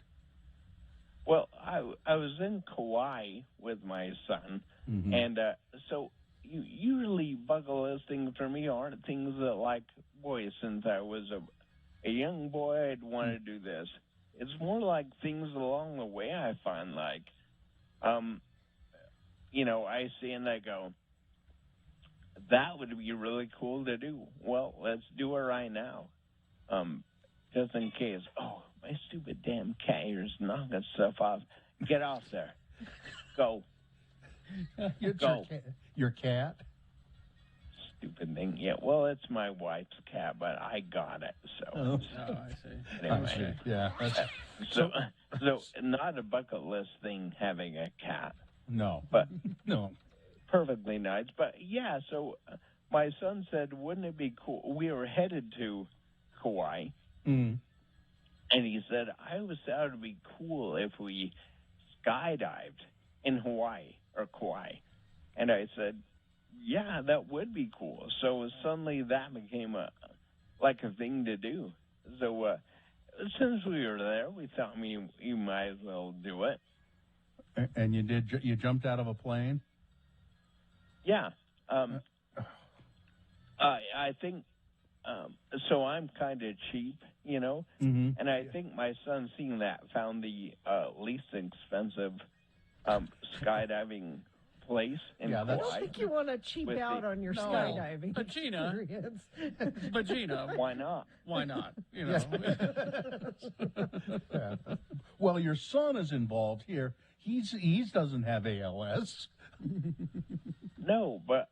Well, I was in Kauai with my son, and so usually bucket list things for me aren't things that, like, boy, since I was a young boy, I'd want to do this. It's more like things along the way I find, like, I see and I go, that would be really cool to do. Well, let's do it right now, just in case. Oh, my stupid damn cat ears knocking stuff off. Get off there. Go. Go. Your cat? stupid thing. Yeah, well, it's my wife's cat, but I got it. So, Oh, I see. anyway. Yeah. So not a bucket list thing having a cat. No. But no. Perfectly nice. But yeah, so my son said, wouldn't it be cool? We were headed to Kauai, Mm. and he said, I always thought it would be cool if we skydived in Hawaii or Kauai. And I said, yeah, that would be cool. So suddenly that became a thing to do. So since we were there, we thought you might as well do it. And you jumped out of a plane? Yeah. I think so. I'm kind of cheap, Mm-hmm. and I think my son, seeing that, found the least expensive skydiving place in I Hawaii. don't think you want to cheap with out on your skydiving But Gina, experience. but Gina, why not? Why not? You know. Yeah. Well, your son is involved here. He doesn't have ALS. No, but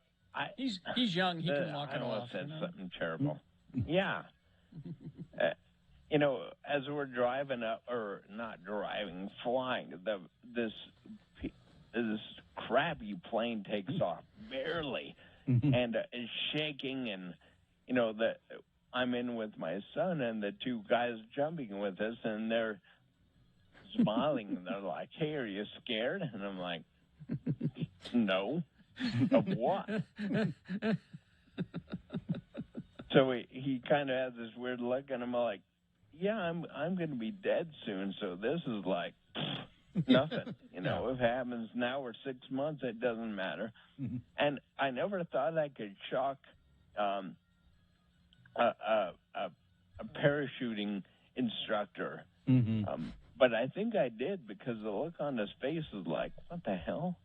he's young. He can walk I it don't know off. if that's something terrible. Yeah. As we're driving up, or not driving, flying, this crappy plane takes off barely, and is shaking, and I'm in with my son and the two guys jumping with us, and they're smiling, and they're like, "Hey, are you scared?" And I'm like, "No." Of what? So he kind of has this weird look, and I'm like, "Yeah, I'm going to be dead soon, so this is like nothing. If it happens now or 6 months, it doesn't matter." And I never thought I could shock a parachuting instructor, but I think I did, because the look on his face was like, "What the hell?"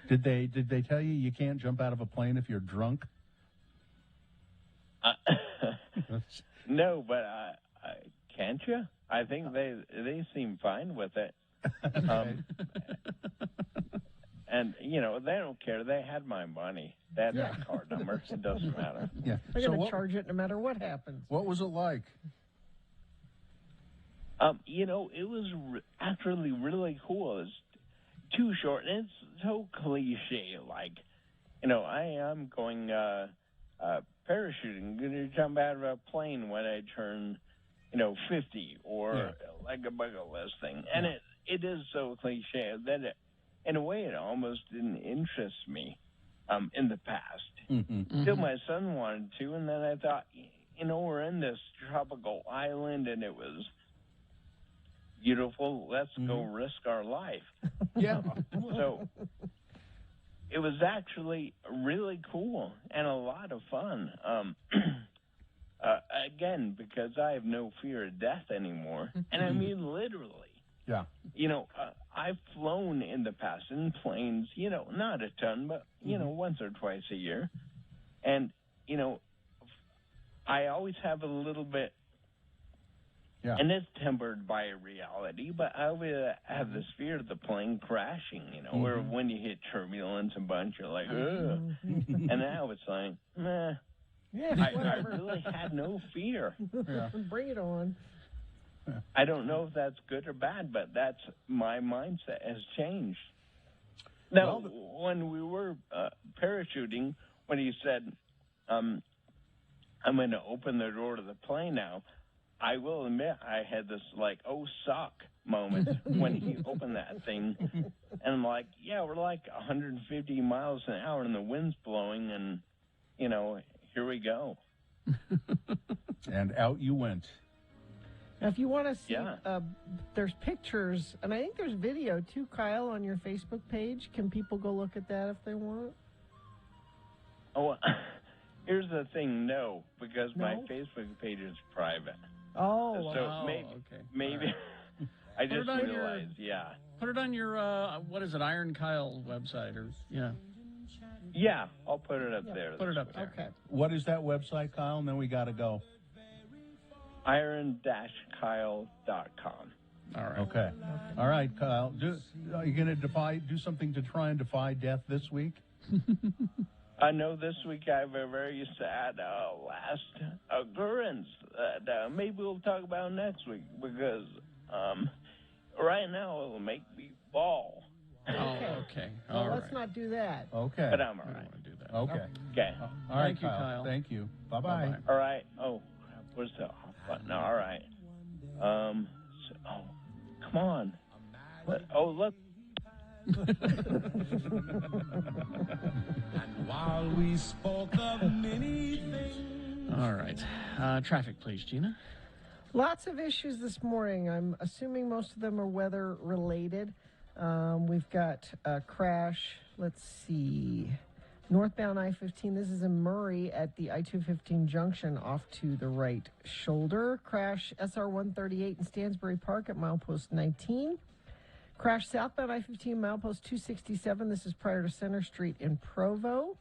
Did they tell you can't jump out of a plane if you're drunk? No, but can't you? I think they seem fine with it. And they don't care. They had my money. They had my card number. It doesn't matter. Yeah. They're going to charge it no matter what happens. What was it like? It was actually really cool. It's too short, and it's so cliche. Like, I am going parachuting, going to jump out of a plane when I turn, 50, or like a bucket list thing. And it is so cliche that in a way, it almost didn't interest me in the past. Until my son wanted to, and then I thought, we're in this tropical island, and it was beautiful. Let's go risk our life. Yeah. So it was actually really cool and a lot of fun. Again, because I have no fear of death anymore. And I mean literally. Yeah. I've flown in the past in planes, not a ton, but, once or twice a year. And, I always have a little bit. Yeah. And it's tempered by reality, but I always have this fear of the plane crashing, where when you hit turbulence a bunch, you're like, ugh. And now it's like, meh. Yeah, I really had no fear. Yeah. Bring it on. I don't know if that's good or bad, but that's my mindset has changed. Now, when we were parachuting, when he said, I'm going to open the door to the plane now, I will admit I had this suck moment when he opened that thing. And I'm like, yeah, we're like 150 miles an hour and the wind's blowing, and, here we go. And out you went. Now, if you want to see, there's pictures, and I think there's video too, Kyle, on your Facebook page. Can people go look at that if they want? Oh, here's the thing, no, because my Facebook page is private. Oh, so maybe I just realized, Put it on your, what is it, Iron Kyle website, or, Yeah, I'll put it up there. Put it up there. Okay. What is that website, Kyle? And then we got to go. iron-kyle.com. All right. Okay. All right, Kyle. Are you going to do something to try and defy death this week? I know this week I have a very sad last occurrence that maybe we'll talk about next week because right now it'll make me fall. Oh, okay. Well, All let's right. not do that. Okay. But I'm all I right. don't want to do that. Okay. Okay. All right, Thank you, Kyle. Thank you. Bye-bye. Bye-bye. All right. Oh, crap. Where's the off button? All right. Come on. Look. And while we spoke of many things. All right. Traffic, please, Gina. Lots of issues this morning. I'm assuming most of them are weather related. We've got a crash. Let's see. Northbound I-15. This is in Murray at the I-215 junction off to the right shoulder. Crash SR-138 in Stansbury Park at milepost 19. Crash southbound I-15 milepost 267. This is prior to Center Street in Provo.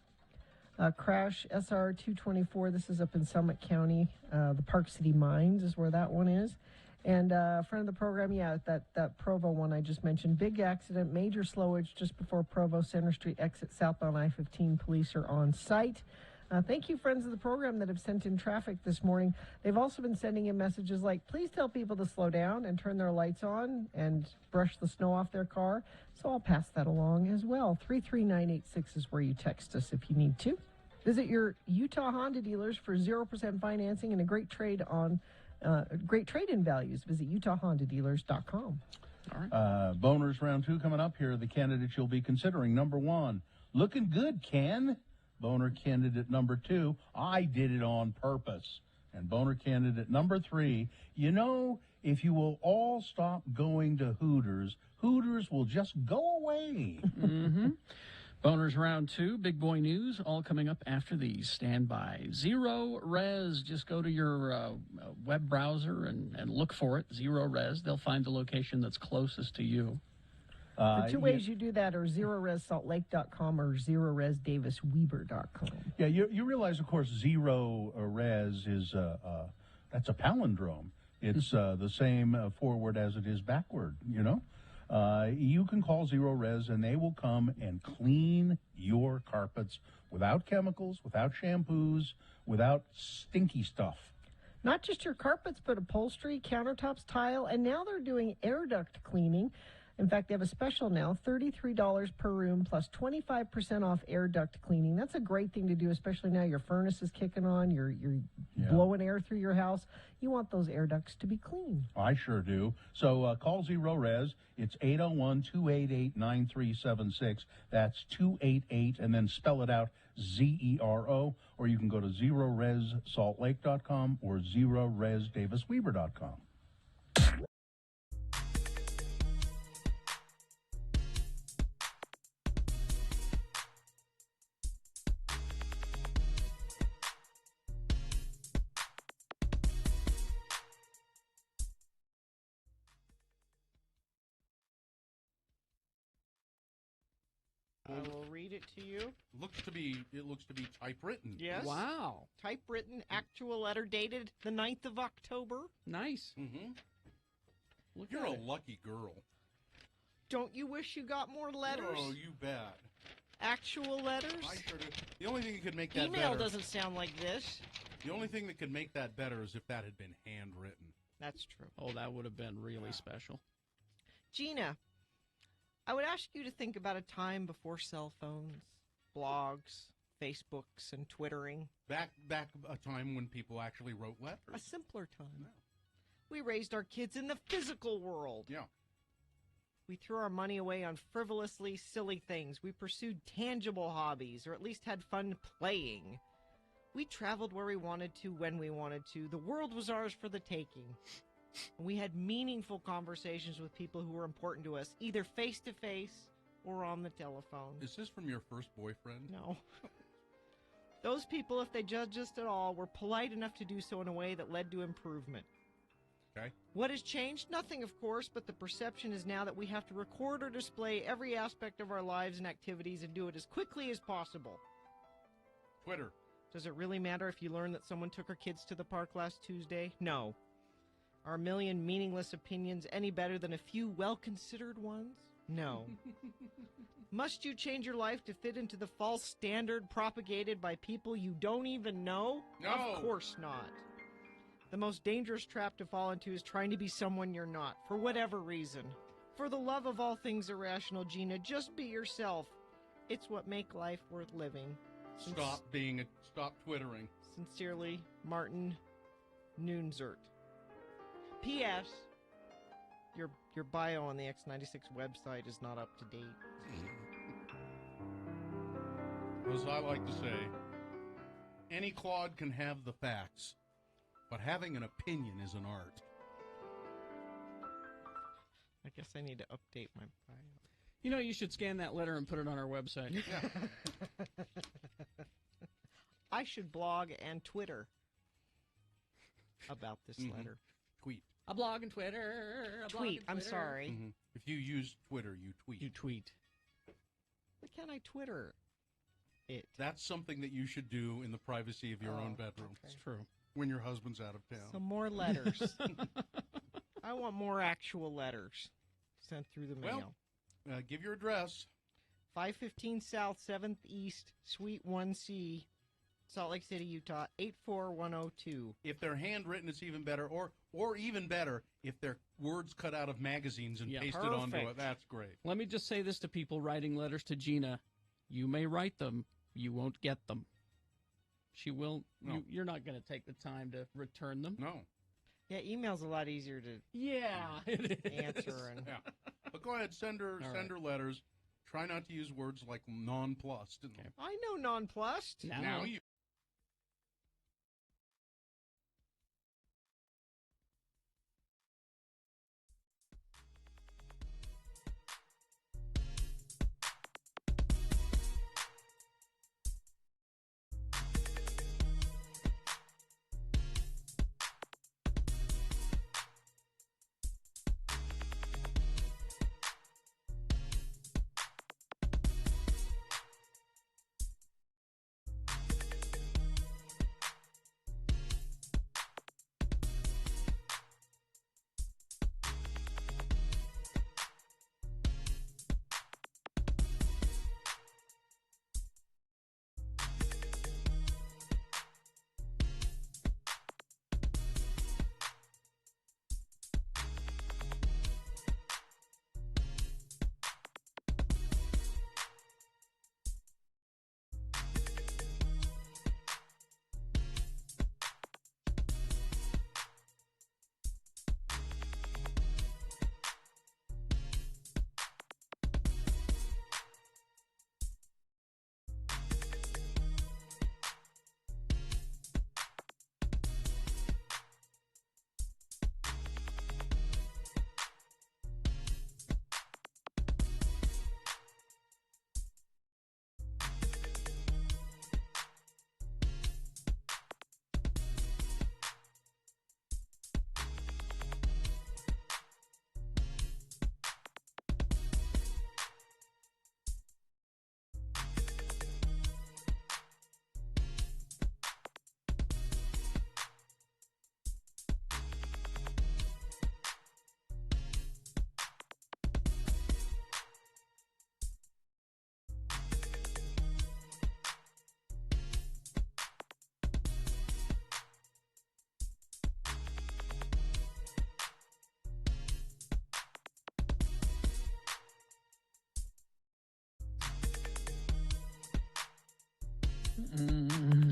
Crash SR-224. This is up in Summit County. The Park City Mines is where that one is. And friend of the program, that Provo one I just mentioned. Big accident, major slowage just before Provo Center Street exit southbound I-15. Police are on site. Thank you, friends of the program that have sent in traffic this morning. They've also been sending in messages like, please tell people to slow down and turn their lights on and brush the snow off their car. So I'll pass that along as well. 33986 is where you text us if you need to. Visit your Utah Honda dealers for 0% financing and a great trade-in values. Visit UtahHondaDealers.com. All right. Boners round 2 coming up. Here are the candidates you'll be considering. Number 1, looking good, Ken. Boner candidate number 2, I did it on purpose. And boner candidate number 3, if you will all stop going to Hooters, Hooters will just go away. Mm-hmm. Boners round 2, big boy news, all coming up after these. Stand by. Zero Res. Just go to your web browser and look for it. Zero Res. They'll find the location that's closest to you. The two ways you do that are ZeroResSaltLake.com or ZeroResDavisWeber.com. Yeah, you realize, of course, Zero Res is that's a palindrome. It's the same forward as it is backward, You can call Zero Res and they will come and clean your carpets without chemicals, without shampoos, without stinky stuff. Not just your carpets, but upholstery, countertops, tile, and now they're doing air duct cleaning. In fact, they have a special now, $33 per room plus 25% off air duct cleaning. That's a great thing to do, especially now your furnace is kicking on, you're blowing air through your house. You want those air ducts to be clean. I sure do. So call Zero Res. It's 801-288-9376. That's 288, and then spell it out, ZERO. Or you can go to ZeroResSaltLake.com or ZeroResDavisWeber.com. I will read it to you. It looks to be typewritten. Yes. Wow. Typewritten, actual letter dated the 9th of October. Nice. Mm-hmm. You're a lucky girl. Don't you wish you got more letters? Oh, you bet. Actual letters? I sure do. The only thing that could make that Email better. doesn't sound like this. The only thing that could make that better is if that had been handwritten. That's true. Oh, that would have been really special. Gina, I would ask you to think about a time before cell phones, blogs, Facebooks, and Twittering. Back a time when people actually wrote letters. A simpler time. Yeah. We raised our kids in the physical world. Yeah. We threw our money away on frivolously silly things. We pursued tangible hobbies, or at least had fun playing. We traveled where we wanted to, when we wanted to. The world was ours for the taking. We had meaningful conversations with people who were important to us, either face-to-face or on the telephone. Is this from your first boyfriend? No. Those people, if they judged us at all, were polite enough to do so in a way that led to improvement. Okay. What has changed? Nothing, of course, but the perception is now that we have to record or display every aspect of our lives and activities and do it as quickly as possible. Twitter. Does it really matter if you learn that someone took her kids to the park last Tuesday? No. Are a million meaningless opinions any better than a few well-considered ones? No. Must you change your life to fit into the false standard propagated by people you don't even know? No. Of course not. The most dangerous trap to fall into is trying to be someone you're not, for whatever reason. For the love of all things irrational, Gina, just be yourself. It's what makes life worth living. Stop twittering. Sincerely, Martin Noonzert. P.S. Your bio on the X96 website is not up to date. As I like to say, any clod can have the facts, but having an opinion is an art. I guess I need to update my bio. You know, you should scan that letter and put it on our website. Yeah. I should blog and Twitter about this letter. Tweet. A blog and Twitter. Tweet. I'm sorry. Mm-hmm. If you use Twitter, you tweet. You tweet. Why can't I Twitter it? That's something that you should do in the privacy of your own bedroom. Okay. It's true. When your husband's out of town. Some more letters. I want more actual letters sent through the mail. Well, give your address. 515 South 7th East, Suite 1C, Salt Lake City, Utah, 84102. If they're handwritten, it's even better. Or even better, if they're words cut out of magazines and pasted onto it. That's great. Let me just say this to people writing letters to Gina. You may write them. You won't get them. She will. No. You're not going to take the time to return them. No. Yeah, email's a lot easier to answer. And Yeah. But go ahead, send her letters. Try not to use words like nonplussed. Okay. I know nonplussed. Now you.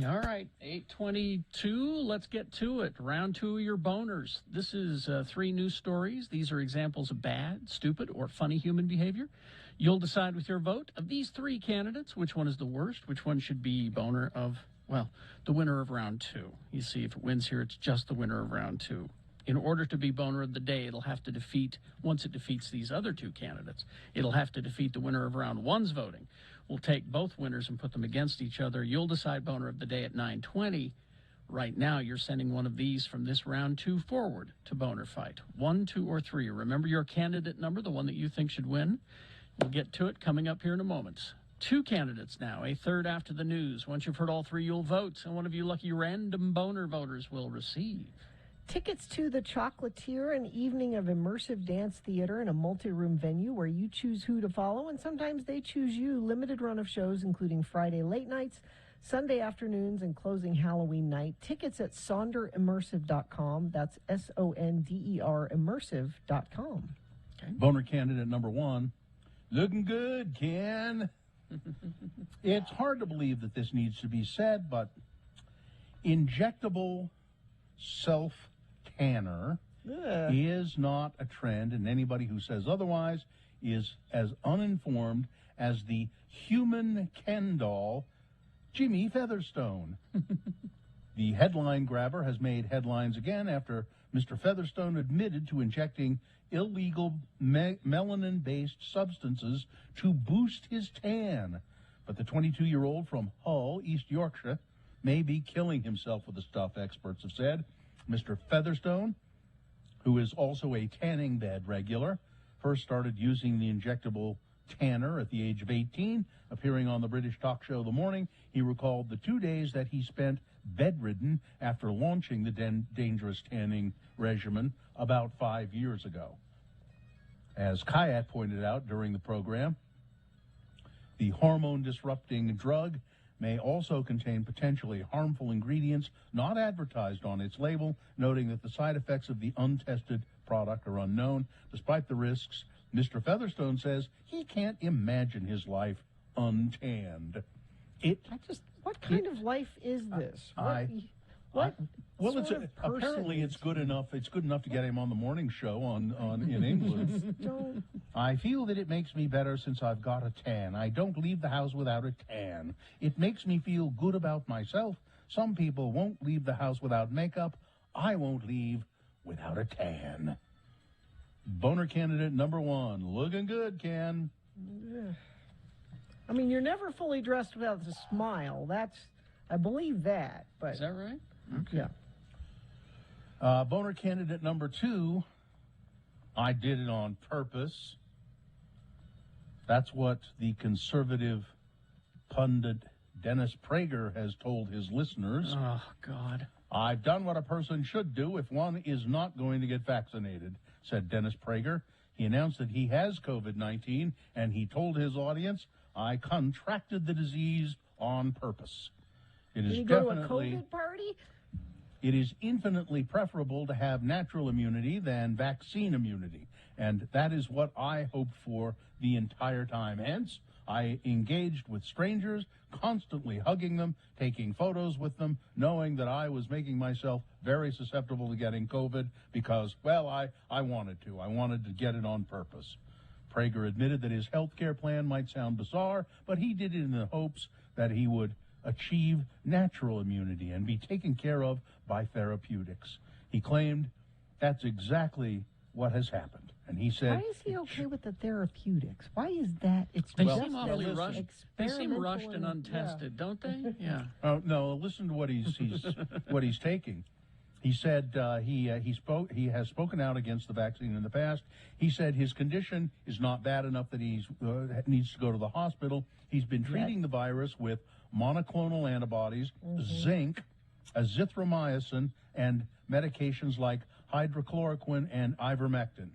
All right, 8:22. Let's get to it. Round two of your boners. This is 3 news stories. These are examples of bad, stupid, or funny human behavior. You'll decide with your vote of these 3 candidates which one is the worst, which one should be boner of, well, the winner of round 2. You see, if it wins here, it's just the winner of round 2. In order to be boner of the day, it'll have to defeat, once it defeats these other 2 candidates, it'll have to defeat the winner of round 1's voting. We'll take both winners and put them against each other. You'll decide boner of the day at 9:20. Right now, you're sending one of these from this round 2 forward to boner fight. 1, 2, or 3. Remember your candidate number, the one that you think should win. We'll get to it coming up here in a moment. 2 candidates now, a third after the news. Once you've heard all 3, you'll vote, and one of you lucky random boner voters will receive Tickets to The Chocolatier, an evening of immersive dance theater in a multi-room venue where you choose who to follow, and sometimes they choose you. Limited run of shows, including Friday late nights, Sunday afternoons, and closing Halloween night. Tickets at sonderimmersive.com. That's SONDER immersive.com. Okay. Boner candidate number 1. Looking good, Ken. It's hard to believe that this needs to be said, but injectable self-tanner is not a trend, and anybody who says otherwise is as uninformed as the human Ken doll, Jimmy Featherstone. The headline grabber has made headlines again after Mr. Featherstone admitted to injecting illegal melanin-based substances to boost his tan. But the 22-year-old from Hull, East Yorkshire, may be killing himself with the stuff, experts have said. Mr. Featherstone, who is also a tanning bed regular, first started using the injectable tanner at the age of 18. Appearing on the British talk show The Morning, he recalled the 2 days that he spent bedridden after launching the dangerous tanning regimen about 5 years ago. As Kayat pointed out during the program, the hormone-disrupting drug may also contain potentially harmful ingredients not advertised on its label, noting that the side effects of the untested product are unknown. Despite the risks, Mr. Featherstone says he can't imagine his life untanned. What kind of life is this? Apparently it's good enough. It's good enough to get him on the morning show on in England. I feel that it makes me better since I've got a tan. I don't leave the house without a tan. It makes me feel good about myself. Some people won't leave the house without makeup. I won't leave without a tan. Boner candidate number 1. Looking good, Ken. I mean, you're never fully dressed without a smile. I believe that. But is that right? Okay. Yeah. Boner candidate number 2. I did it on purpose. That's what the conservative pundit Dennis Prager has told his listeners. Oh, God. I've done what a person should do if one is not going to get vaccinated, said Dennis Prager. He announced that he has COVID-19, and he told his audience, I contracted the disease on purpose. It is Did he go to a COVID party? It is infinitely preferable to have natural immunity than vaccine immunity, and that is what I hoped for the entire time. Hence, I engaged with strangers, constantly hugging them, taking photos with them, knowing that I was making myself very susceptible to getting COVID because, well, I wanted to. I wanted to get it on purpose. Prager admitted that his health care plan might sound bizarre, but he did it in the hopes that he would achieve natural immunity and be taken care of by therapeutics. He claimed that's exactly what has happened. And he said, why is he okay with the therapeutics? Why is that? They seem awfully rushed. They seem rushed and untested, don't they? Yeah. Oh no! Listen to what what he's taking. He said he has spoken out against the vaccine in the past. He said his condition is not bad enough that he needs to go to the hospital. He's been treating the virus with monoclonal antibodies, zinc, azithromycin, and medications like hydrochloroquine and ivermectin.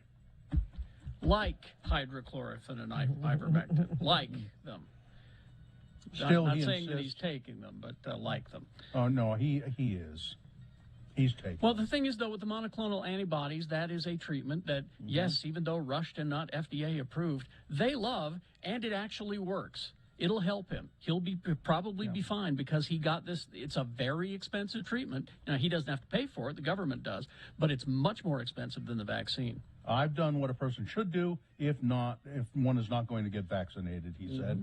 Like hydrochloroquine and ivermectin. Like them. Still, I'm not saying that he's taking them, but like them. Oh, no, he is. He's taking. Well, the thing is, though, with the monoclonal antibodies, that is a treatment that, yes, even though rushed and not FDA approved, they love, and it actually works. It'll help him. He'll probably be fine because he got this. It's a very expensive treatment. Now, he doesn't have to pay for it. The government does. But it's much more expensive than the vaccine. I've done what a person should do if one is not going to get vaccinated, he said.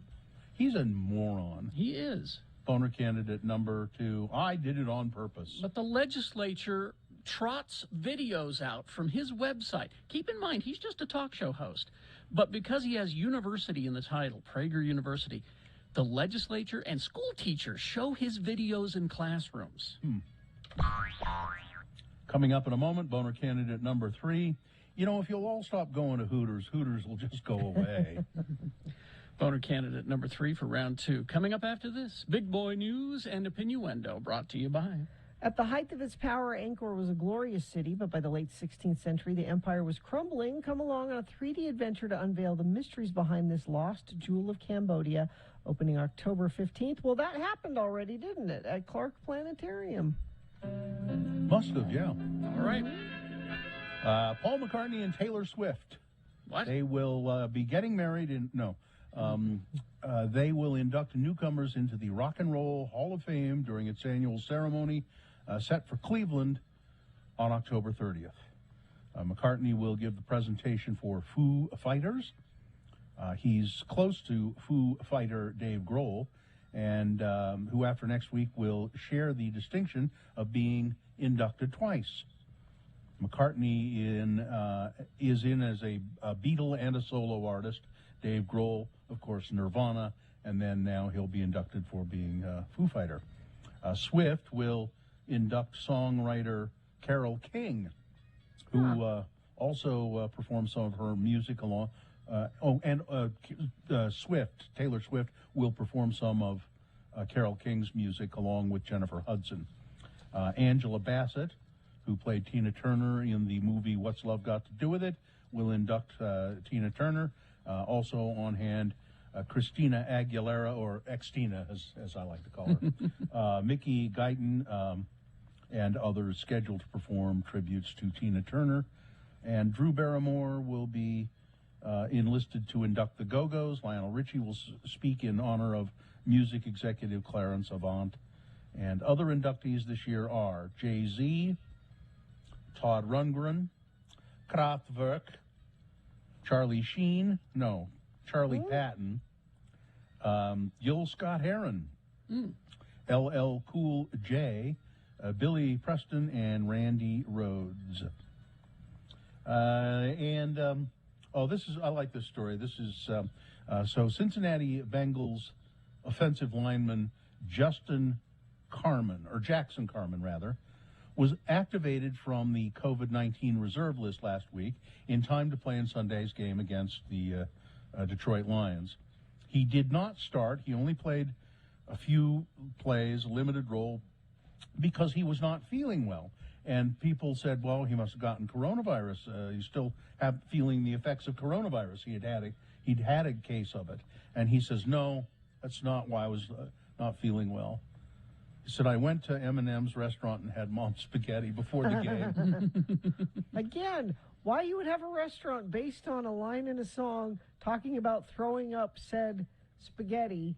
He's a moron. He is. Boner candidate number 2. I did it on purpose. But the legislature trots videos out from his website. Keep in mind, he's just a talk show host. But because he has university in the title, Prager University, the legislature and school teachers show his videos in classrooms. Coming up in a moment, Boner candidate number 3. You know, if you'll all stop going to Hooters, Hooters will just go away. Boner candidate number 3 for round 2. Coming up after this, Big Boy News and Opinioendo, brought to you by... At the height of its power, Angkor was a glorious city, but by the late 16th century, the empire was crumbling. Come along on a 3D adventure to unveil the mysteries behind this lost jewel of Cambodia, opening October 15th. Well, that happened already, didn't it, at Clark Planetarium? Must have, yeah. All right. Paul McCartney and Taylor Swift. What? They will be getting married they will induct newcomers into the Rock and Roll Hall of Fame during its annual ceremony set for Cleveland on October 30th. McCartney will give the presentation for Foo Fighters. He's close to Foo Fighter Dave Grohl, and who after next week will share the distinction of being inducted twice. McCartney is in as a Beatle and a solo artist. Dave Grohl, of course, Nirvana, and then now he'll be inducted for being Foo Fighter. Swift will induct songwriter Carole King, who also performed some of her music along. Taylor Swift will perform some of Carole King's music along with Jennifer Hudson. Angela Bassett, who played Tina Turner in the movie What's Love Got to Do With It, will induct Tina Turner. Also on hand, Christina Aguilera, or Xtina, as I like to call her, Mickey Guyton, and others scheduled to perform tributes to Tina Turner. And Drew Barrymore will be enlisted to induct the Go-Go's. Lionel Richie will speak in honor of music executive Clarence Avant. And other inductees this year are Jay-Z, Todd Rundgren, Kraftwerk, Charlie Patton, Gil Scott-Heron, LL Cool J, Billy Preston, and Randy Rhoads. I like this story. This is, so Cincinnati Bengals offensive lineman Jackson Carman, was activated from the COVID-19 reserve list last week in time to play in Sunday's game against the Detroit Lions. He did not start. He only played a few plays, a limited role, because he was not feeling well. And people said, well, he must have gotten coronavirus. He's still feeling the effects of coronavirus. He'd had a case of it. And he says, no, that's not why I was not feeling well. He said, I went to M&M's restaurant and had mom's spaghetti before the game. Again, why you would have a restaurant based on a line in a song talking about throwing up said spaghetti,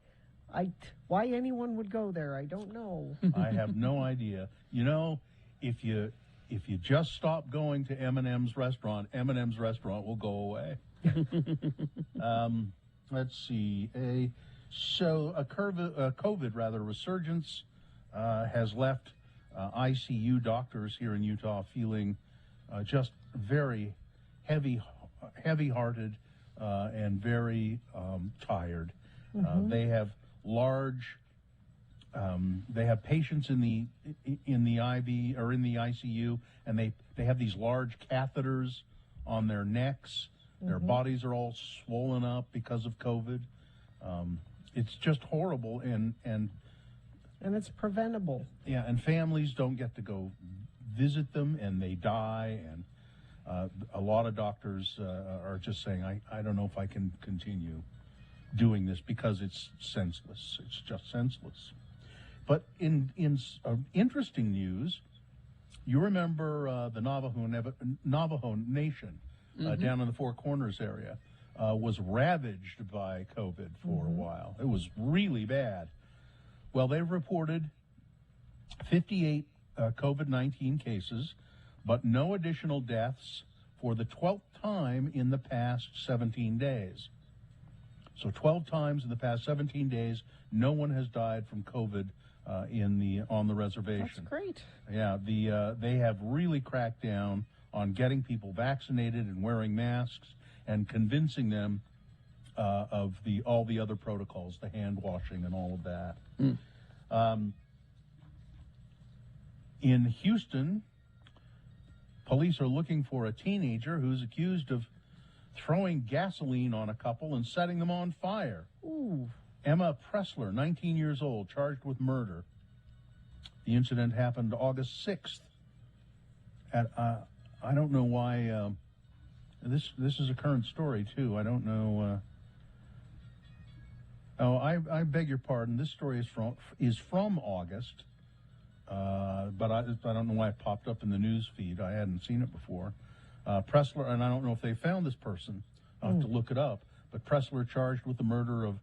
why anyone would go there, I don't know. I have no idea. You know, if you just stop going to M&M's restaurant will go away. Let's see. A COVID resurgence has left ICU doctors here in Utah feeling just very heavy-hearted and very tired. They have they have patients in the IV or in the ICU, and they have these large catheters on their necks. Their bodies are all swollen up because of COVID. It's just horrible, and it's preventable. Yeah, and families don't get to go visit them, and they die. And a lot of doctors are just saying, I don't know if I can continue doing this because it's senseless. It's just senseless. But in interesting news, you remember the Navajo Nation down in the Four Corners area was ravaged by COVID for a while. It was really bad. Well, they've reported 58 COVID-19 cases, but no additional deaths for the 12th time in the past 17 days. So 12 times in the past 17 days, no one has died from COVID on the reservation. That's great. Yeah, they have really cracked down on getting people vaccinated and wearing masks and convincing them of all the other protocols, the hand washing and all of that. In Houston, police are looking for a teenager who's accused of throwing gasoline on a couple and setting them on fire. Ooh. Emma Pressler, 19 years old, charged with murder. The incident happened August 6th. I don't know why. This is a current story too. I don't know. I beg your pardon. This story is from August, but I don't know why it popped up in the news feed. I hadn't seen it before. Pressler, and I don't know if they found this person. I'll have to look it up. But Pressler charged with the murder of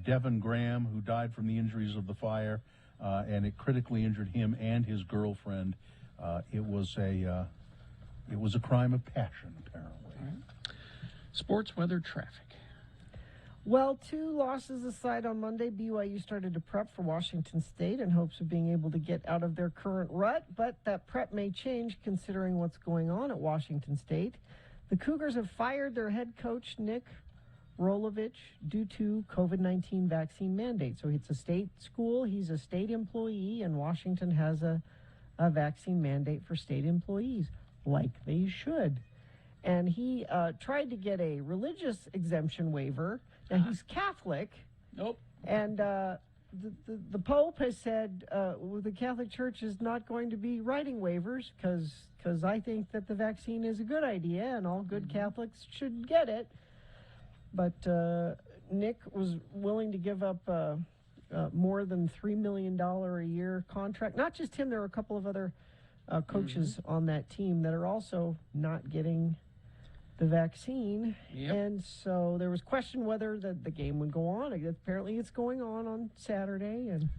Devin Graham, who died from the injuries of the fire, and it critically injured him and his girlfriend. It was a crime of passion, apparently. Sports, weather, traffic. Well, 2 losses aside on Monday, BYU started to prep for Washington State in hopes of being able to get out of their current rut, but that prep may change considering what's going on at Washington State. The Cougars have fired their head coach, Nick Rolovich, due to COVID-19 vaccine mandate. So it's a state school, he's a state employee, and Washington has a vaccine mandate for state employees, like they should. And he tried to get a religious exemption waiver. Now, he's Catholic. Nope. And the Pope has said the Catholic Church is not going to be writing waivers because I think that the vaccine is a good idea and all good Catholics should get it. But Nick was willing to give up more than $3 million a year contract. Not just him, there are a couple of other coaches on that team that are also not getting the vaccine. Yep. And so there was question whether the game would go on. Apparently it's going on Saturday, and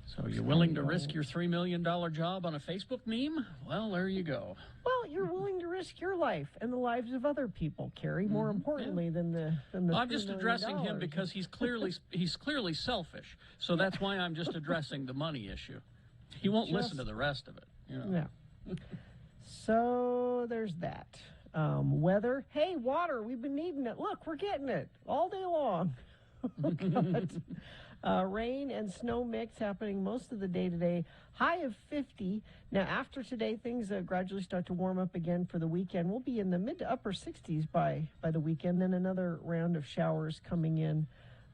So you're willing to risk your $3 million job on a Facebook meme? Well, there you go. Well, you're willing to risk your life and the lives of other people, Carrie, more importantly than the I'm just $3 million. addressing him because he's clearly selfish. So that's why I'm just addressing the money issue. He won't listen to the rest of it. You know. Yeah. So there's that. Weather. Hey, water. We've been needing it. Look, we're getting it all day long. Rain and snow mix happening most of the day today. High of 50. Now, after today, things gradually start to warm up again for the weekend. We'll be in the mid to upper 60s by the weekend. Then another round of showers coming in.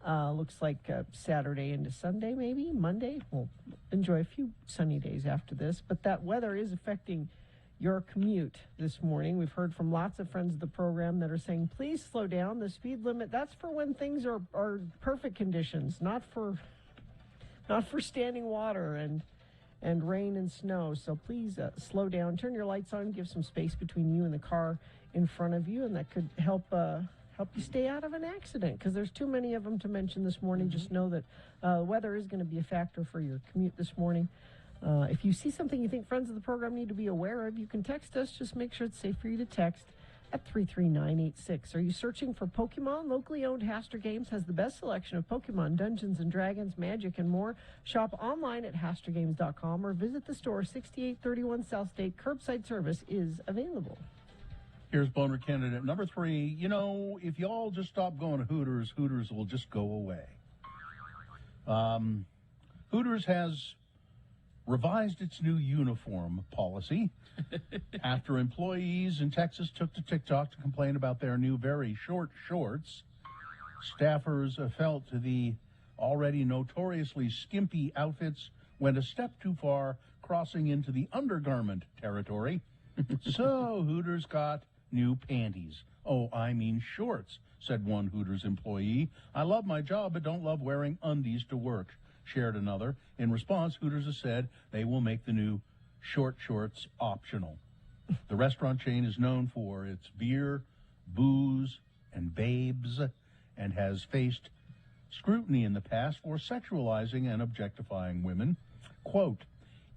Looks like Saturday into Sunday, maybe Monday. We'll enjoy a few sunny days after this. But that weather is affecting your commute this morning. We've heard from lots of friends of the program that are saying, please slow down. The speed limit, that's for when things are perfect conditions, not for standing water and rain and snow. So please slow down, turn your lights on, give some space between you and the car in front of you, and that could help you stay out of an accident, because there's too many of them to mention this morning. Just know that weather is going to be a factor for your commute this morning. If you see something you think friends of the program need to be aware of, you can text us. Just make sure it's safe for you to text at 33986. Are you searching for Pokemon? Locally owned Haster Games has the best selection of Pokemon, Dungeons & Dragons, Magic, and more. Shop online at HasterGames.com or visit the store, 6831 South State. Curbside service is available. Here's Boner candidate number 3. You know, if you all just stop going to Hooters, Hooters will just go away. Hooters has revised its new uniform policy after employees in Texas took to TikTok to complain about their new very short shorts. Staffers felt the already notoriously skimpy outfits went a step too far, crossing into the undergarment territory. So Hooters got new panties. Oh, I mean shorts, said one Hooters employee. I love my job, but don't love wearing undies to work, shared another. In response, Hooters has said they will make the new short shorts optional. The restaurant chain is known for its beer, booze, and babes, and has faced scrutiny in the past for sexualizing and objectifying women. Quote,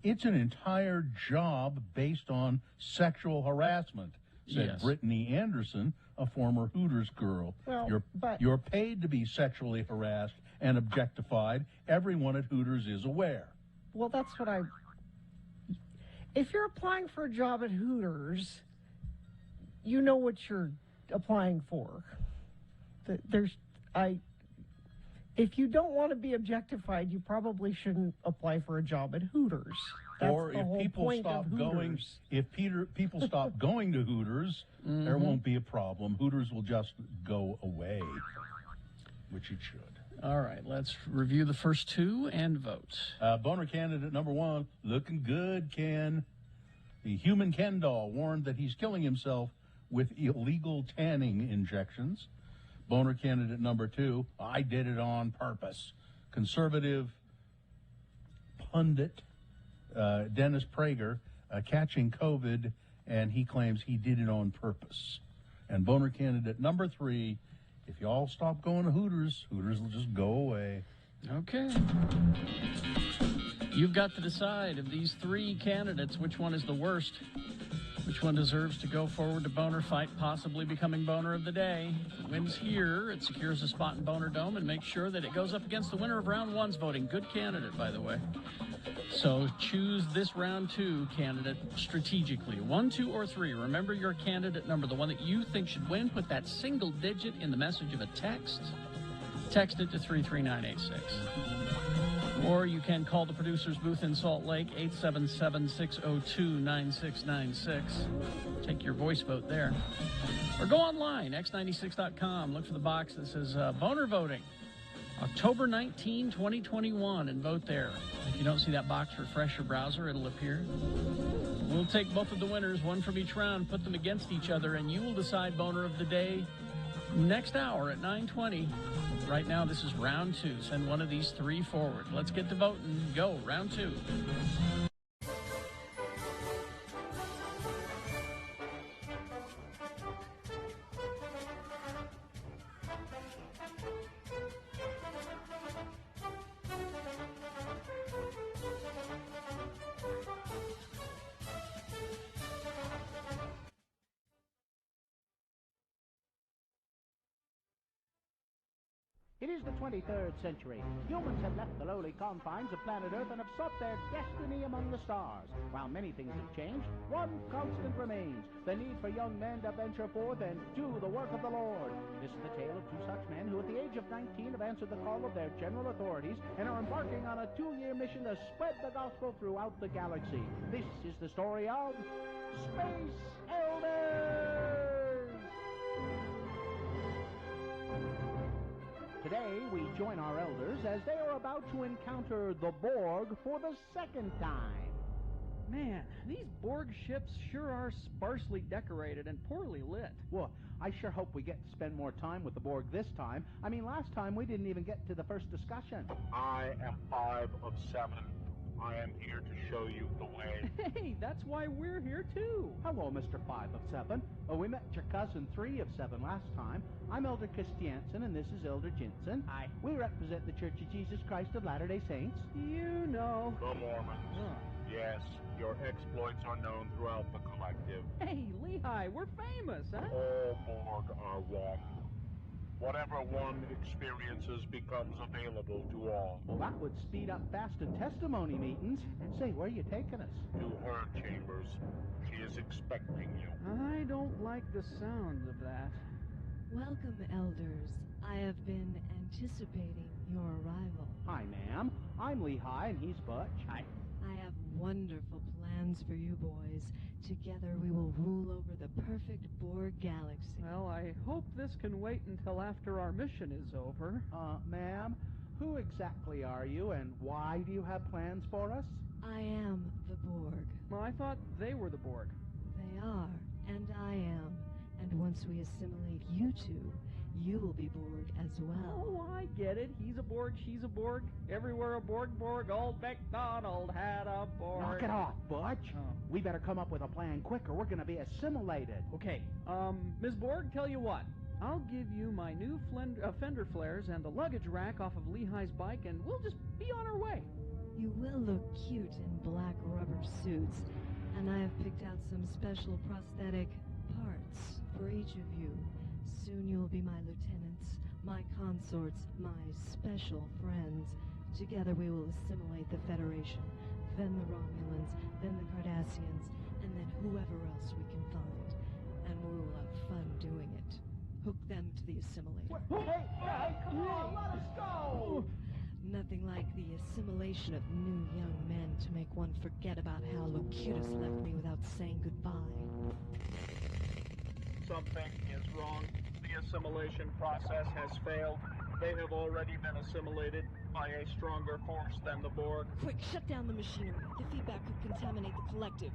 it's an entire job based on sexual harassment, said Yes. Brittany Anderson, a former Hooters girl. Well, You're paid to be sexually harassed and objectified. Everyone at Hooters is aware. Well, that's what if you're applying for a job at Hooters, you know what you're applying for. If you don't want to be objectifified, you probably shouldn't apply for a job at Hooters. That's Or the if whole people point stop of going, Hooters. if people stop going to Hooters, there won't be a problem. Hooters will just go away, which it should. All right, let's review the first two and vote. Boner candidate number 1, looking good, Ken. The human Ken doll warned that he's killing himself with illegal tanning injections. Boner candidate number 2, I did it on purpose. Conservative pundit Dennis Prager catching COVID, and he claims he did it on purpose. And boner candidate number 3, if you all stop going to Hooters, Hooters will just go away. Okay. You've got to decide of these three candidates which one is the worst. Which one deserves to go forward to Boner Fight, possibly becoming Boner of the Day? If it wins here, it secures a spot in Boner Dome and makes sure that it goes up against the winner of round 1's voting. Good candidate, by the way. So choose this round 2 candidate strategically. 1, 2, or 3. Remember your candidate number, the one that you think should win. Put that single digit in the message of a text. Text it to 33986. Or you can call the producer's booth in Salt Lake, 877-602-9696. Take your voice vote there. Or go online, x96.com. Look for the box that says Boner Voting, October 19, 2021, and vote there. If you don't see that box, refresh your browser. It'll appear. We'll take both of the winners, one from each round, put them against each other, and you will decide Boner of the Day next hour at 9:20. Right now, this is round 2. Send one of these 3 forward. Let's get to voting. Go, round 2. It is the 23rd century. Humans have left the lowly confines of planet Earth and have sought their destiny among the stars. While many things have changed, one constant remains: the need for young men to venture forth and do the work of the Lord. This is the tale of 2 such men who at the age of 19 have answered the call of their general authorities and are embarking on a 2-year mission to spread the gospel throughout the galaxy. This is the story of Space Elders! Today, we join our elders as they are about to encounter the Borg for the 2nd time. Man, these Borg ships sure are sparsely decorated and poorly lit. Well, I sure hope we get to spend more time with the Borg this time. I mean, last time we didn't even get to the first discussion. I am 5 of 7. I am here to show you the way. Hey, that's why we're here too. Hello, Mr. 5 of 7. We met your cousin 3 of 7 last time. I'm Elder Christiansen, and this is Elder Jensen. Hi. We represent the Church of Jesus Christ of Latter-day Saints. You know. The Mormons. Yes, your exploits are known throughout the collective. Hey, Lehigh, we're famous, huh? All Borg are one. Whatever one experiences becomes available to all. Well, that would speed up fast and testimony meetings. Say, where are you taking us? To her chambers. She is expecting you. I don't like the sound of that. Welcome, elders. I have been anticipating your arrival. Hi, ma'am. I'm Lehigh, and he's Butch. Hi. I have wonderful plans for you boys. Together we will rule over the perfect Borg galaxy. Well, I hope this can wait until after our mission is over. Ma'am, who exactly are you, and why do you have plans for us? I am the Borg. Well, I thought they were the Borg. They are, and I am. And once we assimilate you two, you will be Borg as well. Oh, I get it. He's a Borg, she's a Borg. Everywhere a Borg. Old MacDonald had a Borg. Knock it off, Butch. We better come up with a plan quick or we're going to be assimilated. Okay, Ms. Borg, tell you what. I'll give you my new fender flares and the luggage rack off of Lehigh's bike, and we'll just be on our way. You will look cute in black rubber suits, and I have picked out some special prosthetic parts for each of you. Soon you will be my lieutenants, my consorts, my special friends. Together we will assimilate the Federation, then the Romulans, then the Cardassians, and then whoever else we can find. And we will have fun doing it. Hook them to the assimilator. Hey, come on, let us go! Nothing like the assimilation of new young men to make one forget about how Locutus left me without saying goodbye. Something is wrong. The assimilation process has failed. They have already been assimilated by a stronger force than the Borg. Quick, shut down the machinery. The feedback could contaminate the collective.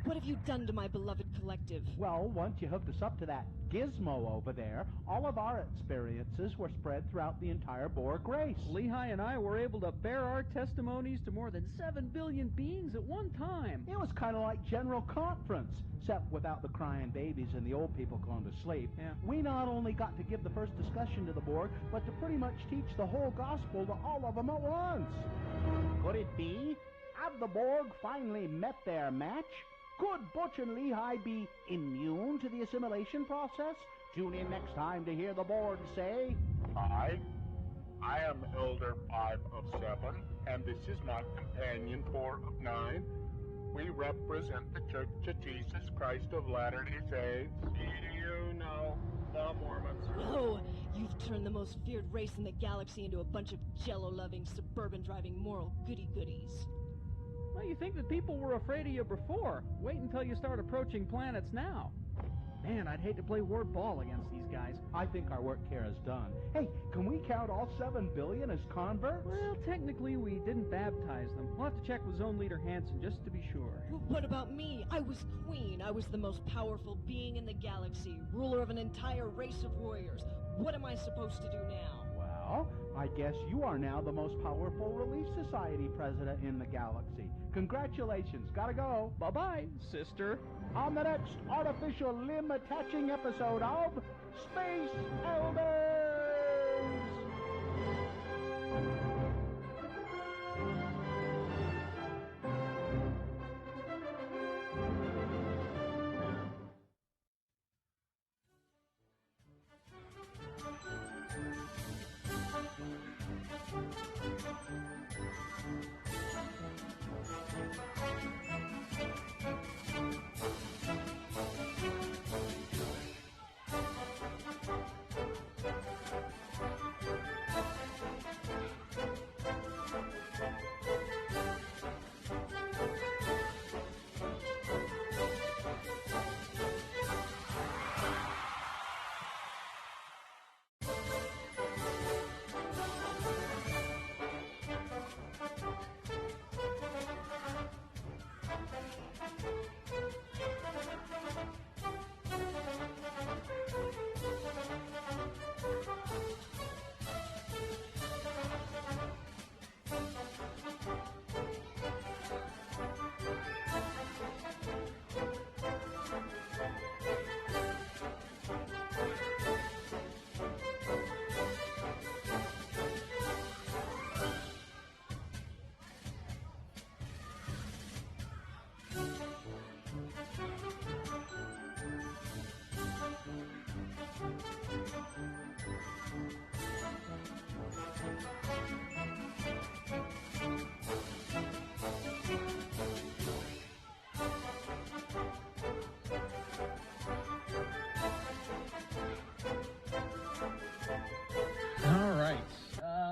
What have you done to my beloved collective? Well, once you hooked us up to that gizmo over there, all of our experiences were spread throughout the entire Borg race. Lehigh and I were able to bear our testimonies to more than 7 billion beings at one time. It was kind of like General Conference, except without the crying babies and the old people going to sleep. Yeah. We not only got to give the first discussion to the Borg, but to pretty much teach the whole gospel to all of them at once. Could it be? Have the Borg finally met their match? Could Butch and Lehigh be immune to the assimilation process? Tune in next time to hear the Borg say... I am Elder 5 of 7, and this is my companion 4 of 9. We represent the Church of Jesus Christ of Latter-day Saints. You know, the Mormons. No, you've turned the most feared race in the galaxy into a bunch of jello-loving, suburban-driving moral goody-goodies. Well, you think that people were afraid of you before. Wait until you start approaching planets now. Man, I'd hate to play word ball against these guys. I think our work here is done. Hey, can we count all 7 billion as converts? Well, technically, we didn't baptize them. We'll have to check with Zone Leader Hansen just to be sure. What about me? I was queen. I was the most powerful being in the galaxy, ruler of an entire race of warriors. What am I supposed to do now? Well, I guess you are now the most powerful Relief Society president in the galaxy. Congratulations. Gotta go. Bye-bye, sister. On the next artificial limb attaching episode of Space Elders!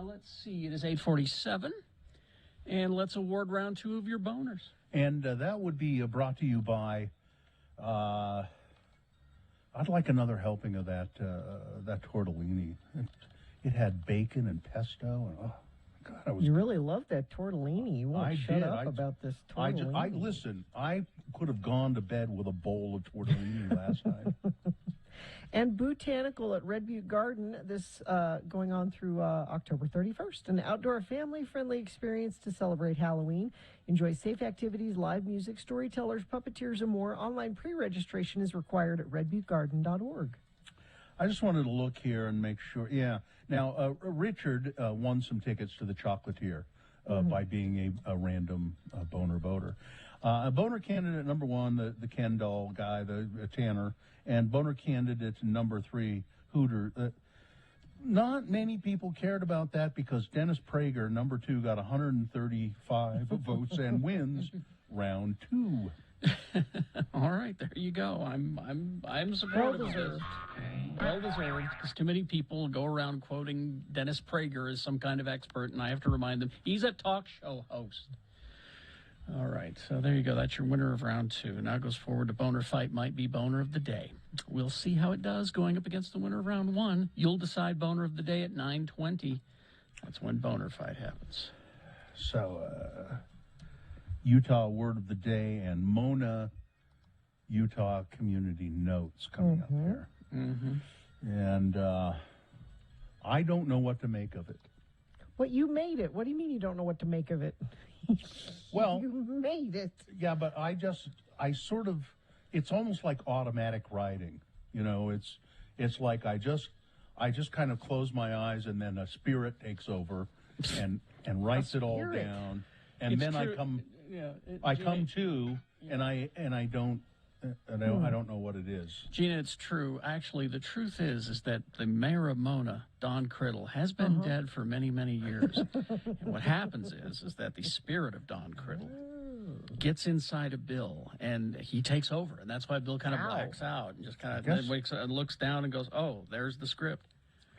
Let's see, it is 8:47, and let's award round 2 of your boners. And that would be brought to you by, I'd like another helping of that tortellini. It had bacon and pesto, and oh, God, I was... You really love that tortellini. You won't shut up about this tortellini. Listen, I could have gone to bed with a bowl of tortellini last night. And Botanical at Red Butte Garden, this going on through October 31st. An outdoor family-friendly experience to celebrate Halloween. Enjoy safe activities, live music, storytellers, puppeteers, and more. Online pre-registration is required at redbuttegarden.org. I just wanted to look here and make sure. Yeah. Now, Richard won some tickets to the Chocolatier by being a random boner voter. Boner candidate number 1, the Ken doll guy, the Tanner, and boner candidate number 3, Hooter. Not many people cared about that because Dennis Prager, number 2, got 135 votes and wins round 2. All right, there you go. I'm supportive of this. Well deserved, because too many people go around quoting Dennis Prager as some kind of expert, and I have to remind them he's a talk show host. All right, so there you go. That's your winner of round 2. Now goes forward to Boner Fight might be Boner of the Day. We'll see how it does going up against the winner of round 1. You'll decide Boner of the Day at 9:20. That's when Boner Fight happens. So, Utah Word of the Day and Mona Utah Community Notes coming up here. And I don't know what to make of it. What, you made it? What do you mean you don't know what to make of it? Well, you made it. Yeah, but it's almost like automatic writing. You know, it's like I just kind of close my eyes and then a spirit takes over and writes it all down. And It's then true. I come Gina, to and I don't know what it is. Gina, it's true. Actually, the truth is that the mayor of Mona, Don Criddle, has been dead for many, many years. And what happens is that the spirit of Don Criddle gets inside of Bill, and he takes over. And that's why Bill kind of blacks out and just kind of wakes up and looks down and goes, oh, there's the script.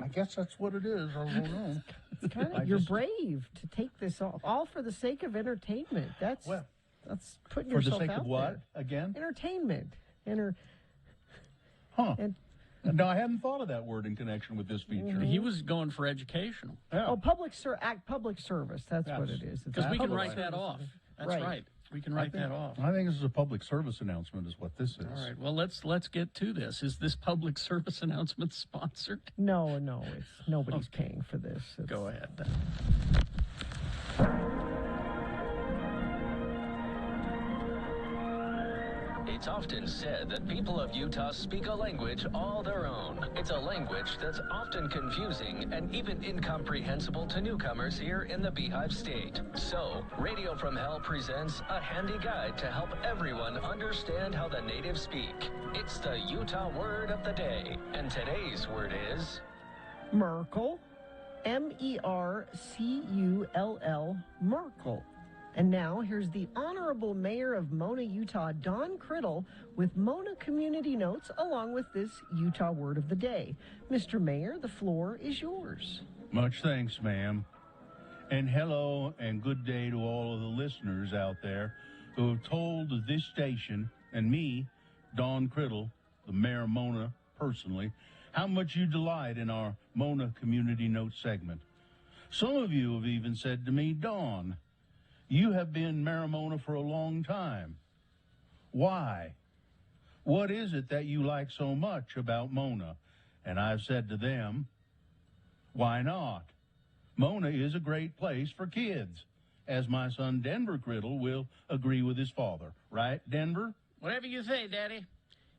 I guess that's what it is. I don't know. It's kind of, you're brave to take this off, all for the sake of entertainment. That's putting For the yourself sake out of what, there. again? Entertainment. No, I hadn't thought of that word in connection with this feature. He was going for educational. Oh, public service. That's what it is. Because we can write that off. That's right. We can write that off. I think this is a public service announcement is what this is. All right. Well, let's get to this. Is this public service announcement sponsored? No, it's nobody's paying for this. Go ahead then. It's often said that people of Utah speak a language all their own. It's a language that's often confusing and even incomprehensible to newcomers here in the Beehive State. So, Radio from Hell presents a handy guide to help everyone understand how the natives speak. It's the Utah Word of the Day, and today's word is... Merkel. Mercull. Merkel. And now, here's the Honorable Mayor of Mona, Utah, Don Criddle, with Mona Community Notes, along with this Utah Word of the Day. Mr. Mayor, the floor is yours. Much thanks, ma'am. And hello and good day to all of the listeners out there who have told this station and me, Don Criddle, the Mayor of Mona personally, how much you delight in our Mona Community Notes segment. Some of you have even said to me, Don, you have been Mayor of Mona for a long time. Why? What is it that you like so much about Mona? And I've said to them, why not? Mona is a great place for kids, as my son Denver Criddle will agree with his father. Right, Denver? Whatever you say, Daddy.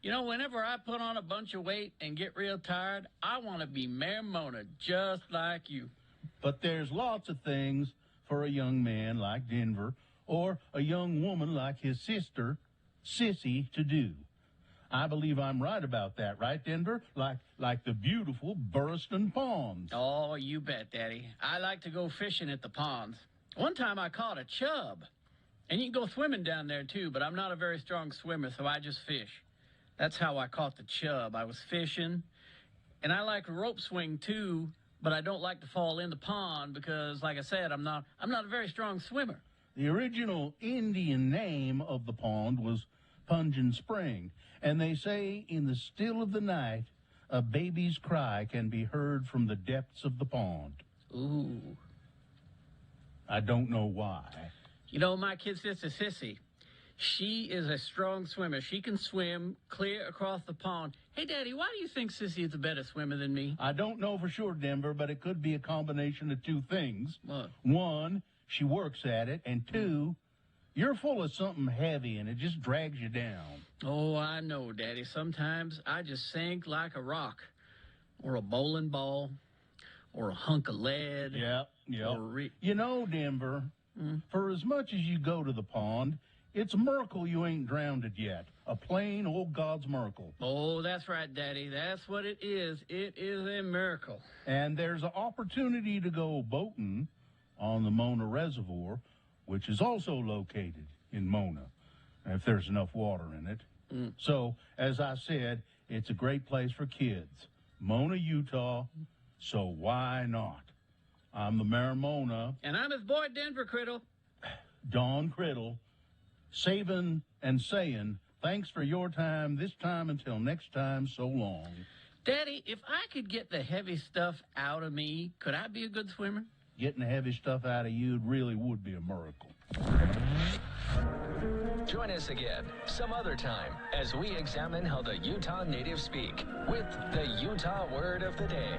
You know, whenever I put on a bunch of weight and get real tired, I want to be Mayor Mona, just like you. But there's lots of things for a young man like Denver or a young woman like his sister, Sissy, to do. I believe I'm right about that, right, Denver? Like the beautiful Burriston Ponds. Oh, you bet, Daddy. I like to go fishing at the ponds. One time I caught a chub. And you can go swimming down there, too, but I'm not a very strong swimmer, so I just fish. That's how I caught the chub. I was fishing. And I like rope swing, too, but I don't like to fall in the pond because, like I said, I'm not a very strong swimmer. The original Indian name of the pond was Punjin Spring, and they say in the still of the night, a baby's cry can be heard from the depths of the pond. Ooh. I don't know why. You know, my kid sister, Sissy, she is a strong swimmer. She can swim clear across the pond. Hey, Daddy, why do you think Sissy is a better swimmer than me? I don't know for sure, Denver, but it could be a combination of two things. What? One, she works at it, and two, you're full of something heavy, and it just drags you down. Oh, I know, Daddy. Sometimes I just sink like a rock, or a bowling ball, or a hunk of lead. Yeah. Or you know, Denver, for as much as you go to the pond, it's a miracle you ain't drowned it yet. A plain old God's miracle. Oh, that's right, Daddy. That's what it is. It is a miracle. And there's an opportunity to go boating on the Mona Reservoir, which is also located in Mona, if there's enough water in it. So, as I said, it's a great place for kids. Mona, Utah, so why not? I'm the Mayor of Mona, And I'm his boy, Denver Criddle. Don Criddle, saving and saying, thanks for your time this time until next time, so long. Daddy, if I could get the heavy stuff out of me, could I be a good swimmer? Getting the heavy stuff out of you really would be a miracle. Join us again some other time as we examine how the Utah natives speak with the Utah Word of the Day.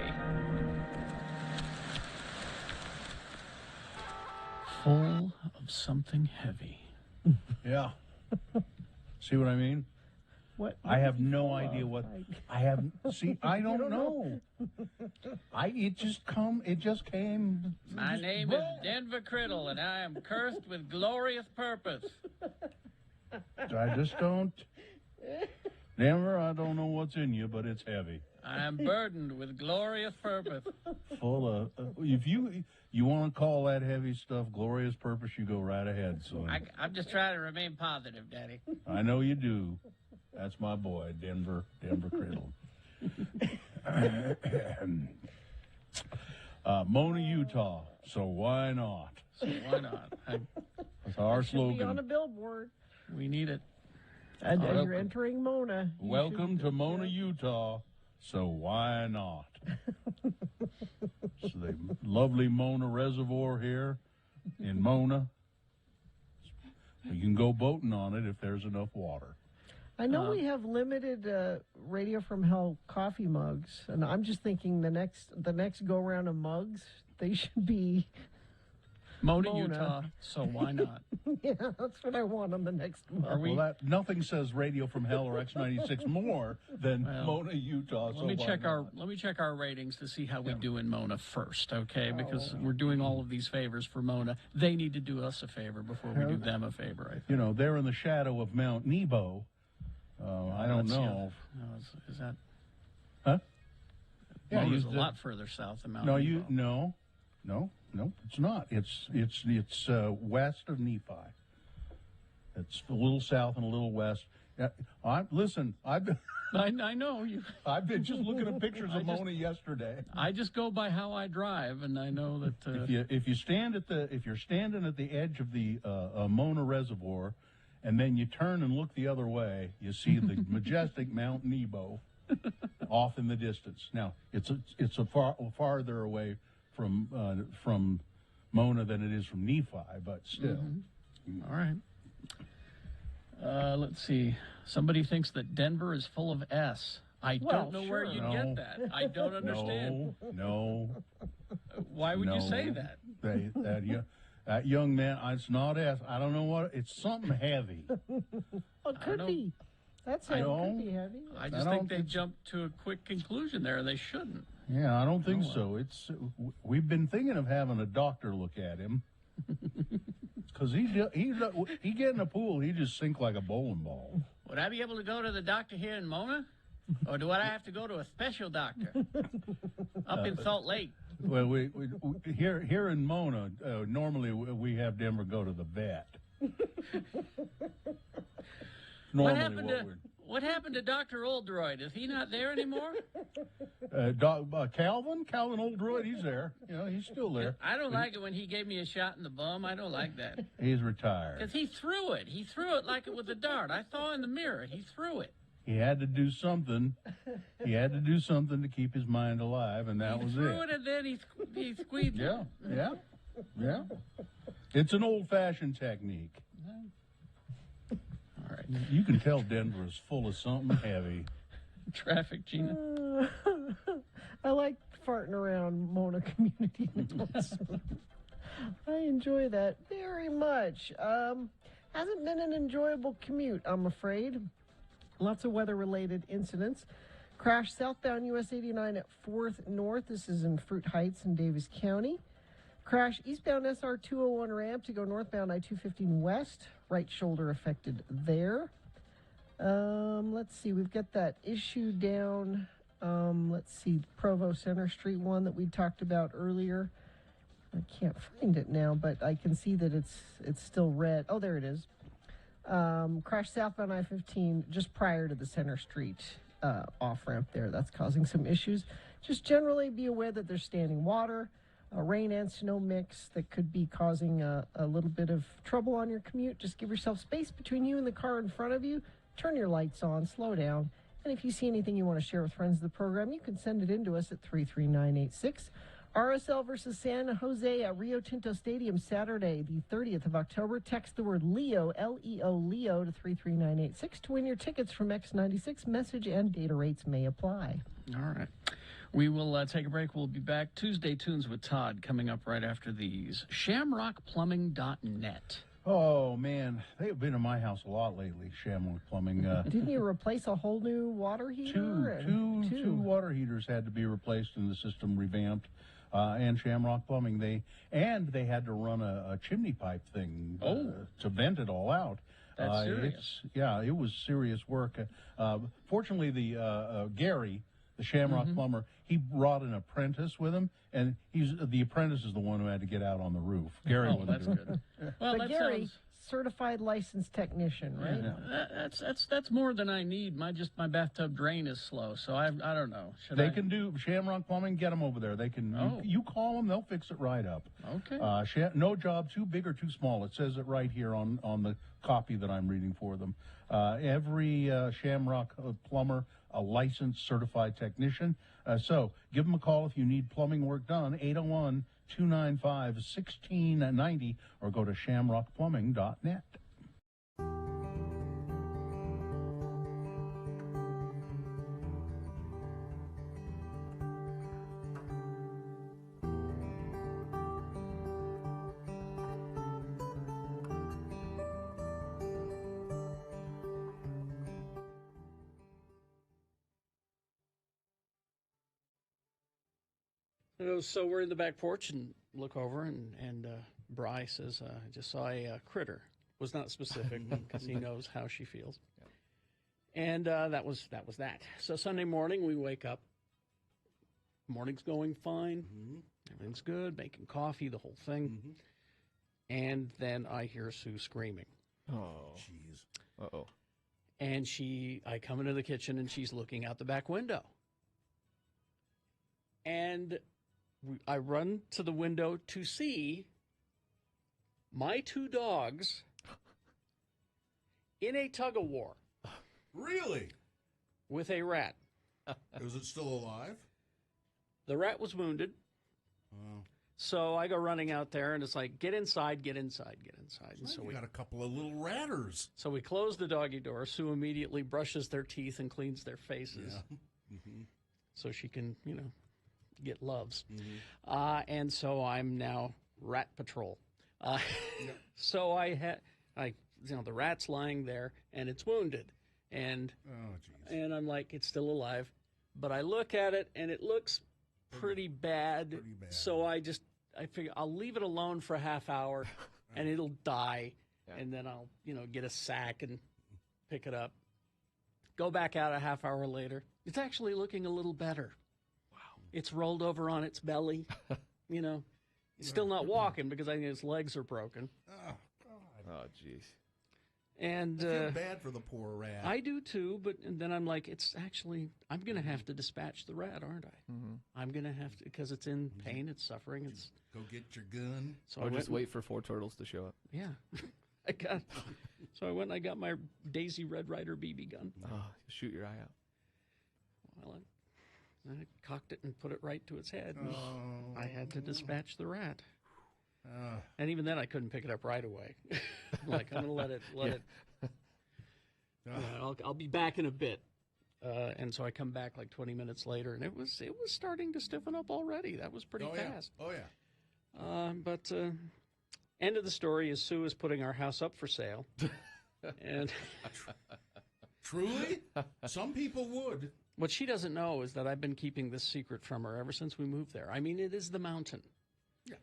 Full of something heavy. Yeah. See what I mean? What? I have no idea what I have. See, I don't know. It just came. My name is Denver Criddle, and I am cursed with glorious purpose. I just don't. Denver, I don't know what's in you, but it's heavy. I am burdened with glorious purpose. Full of. If you want to call that heavy stuff glorious purpose, you go right ahead, son. I'm just trying to remain positive, Daddy. I know you do. That's my boy, Denver Criddle. Mona, Utah. So why not? So why not? That's our Should slogan. be on a billboard. We need it. And as you're entering Mona. Welcome to Mona, Utah. So why not? So the lovely Mona Reservoir here in Mona. You can go boating on it if there's enough water. I know we have limited Radio from Hell coffee mugs, and I'm just thinking the next go round of mugs, they should be Mona, Utah. So why not? Yeah, that's what I want on the next mug. Well, nothing says Radio from Hell or X96 more than Mona, Utah. Let me check our ratings to see how we do in Mona first, okay? Because we're doing all of these favors for Mona. They need to do us a favor before we do them a favor. I think. You know, they're in the shadow of Mount Nebo. I don't know. Is that? Huh? Yeah, Mona's a lot further south than Mount No, Nebo. No, it's not. It's west of Nephi. It's a little south and a little west. Listen, I've been. I know you. I've been just looking at pictures of Mona yesterday. I just go by how I drive, and I know that if you're standing at the edge of the Mona Reservoir, and then you turn and look the other way, you see the majestic Mount Nebo off in the distance. Now it's farther away from Mona than it is from Nephi, but still. All right. Let's see. Somebody thinks that Denver is full of S. I don't know where you get that. I don't understand. No. Why would you say that? That young man, it's not S. I don't know what. It's something heavy. It could be. That could be heavy. I just think they jumped to a quick conclusion there. They shouldn't. Yeah, I don't think so. We've been thinking of having a doctor look at him. Because he get in a pool, he just sink like a bowling ball. Would I be able to go to the doctor here in Mona? Or do I have to go to a special doctor up in Salt Lake? Well, we here in Mona, normally we have Denver go to the vet. What happened to Dr. Oldroyd? Is he not there anymore? Calvin Oldroyd, he's there. You know, he's still there. I don't like it when he gave me a shot in the bum. I don't like that. He's retired. Because he threw it. He threw it like it was a dart. I saw in the mirror. He threw it. He had to do something. He had to do something to keep his mind alive, and that was it. He threw it, and then he squeezed it. Yeah. It's an old-fashioned technique. All right. You can tell Denver is full of something heavy. Traffic, Gina. I like farting around Mona Community Announcement. I enjoy that very much. Hasn't been an enjoyable commute, I'm afraid. Lots of weather-related incidents. Crash southbound US 89 at 4th North. This is in Fruit Heights in Davis County. Crash eastbound SR 201 ramp to go northbound I-215 west. Right shoulder affected there. Let's see. We've got that issue down. Let's see. Provo Center Street one that we talked about earlier. I can't find it now, but I can see that it's still red. Oh, there it is. Crash southbound I-15 just prior to the Center Street off-ramp there. That's causing some issues. Just generally be aware that there's standing water. a rain and snow mix that could be causing a little bit of trouble on your commute. Just give yourself space between you and the car in front of you. Turn your lights on, slow down. And if you see anything you want to share with friends of the program, you can send it in to us at 33986. RSL versus San Jose at Rio Tinto Stadium Saturday, the 30th of October. Text the word LEO, L-E-O, LEO to 33986 to win your tickets from X96. Message and data rates may apply. All right. We will take a break. We'll be back. Tuesday Tunes with Todd coming up right after these. ShamrockPlumbing.net. Oh, man. They've been in my house a lot lately, Shamrock Plumbing. Didn't you replace a whole new water heater? Two water heaters had to be replaced and the system revamped. And Shamrock Plumbing, they had to run a chimney pipe thing to vent it all out. That's serious. It was serious work. Fortunately, Gary, the Shamrock plumber, he brought an apprentice with him, and the apprentice is the one who had to get out on the roof. Gary wasn't that's doing good. it. Well, but that Gary, sounds... certified licensed technician, right? Yeah. That's more than I need. My bathtub drain is slow, so I don't know. They can do Shamrock Plumbing. Get them over there. They can. You call them, they'll fix it right up. Okay. No job too big or too small. It says it right here on the copy that I'm reading for them. Every Shamrock plumber, a licensed certified technician. So give them a call if you need plumbing work done. 801-295-1690 or go to shamrockplumbing.net. So we're in the back porch and look over, and Bri says, I just saw a critter. Was not specific because he knows how she feels. Yeah. And that was that. So Sunday morning we wake up. Morning's going fine. Mm-hmm. Everything's good. Making coffee, the whole thing. Mm-hmm. And then I hear Sue screaming. Oh, jeez. Uh-oh. And I come into the kitchen and she's looking out the back window. And I run to the window to see my two dogs in a tug-of-war. Really? With a rat. Is it still alive? The rat was wounded. Oh. So I go running out there, and it's like, get inside, get inside, get inside. And so we got a couple of little ratters. So we close the doggy door. Sue immediately brushes their teeth and cleans their faces. Yeah. Mm-hmm. So she can, get loves. Mm-hmm. And so I'm now rat patrol. So the rat's lying there and it's wounded, and I'm like, it's still alive, but I look at it and it looks pretty bad. So I figure I'll leave it alone for a half hour and it'll die, and then I'll get a sack and pick it up. Go back out a half hour later. It's actually looking a little better. It's rolled over on its belly, It's still not walking because I think its legs are broken. Oh, God. Oh, jeez. And I feel bad for the poor rat. I do too, and then I'm like, I'm going to have to dispatch the rat, aren't I? Mm-hmm. I'm going to have to, because it's in pain, it's suffering. Go get your gun. So or just wait for 4 turtles to show up. Yeah. So I went and I got my Daisy Red Ryder BB gun. Oh, shoot your eye out. Well, I cocked it and put it right to its head. I had to dispatch the rat. And even then, I couldn't pick it up right away. I'm going to let it. I'll be back in a bit. And so I come back like 20 minutes later, and it was starting to stiffen up already. That was pretty fast. Oh, yeah. But end of the story is Sue is putting our house up for sale. And Truly? Some people would. What she doesn't know is that I've been keeping this secret from her ever since we moved there. I mean, it is the mountain. Yeah.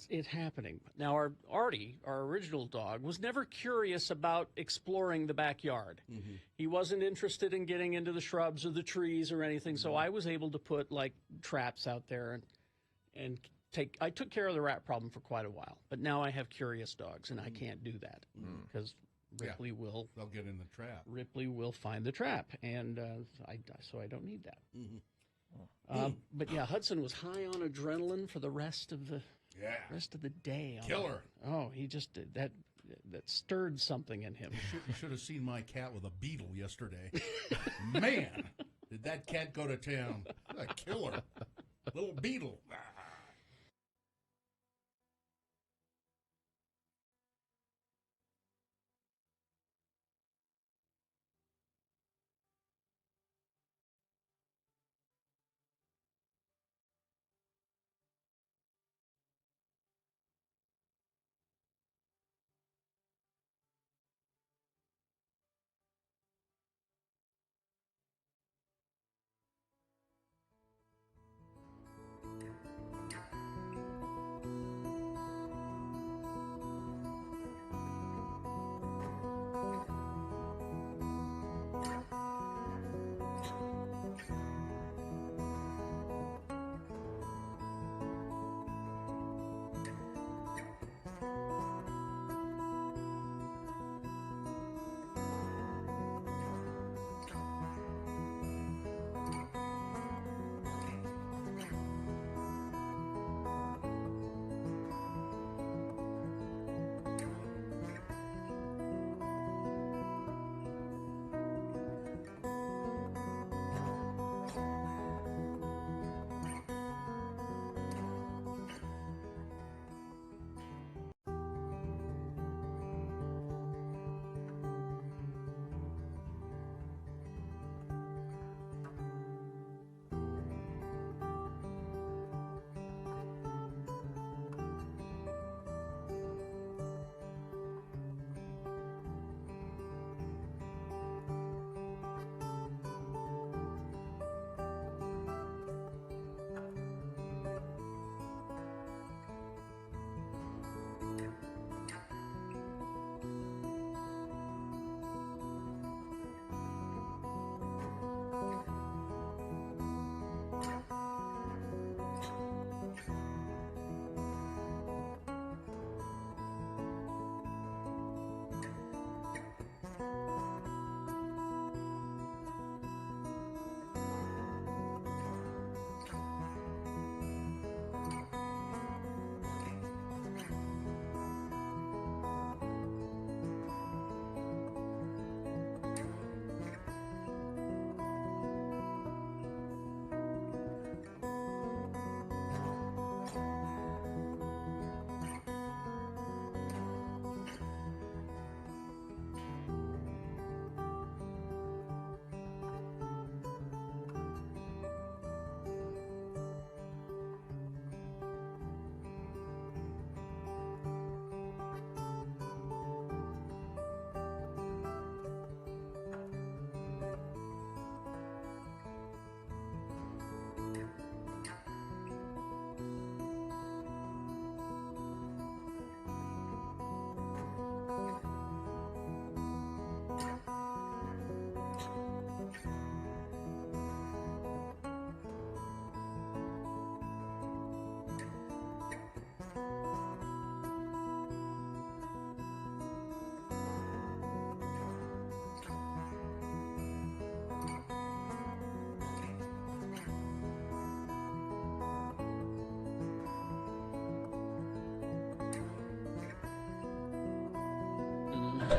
It's happening. Now, our Artie, our original dog, was never curious about exploring the backyard. Mm-hmm. He wasn't interested in getting into the shrubs or the trees or anything, so I was able to put, traps out there and I took care of the rat problem for quite a while. But now I have curious dogs, and I can't do that because Ripley will. They'll get in the trap. Ripley will find the trap, and so I don't need that. Mm-hmm. But yeah, Hudson was high on adrenaline for the rest of the day. Killer. Oh, he just did that stirred something in him. You should have seen my cat with a beetle yesterday. Man, did that cat go to town? A killer. Little beetle.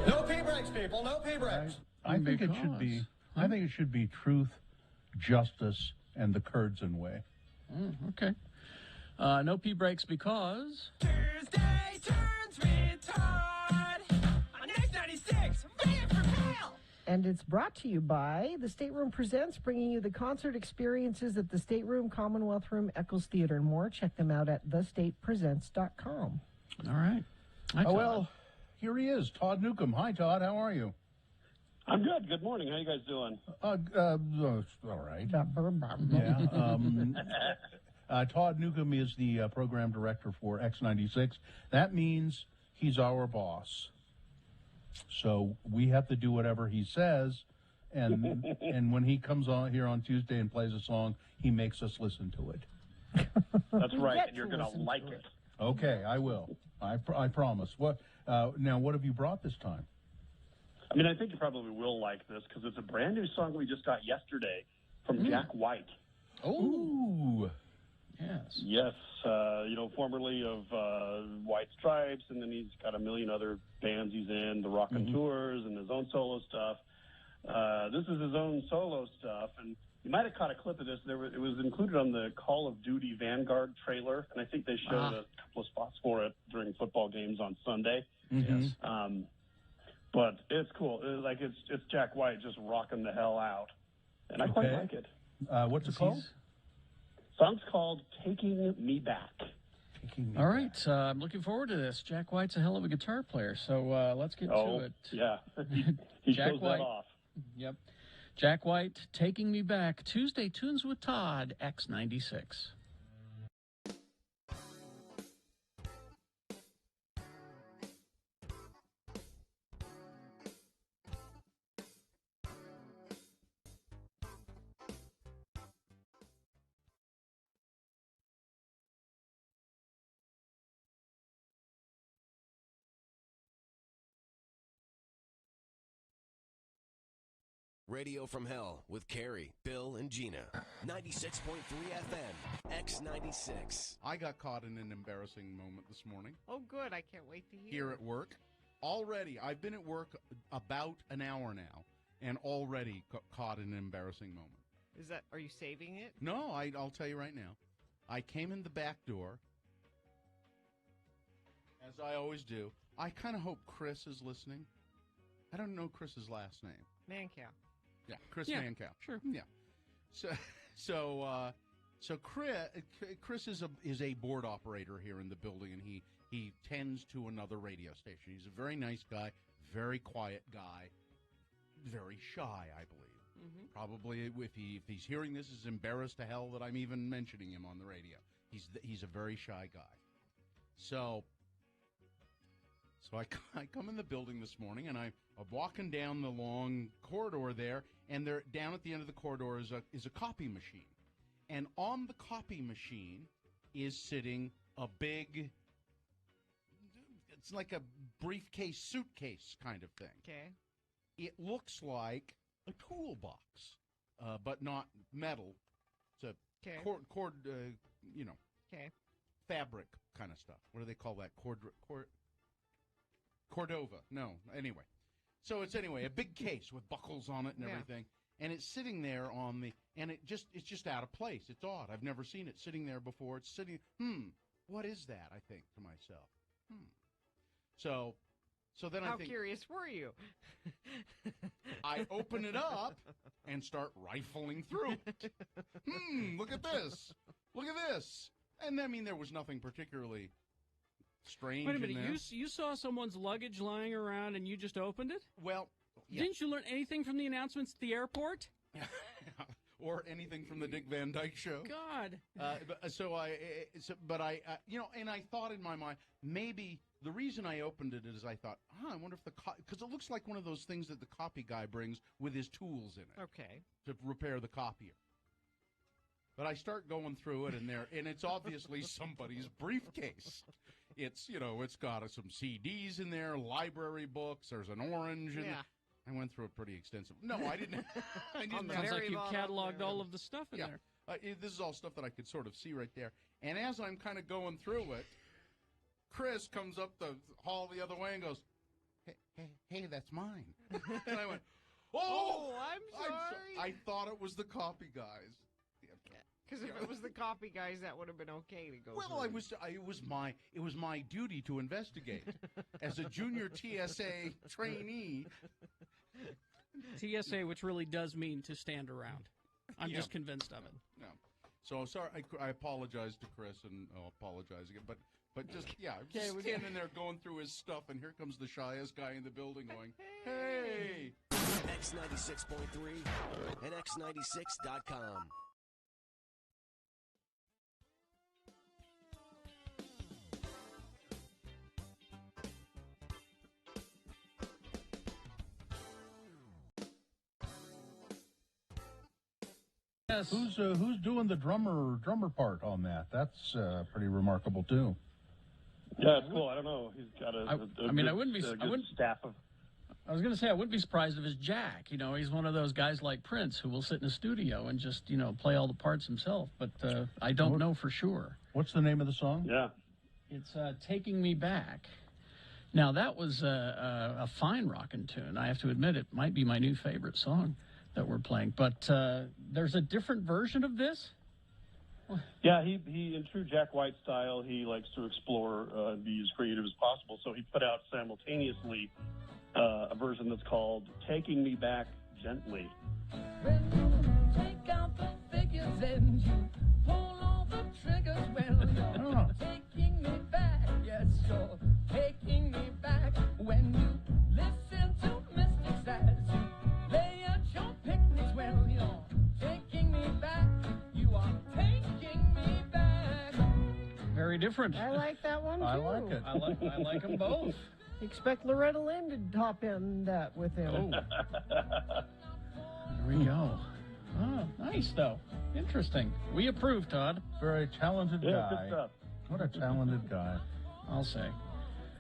No pee breaks, people. No pee breaks. I think it should be. I think it should be truth, justice, and the Kurdzan way. Okay. No pee breaks because. Tuesday turns retard on X96. Fan for pal. And it's brought to you by the Stateroom Presents, bringing you the concert experiences at the Stateroom, Commonwealth Room, Eccles Theater, and more. Check them out at thestatepresents.com. All right. Hi, oh, well, here he is, Todd Newcomb. Hi, Todd. How are you? I'm good. Good morning. How you guys doing? All right. Yeah. Todd Newcomb is the program director for X96. That means he's our boss. So we have to do whatever he says, and and when he comes on here on Tuesday and plays a song, he makes us listen to it. That's right, and you're going to like it. Okay, I will. I promise. What now? What have you brought this time? I mean, I think you probably will like this because it's a brand new song we just got yesterday from Jack White. Ooh. Yes. Yes, formerly of White Stripes, and then he's got a million other bands he's in, the Raconteurs and his own solo stuff. This is his own solo stuff, and you might have caught a clip of this. It was included on the Call of Duty Vanguard trailer, and I think they showed a couple of spots for it during football games on Sunday. Yes. But it's cool. It's Jack White just rocking the hell out, and I quite like it. What's it called? Song's called "Taking Me Back." All right, I'm looking forward to this. Jack White's a hell of a guitar player, so let's get to it. Yeah, he Jack shows White. that off. Yep. Jack White, Taking Me Back, Tuesday Tunes with Todd, X96. Radio from Hell with Carrie, Bill, and Gina. 96.3 FM, X96. I got caught in an embarrassing moment this morning. Oh, good. I can't wait to hear. Here at work. Already, I've been at work about an hour now, and already caught in an embarrassing moment. Are you saving it? No, I'll tell you right now. I came in the back door, as I always do. I kind of hope Chris is listening. I don't know Chris's last name. Mancow. Yeah, Chris Yeah, Mancow. sure. Yeah. So Chris is a board operator here in the building, and he tends to another radio station. He's a very nice guy, very quiet guy, very shy, I believe. Mm-hmm. Probably if he's hearing this, is embarrassed to hell that I'm even mentioning him on the radio. He's a very shy guy. So I come in the building this morning, and I'm walking down the long corridor there, and there down at the end of the corridor is a copy machine. And on the copy machine is sitting a big, it's like a briefcase, suitcase kind of thing. Okay. It looks like a toolbox, but not metal. It's a fabric kind of stuff. What do they call that? Cordova. No. Anyway. So it's a big case with buckles on it and everything. And it's sitting there and it's just out of place. It's odd. I've never seen it sitting there before. It's sitting, what is that? I think to myself. So then How I think, curious were you? I open it up and start rifling through it. Look at this. Look at this. And I mean, there was nothing particularly strange. Wait a minute, in there. you saw someone's luggage lying around and you just opened it? Well, yeah. Didn't you learn anything from the announcements at the airport? Or anything from the Dick Van Dyke Show. God. But I thought in my mind, maybe the reason I opened it is I thought, I wonder if because it looks like one of those things that the copy guy brings with his tools in it. Okay. To repair the copier. But I start going through it, and it's obviously somebody's briefcase. It's got some CDs in there, library books. There's an orange. And I went through it pretty extensive. No, I didn't. Sounds like you cataloged all of the stuff in there. This is all stuff that I could sort of see right there. And as I'm kind of going through it, Chris comes up the hall the other way and goes, "Hey, that's mine." And I went, "Oh, I'm sorry." I thought it was the copy guys. Because if it was the copy guys, that would have been okay to go. Well, it was my duty to investigate as a junior TSA trainee. TSA, which really does mean to stand around. I'm just convinced of it. No. So sorry, I apologize to Chris, and I'll apologize again. But just I'm just standing there going through his stuff, and here comes the shyest guy in the building going, "Hey!" X96.3 and X96.com. Yes. Who's doing the drummer part on that? That's pretty remarkable too. Yeah, it's cool. I don't know. He's got a I wouldn't be. staff of. I was going to say, I wouldn't be surprised if it's Jack. You know, he's one of those guys like Prince who will sit in a studio and just, play all the parts himself. But I don't know for sure. What's the name of the song? Yeah. It's Taking Me Back. Now, that was a fine rockin' tune. I have to admit, it might be my new favorite song that we're playing. But there's a different version of this? Yeah, he in true Jack White style, he likes to explore, be as creative as possible. So he put out simultaneously a version that's called Taking Me Back Gently. Take out the figures and you pull all the triggers. Well, you're taking me back. Yes, you're taking me back. When you listen to mystics as you lay at your picnics. Well, you're taking me back. You are taking me back. Very different. I like that one, too. I like it. I like them both. Expect Loretta Lynn to top in that with him. There we go. Oh, nice, though. Interesting. We approve, Todd. Very talented Yeah, guy. good stuff. What a talented guy. I'll say.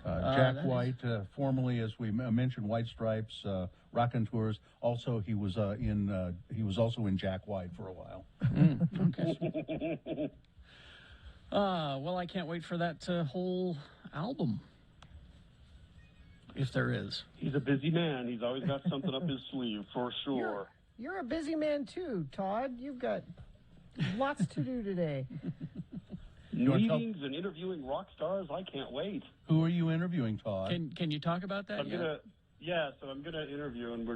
Jack that White, formerly, as we mentioned, White Stripes, Raconteurs. Also, he was also in Jack White for a while. Okay. Well, I can't wait for that whole album. If there is. He's a busy man. He's always got something up his sleeve, for sure. You're a busy man, too, Todd. You've got lots to do today. Meetings and interviewing rock stars. I can't wait. Who are you interviewing, Todd? Can you talk about that? I'm gonna interview, and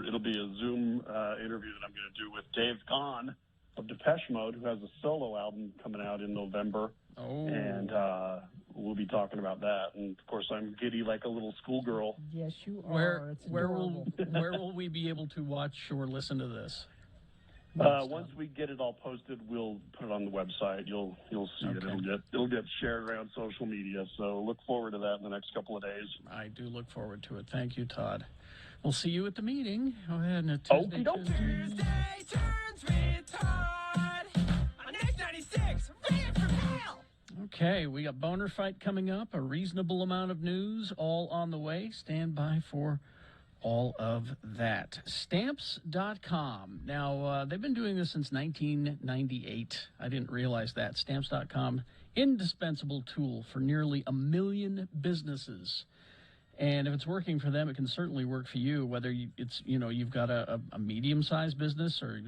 it'll be a Zoom interview that I'm gonna do with Dave Gahan of Depeche Mode, who has a solo album coming out in November. Oh. And we'll be talking about that. And of course, I'm giddy like a little schoolgirl. Yes, you are. Where will we be able to watch or listen to this? Once we get it all posted, we'll put it on the website. You'll see it. It'll get shared around social media. So look forward to that in the next couple of days. I do look forward to it. Thank you, Todd. We'll see you at the meeting. Go ahead and Tuesday. Tuesday turns retard. On X96, ready for mail. Okay, we got Boner Fight coming up, a reasonable amount of news, all on the way. Stand by for all of that. Stamps.com. Now, they've been doing this since 1998. I didn't realize that. Stamps.com, indispensable tool for nearly 1 million businesses. And if it's working for them, it can certainly work for you, whether you've got a medium-sized business, or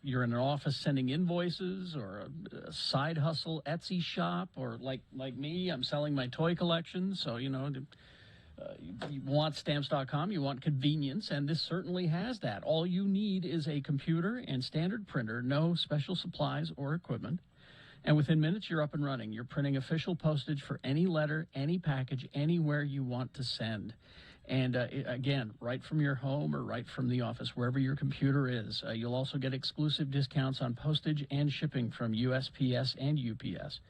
you're in an office sending invoices, or a side hustle Etsy shop, or like me, I'm selling my toy collection. So, you want Stamps.com, you want convenience, and this certainly has that. All you need is a computer and standard printer, no special supplies or equipment. And within minutes, you're up and running. You're printing official postage for any letter, any package, anywhere you want to send. And again, right from your home or right from the office, wherever your computer is. You'll also get exclusive discounts on postage and shipping from USPS and UPS.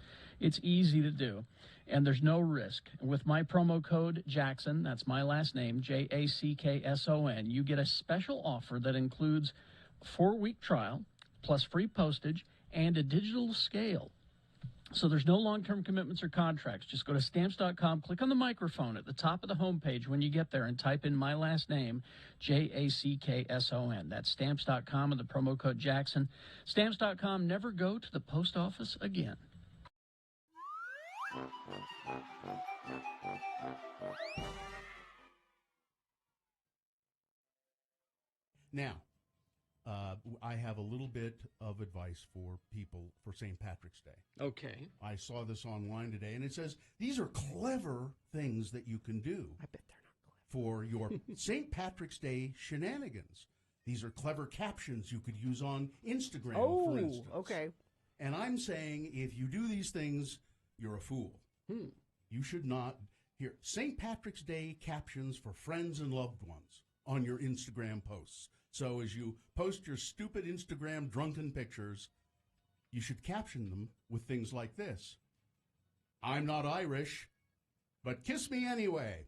It's easy to do, and there's no risk. With my promo code Jackson, that's my last name, Jackson, you get a special offer that includes a 4-week trial, plus free postage, and a digital scale. So there's no long-term commitments or contracts. Just go to Stamps.com, click on the microphone at the top of the homepage when you get there, and type in my last name, Jackson. That's Stamps.com with the promo code Jackson. Stamps.com, never go to the post office again. Now, I have a little bit of advice for people for St. Patrick's Day. Okay. I saw this online today, and it says these are clever things that you can do. I bet they're not clever. For your St. Patrick's Day shenanigans. These are clever captions you could use on Instagram, for instance. Okay. And I'm saying if you do these things, you're a fool. You should not. Here, St. Patrick's Day captions for friends and loved ones on your Instagram posts. So as you post your stupid Instagram drunken pictures, you should caption them with things like this. I'm not Irish, but kiss me anyway.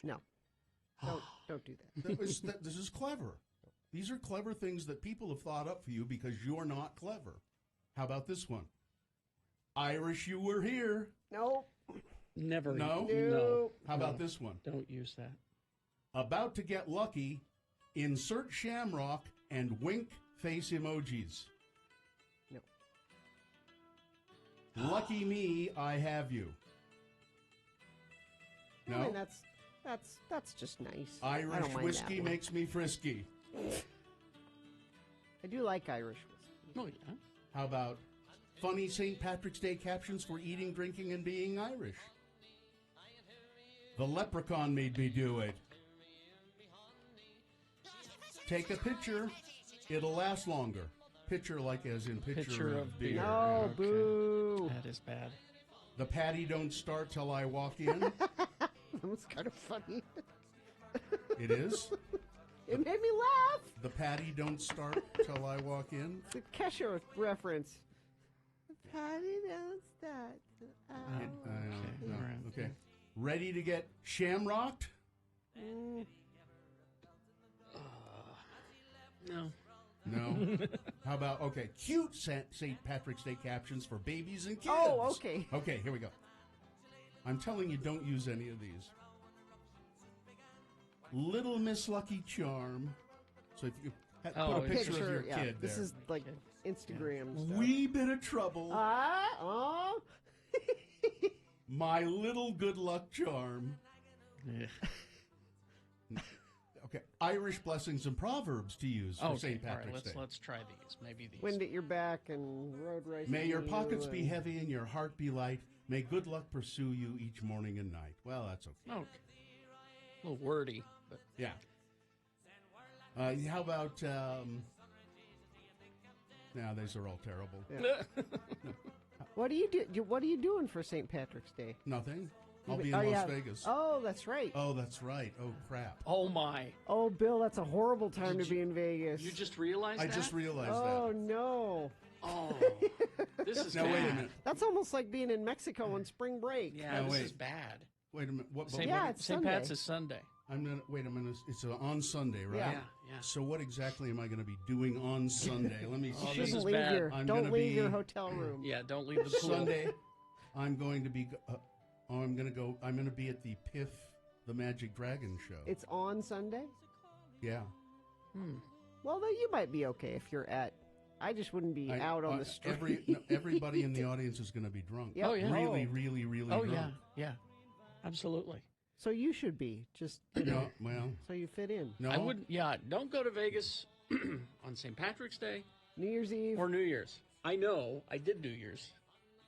No. Don't do that. This is clever. These are clever things that people have thought up for you because you're not clever. How about this one? Irish, you were here. No. Never. No? No. How about this one? Don't use that. About to get lucky. Insert shamrock and wink face emojis. No. Lucky me, I have you. No? I mean, that's just nice. I Irish don't mind whiskey that one. makes me frisky. I do like Irish whiskey. Oh, yeah. How about funny St. Patrick's Day captions for eating, drinking, and being Irish? The leprechaun made me do it. Take a picture. It'll last longer. Picture like as in picture of beer. No, Okay. boo. That is bad. The patty don't start till I walk in. That was kind of funny. It is. It made me laugh. The patty don't start till I walk in. It's a Kesha reference. The patty don't start. No. Okay. Ready to get shamrocked? No. No. How about, cute St. Patrick's Day captions for babies and kids. Oh, okay. Okay, here we go. I'm telling you, don't use any of these. Little Miss Lucky Charm. So if you put a picture of your kid This there. is like Instagram stuff. Wee bit of trouble. My little good luck charm. Yeah. Okay, Irish blessings and proverbs to use for St. All Patrick's right, Day. let's try these. Maybe these. Wind at your back and road racing. May your you pockets be and- heavy and your heart be light. May good luck pursue you each morning and night. Well, that's okay. Okay. A little wordy, but Yeah. How about? Now these are all terrible. Yeah. What do you do? What are you doing for St. Patrick's Day? Nothing. I'll be in Las Vegas. Oh, that's right. Oh, that's right. Oh, crap. Oh my. Oh, Bill, that's a horrible time to be in Vegas. You just realized I that? just realized Oh no. Oh. This is Now, bad. wait a minute. That's almost like being in Mexico on spring break. Yeah, Now, this wait. is bad. Wait a minute. What? St. Yeah, it's St. Pat's Sunday. is Sunday. I'm gonna wait a minute. It's on Sunday, right? Yeah. Yeah. So what exactly am I going to be doing on Sunday? Let me Oh, see. this Shouldn't is leave bad. your, I'm don't gonna leave be- your hotel room. Yeah, don't leave the pool. Sunday, I'm going to be. I'm going to go. I'm going to be at the Piff, the Magic Dragon show. It's on Sunday? Yeah. Well, then you might be okay if you're at. I just wouldn't be out on the street. Everybody in the audience is going to be drunk. Yep. Oh, yeah. Really, really, really Oh, drunk. yeah. Yeah. Absolutely. So you should be just No, well, so you fit in. no. I wouldn't, don't go to Vegas on St. Patrick's Day New Year's Eve. or New Year's. I know I did New Year's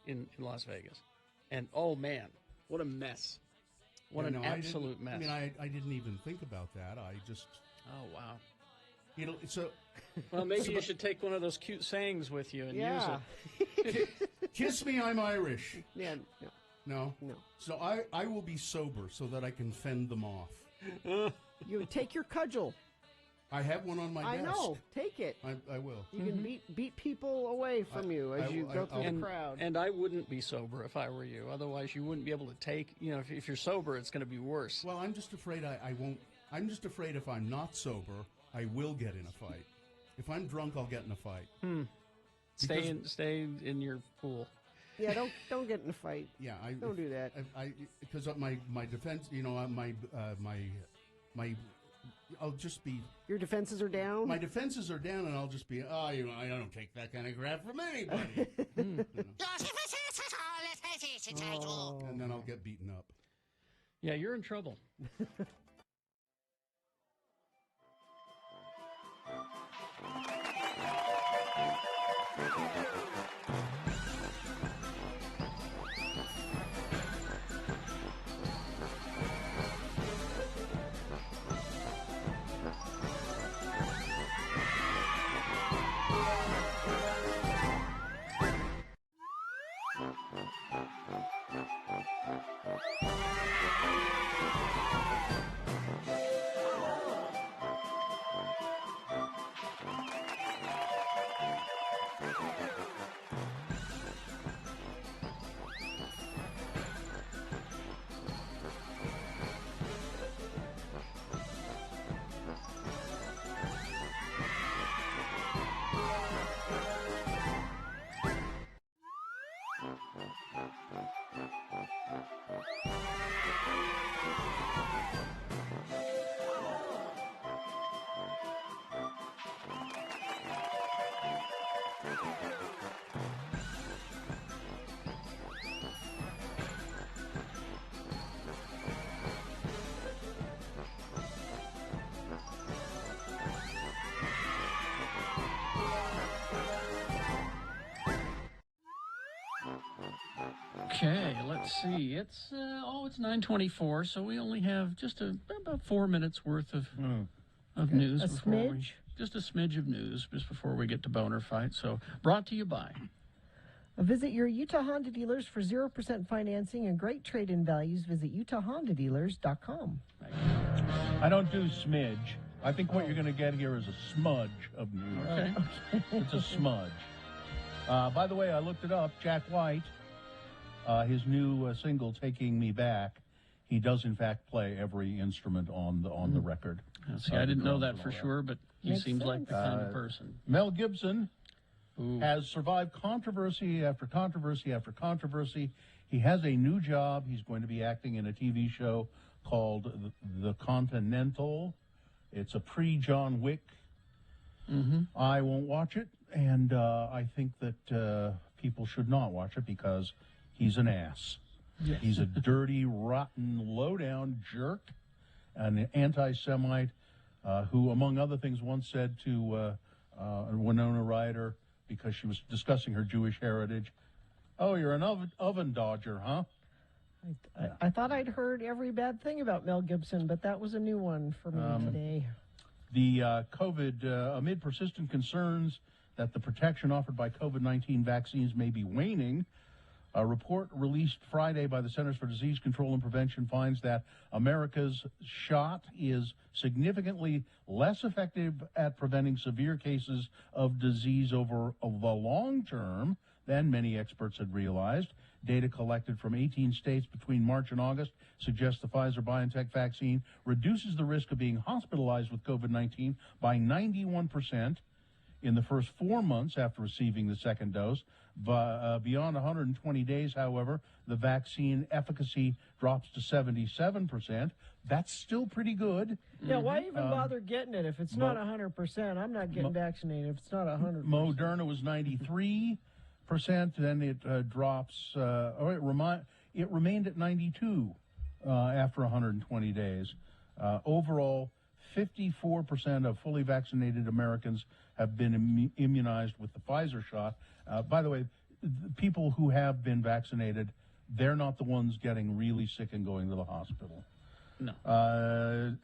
in Las Vegas. And oh man, what a mess. What an No, absolute mess. I mean, I didn't even think about that. I just, oh wow. so Well, maybe you should take one of those cute sayings with you and yeah. use it. kiss me, I'm Irish. Yeah. No. No. No. So I will be sober so that I can fend them off. You take your cudgel. I have one on my I desk. know. Take it. I will. You can beat people away from you as you go through the crowd. And I wouldn't be sober if I were you. Otherwise, you wouldn't be able to take. If you're sober, it's going to be worse. Well, I'm just afraid I won't. I'm just afraid if I'm not sober, I will get in a fight. If I'm drunk, I'll get in a fight. Stay in your pool. Yeah, don't get in a fight. Yeah, Don't do that. Because my defense, I'll just be. Your defenses are down. My defenses are down, and I'll just be. I don't take that kind of crap from anybody. And then I'll get beaten up. Yeah, you're in trouble. Okay, let's see. It's 9:24, so we only have just about 4 minutes worth of news. A smidge? Just a smidge of news just before we get to Boner Fight. So, brought to you by. Visit your Utah Honda dealers for 0% financing and great trade-in values. Visit UtahHondaDealers.com. I don't do smidge. I think what you're going to get here is a smudge of news. Okay. It's a smudge. By the way, I looked it up. Jack White, his new single, "Taking Me Back," he does in fact play every instrument on the record. See, I didn't know that for sure, but he seems like the kind of person. Mel Gibson has survived controversy after controversy after controversy. He has a new job. He's going to be acting in a TV show called The Continental. It's a pre-John Wick. I won't watch it, and I think that people should not watch it because he's an ass. Yes. He's a dirty, rotten, low-down jerk, an anti-Semite who, among other things, once said to Winona Ryder, because she was discussing her Jewish heritage, "Oh, you're an oven dodger, huh?" I thought I'd heard every bad thing about Mel Gibson, but that was a new one for me today. The COVID, amid persistent concerns that the protection offered by COVID-19 vaccines may be waning, a report released Friday by the Centers for Disease Control and Prevention finds that America's shot is significantly less effective at preventing severe cases of disease over the long term than many experts had realized. Data collected from 18 states between March and August suggests the Pfizer-BioNTech vaccine reduces the risk of being hospitalized with COVID-19 by 91% in the first 4 months after receiving the second dose. Beyond 120 days, however, the vaccine efficacy drops to 77%. That's still pretty good. Yeah, why even bother getting it if it's not 100%? I'm not getting vaccinated if it's not 100%. Moderna was 93%, then it drops. It remained at 92 after 120 days. Overall, 54% of fully vaccinated Americans have been immunized with the Pfizer shot. By the way, people who have been vaccinated, they're not the ones getting really sick and going to the hospital. No.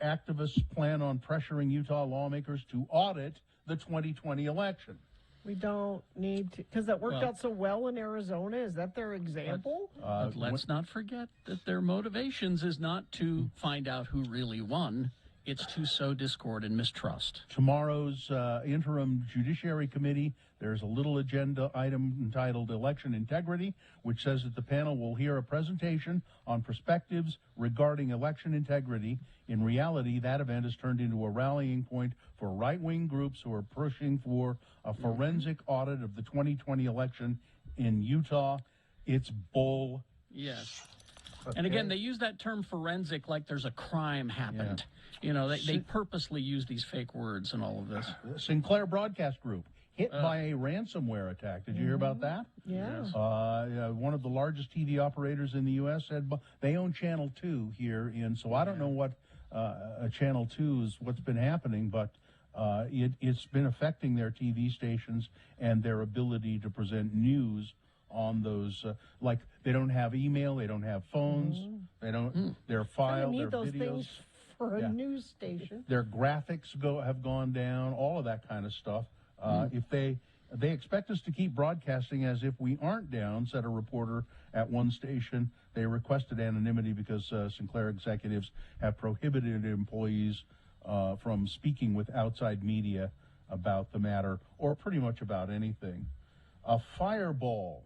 Activists plan on pressuring Utah lawmakers to audit the 2020 election. We don't need to, because that worked out so well in Arizona. Is that their example? But let's not forget that their motivations is not to find out who really won. It's to sow discord and mistrust. Tomorrow's interim Judiciary Committee, there's a little agenda item entitled Election Integrity, which says that the panel will hear a presentation on perspectives regarding election integrity. In reality, that event has turned into a rallying point for right-wing groups who are pushing for a forensic audit of the 2020 election in Utah. It's bull. Yes. And again, they use that term forensic like there's a crime happened. Yeah. You know, they purposely use these fake words and all of this. Sinclair Broadcast Group hit by a ransomware attack. Did you hear about that? Yeah. One of the largest TV operators in the U.S. said they own Channel 2 here. So I don't know what Channel 2 is, what's been happening, but it's been affecting their TV stations and their ability to present news on those. Like, they don't have email, they don't have phones, they don't, their file, need their those videos. things for a news station. Their graphics have gone down, all of that kind of stuff. If they expect us to keep broadcasting as if we aren't down, said a reporter at one station. They requested anonymity because Sinclair executives have prohibited employees from speaking with outside media about the matter or pretty much about anything. A fireball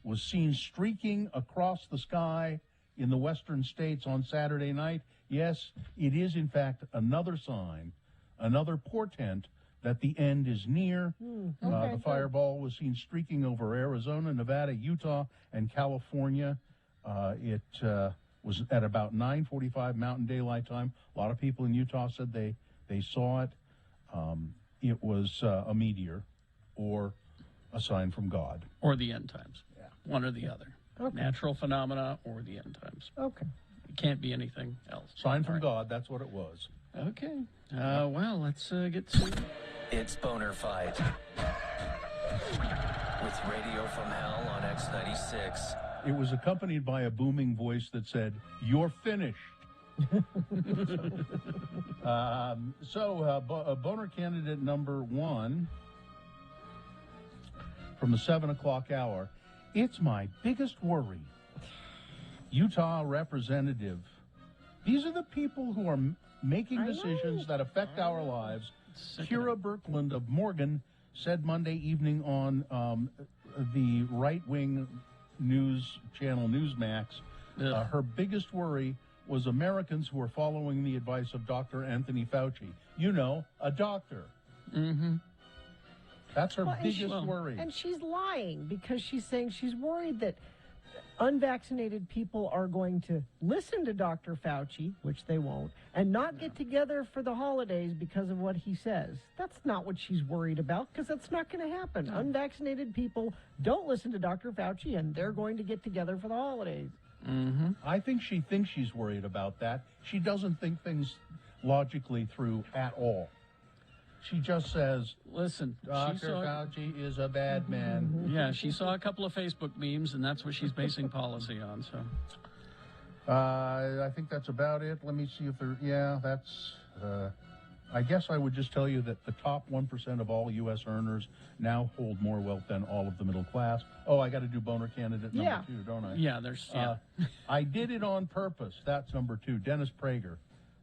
was seen streaking across the sky in the western states on Saturday night. Yes, it is in fact another sign, another portent that the end is near. The fireball was seen streaking over Arizona, Nevada, Utah, and California. It was at about 9:45 Mountain Daylight Time. A lot of people in Utah said they saw it. It was a meteor or a sign from God. Or the end times. Yeah. One or the other. Okay. Natural phenomena or the end times. Okay. It can't be anything else. Sign from God, that's what it was. Okay. Well, let's get to... It's Boner Fight. With Radio from Hell on X96 It was accompanied by a booming voice that said, "You're finished." Boner candidate number 1 from the 7 o'clock hour. It's my biggest worry. Utah representative. These are the people who are making decisions that affect our lives. Kira Birkland of Morgan said Monday evening on the right-wing news channel Newsmax, her biggest worry was Americans who are following the advice of Dr. Anthony Fauci. You know, a doctor. Mm-hmm. That's her biggest worry. And she's lying because she's saying she's worried that unvaccinated people are going to listen to Dr. Fauci, which they won't, and not get together for the holidays because of what he says. That's not what she's worried about, because that's not going to happen. No. Unvaccinated people don't listen to Dr. Fauci, and they're going to get together for the holidays. Mm-hmm. I think she thinks she's worried about that. She doesn't think things logically through at all. She just says, "Listen, Dr. Fauci is a bad man." Yeah, she saw a couple of Facebook memes, and that's what she's basing policy on. So, I think that's about it. Let me see if there. Yeah, that's. I guess I would just tell you that the top 1% of all U.S. earners now hold more wealth than all of the middle class. Oh, I got to do boner candidate number 2, don't I? Yeah, there's. Yeah. I did it on purpose. That's number 2. Dennis Prager,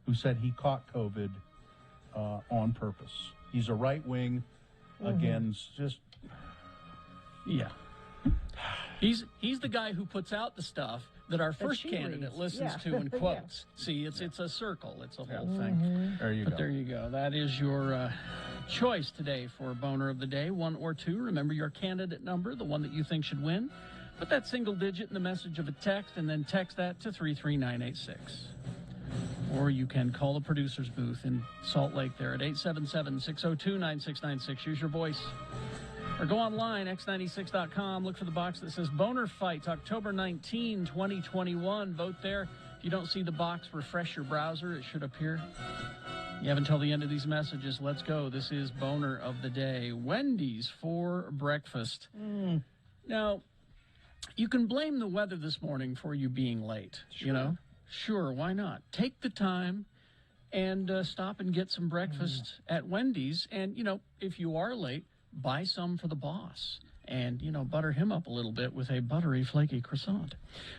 who said he caught COVID on purpose. He's a right wing against just. Yeah. He's the guy who puts out the stuff that our first candidate listens to and quotes. See, it's a circle. It's a whole thing. There you go. There you go. That is your choice today for Boner of the Day, 1 or 2. Remember your candidate number, the one that you think should win. Put that single digit in the message of a text and then text that to 33986. Or you can call the producer's booth in Salt Lake there at 877-602-9696. Use your voice. Or go online, x96.com. Look for the box that says Boner Fights, October 19, 2021. Vote there. If you don't see the box, refresh your browser. It should appear. You have until the end of these messages. Let's go. This is Boner of the Day. Wendy's for breakfast. Now, you can blame the weather this morning for you being late, you know? Sure, why not? Take the time and stop and get some breakfast at Wendy's. And, you know, if you are late, buy some for the boss and, you know, butter him up a little bit with a buttery, flaky croissant.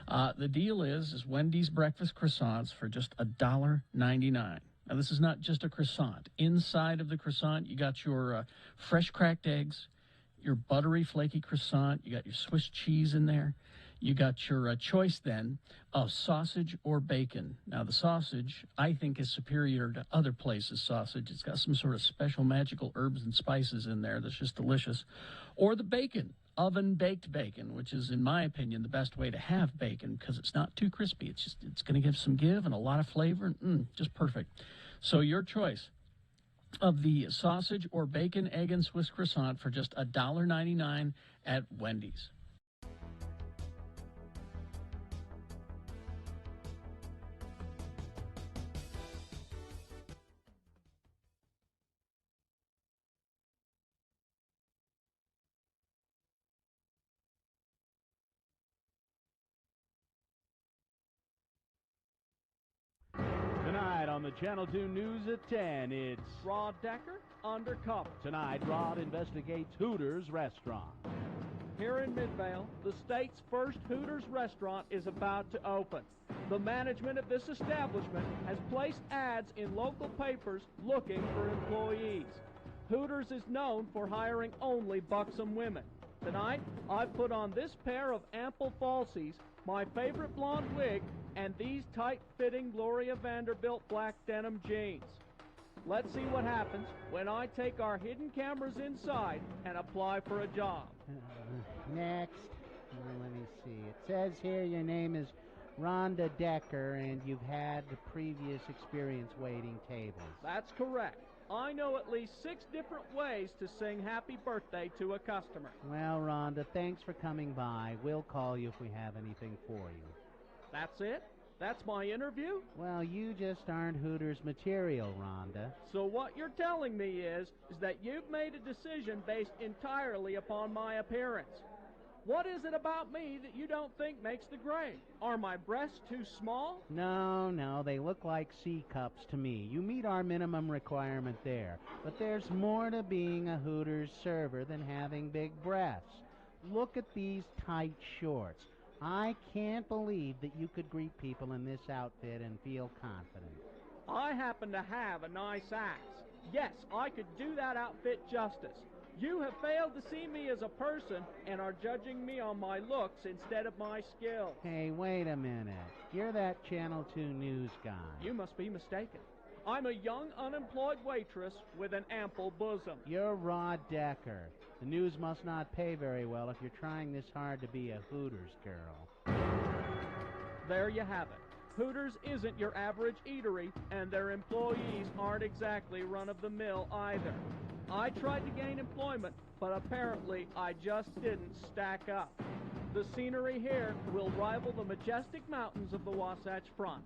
The deal is Wendy's breakfast croissants for just $1.99. Now, this is not just a croissant. Inside of the croissant, you got your fresh cracked eggs, your buttery, flaky croissant. You got your Swiss cheese in there. You got your choice then of sausage or bacon. Now, the sausage, I think, is superior to other places' sausage. It's got some sort of special magical herbs and spices in there that's just delicious. Or the bacon, oven-baked bacon, which is, in my opinion, the best way to have bacon because it's not too crispy. It's going to give some give and a lot of flavor. Just perfect. So your choice of the sausage or bacon, egg, and Swiss croissant for just $1.99 at Wendy's. Tonight on the Channel 2 News at 10, it's Rod Decker, Undercover. Tonight, Rod investigates Hooters restaurant. Here in Midvale, the state's first Hooters restaurant is about to open. The management of this establishment has placed ads in local papers looking for employees. Hooters is known for hiring only buxom women. Tonight, I've put on this pair of ample falsies, my favorite blonde wig, and these tight-fitting Gloria Vanderbilt black denim jeans. Let's see what happens when I take our hidden cameras inside and apply for a job. Next. Let me see. It says here your name is Rhonda Decker, and you've had the previous experience waiting tables. That's correct. I know at least 6 different ways to sing happy birthday to a customer. Well, Rhonda, thanks for coming by. We'll call you if we have anything for you. That's it? That's my interview? Well, you just aren't Hooters material, Rhonda. So what you're telling me is that you've made a decision based entirely upon my appearance. What is it about me that you don't think makes the grade? Are my breasts too small? No, they look like C cups to me. You meet our minimum requirement there. But there's more to being a Hooters server than having big breasts. Look at these tight shorts. I can't believe that you could greet people in this outfit and feel confident. I happen to have a nice ass. Yes, I could do that outfit justice. You have failed to see me as a person and are judging me on my looks instead of my skills. Hey, wait a minute. You're that Channel 2 news guy. You must be mistaken. I'm a young, unemployed waitress with an ample bosom. You're Rod Decker. The news must not pay very well if you're trying this hard to be a Hooters girl. There you have it. Hooters isn't your average eatery, and their employees aren't exactly run-of-the-mill either. I tried to gain employment, but apparently I just didn't stack up. The scenery here will rival the majestic mountains of the Wasatch Front.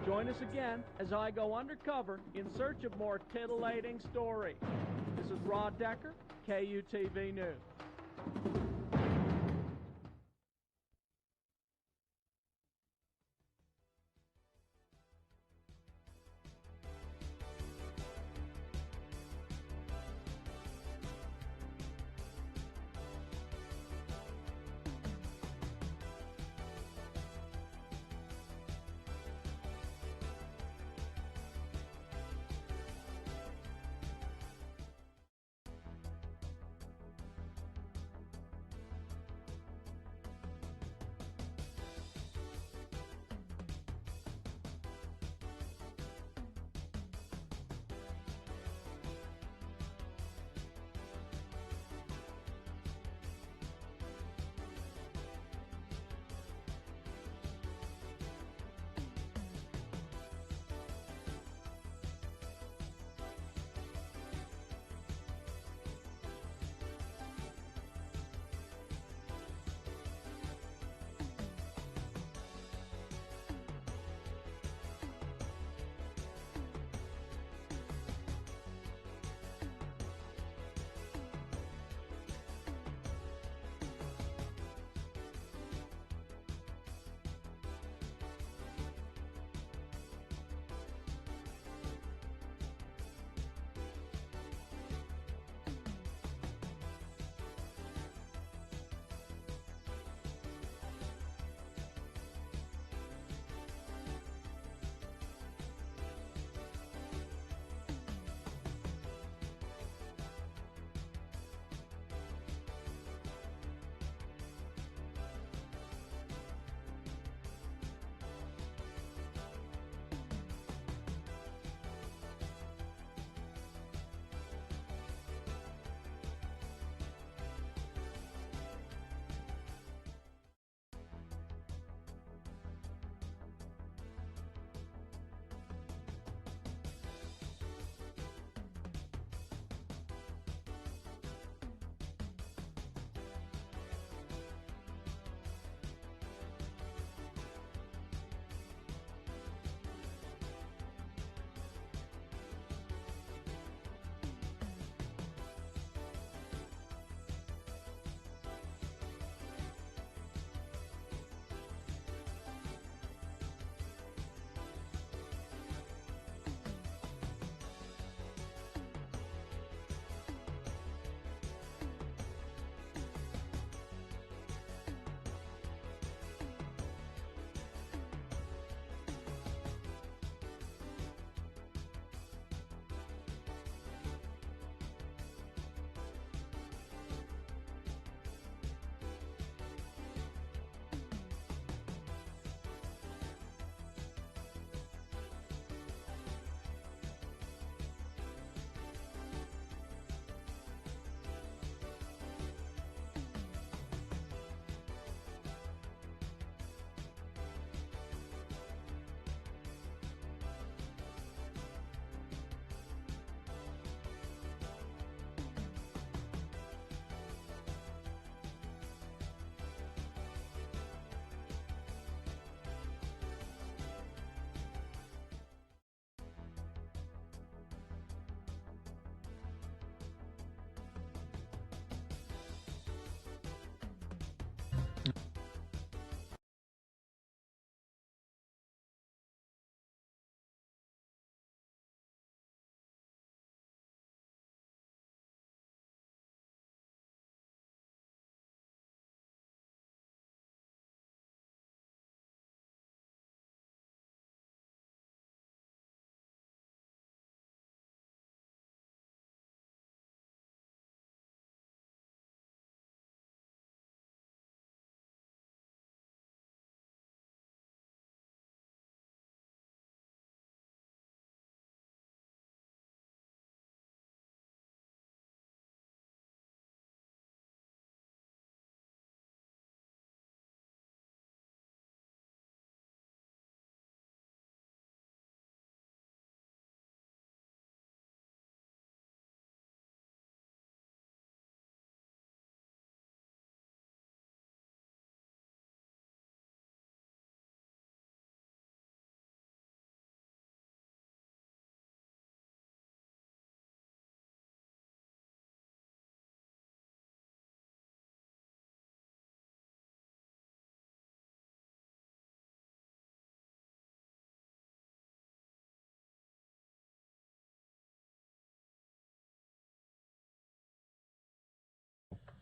Join us again as I go undercover in search of more titillating stories. This is Rod Decker, KUTV News.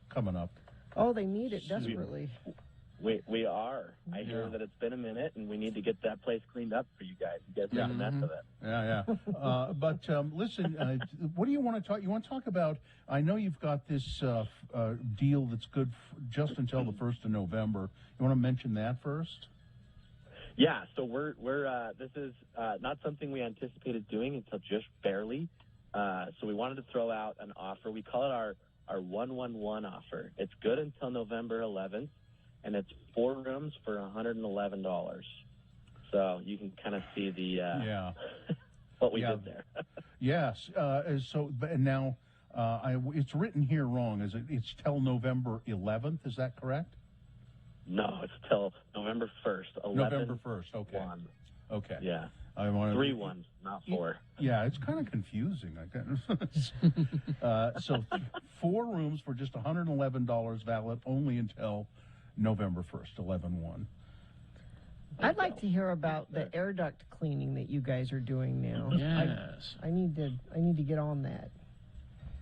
coming up. Oh, they need it desperately. We are. I hear that it's been a minute, and we need to get that place cleaned up for you guys. You guys make a mess of it. Yeah. But listen, what do you want to talk? You want to talk about? I know you've got this deal that's good just until the 1st of November. You want to mention that first? Yeah. So we're this is not something we anticipated doing until just barely. So we wanted to throw out an offer. We call it our 111 offer. It's good until November 11th. And it's 4 rooms for $111. So you can kind of see the what we did there. Yes. So but now it's written here wrong. Is it? It's till November 11th. Is that correct? No, it's till November 1st. November 1st. Okay. 1. Okay. Yeah. I wanted 3 1s, not 4. Yeah, it's kind of confusing. So 4 rooms for just $111, valid only until November 1st, 11/1. I'd like to hear about the air duct cleaning that you guys are doing now. Yes. I need to get on that.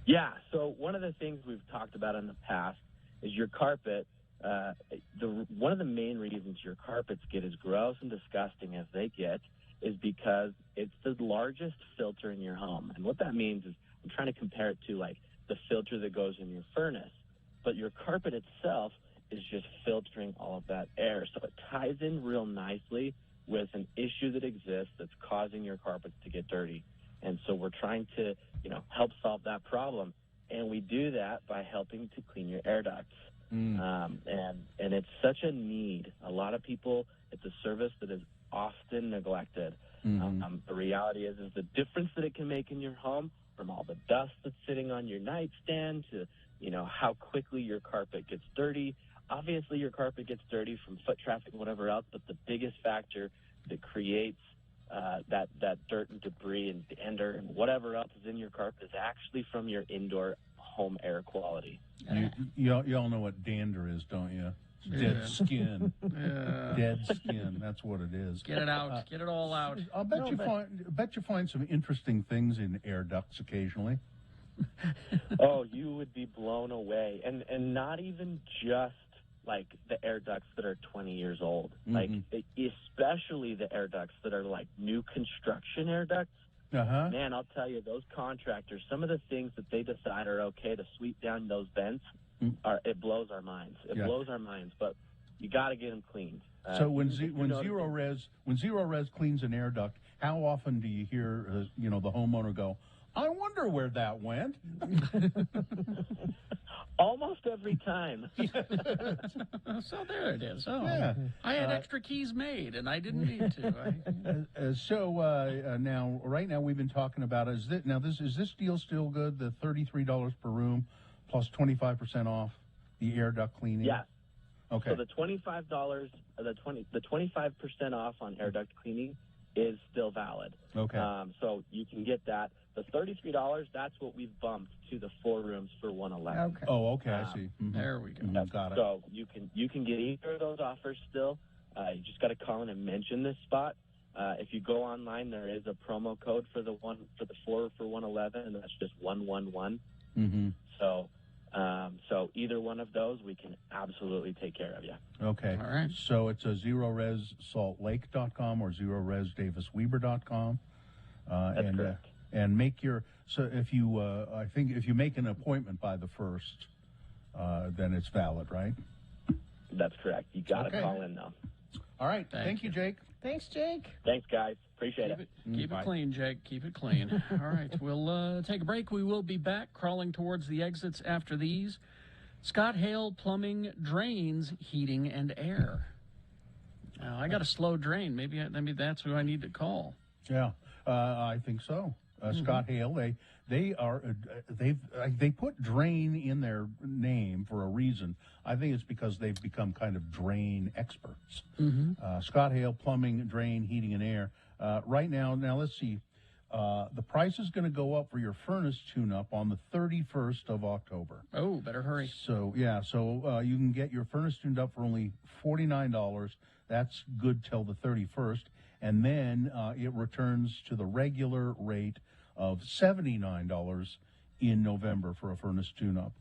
Yeah, so one of the things we've talked about in the past is your carpet. One of the main reasons your carpets get as gross and disgusting as they get is because it's the largest filter in your home. And what that means is, I'm trying to compare it to like the filter that goes in your furnace. But your carpet itself is just filtering all of that air. So it ties in real nicely with an issue that exists that's causing your carpets to get dirty. And so we're trying to, help solve that problem. And we do that by helping to clean your air ducts. And it's such a need. A lot of people, it's a service that is often neglected. The reality is the difference that it can make in your home, from all the dust that's sitting on your nightstand to, how quickly your carpet gets dirty. Obviously, your carpet gets dirty from foot traffic and whatever else, but the biggest factor that creates that dirt and debris and dander and whatever else is in your carpet is actually from your indoor home air quality. You all know what dander is, don't you? Dead skin. Dead skin. That's what it is. Get it out. Get it all out. I'll bet you find some interesting things in air ducts occasionally. Oh, you would be blown away. And not even just like the air ducts that are 20 years old. Like especially the air ducts that are like new construction air ducts. Man, I'll tell you, those contractors, some of the things that they decide are okay to sweep down those vents, it blows our minds. It blows our minds, but you got to get them cleaned. So when Zero Res cleans an air duct, how often do you hear the homeowner go, "I wonder where that went"? Almost every time. So there it is. Oh, yeah. I had extra keys made, and I didn't need to. Now, right now, we've been talking about is this deal still good? The $33 per room plus 25% off the air duct cleaning. Yeah. Okay. So the $25, the 25% off on air duct cleaning is still valid. Okay. So you can get that. The $33, that's what we've bumped to the 4 rooms for $111. Okay. Oh, okay, I see. There we go. Got it. So you can get either of those offers still. You just got to call in and mention this spot. If you go online, there is a promo code for the 4 for $111, and that's just 111. So either one of those, we can absolutely take care of you. Okay. All right. So it's a ZeroResSaltLake.com or ZeroResDavisWeber.com. That's correct. And make if you make an appointment by the 1st, then it's valid, right? That's correct. You got to call in though. All right. Thank you, Jake. Thanks, Jake. Thanks, guys. Appreciate it. Keep it clean, Jake. Keep it clean. All right. We'll take a break. We will be back crawling towards the exits after these. Scott Hale Plumbing drains, heating, and air. Now, I got a slow drain. Maybe that's who I need to call. Yeah, I think so. Scott Hale, they put drain in their name for a reason. I think it's because they've become kind of drain experts. Scott Hale Plumbing, drain, heating, and air. Right now, let's see. The price is going to go up for your furnace tune-up on the 31st of October. Oh, better hurry. So you can get your furnace tuned up for only $49. That's good till the 31st. And then it returns to the regular rate of $79 in November for a furnace tune-up.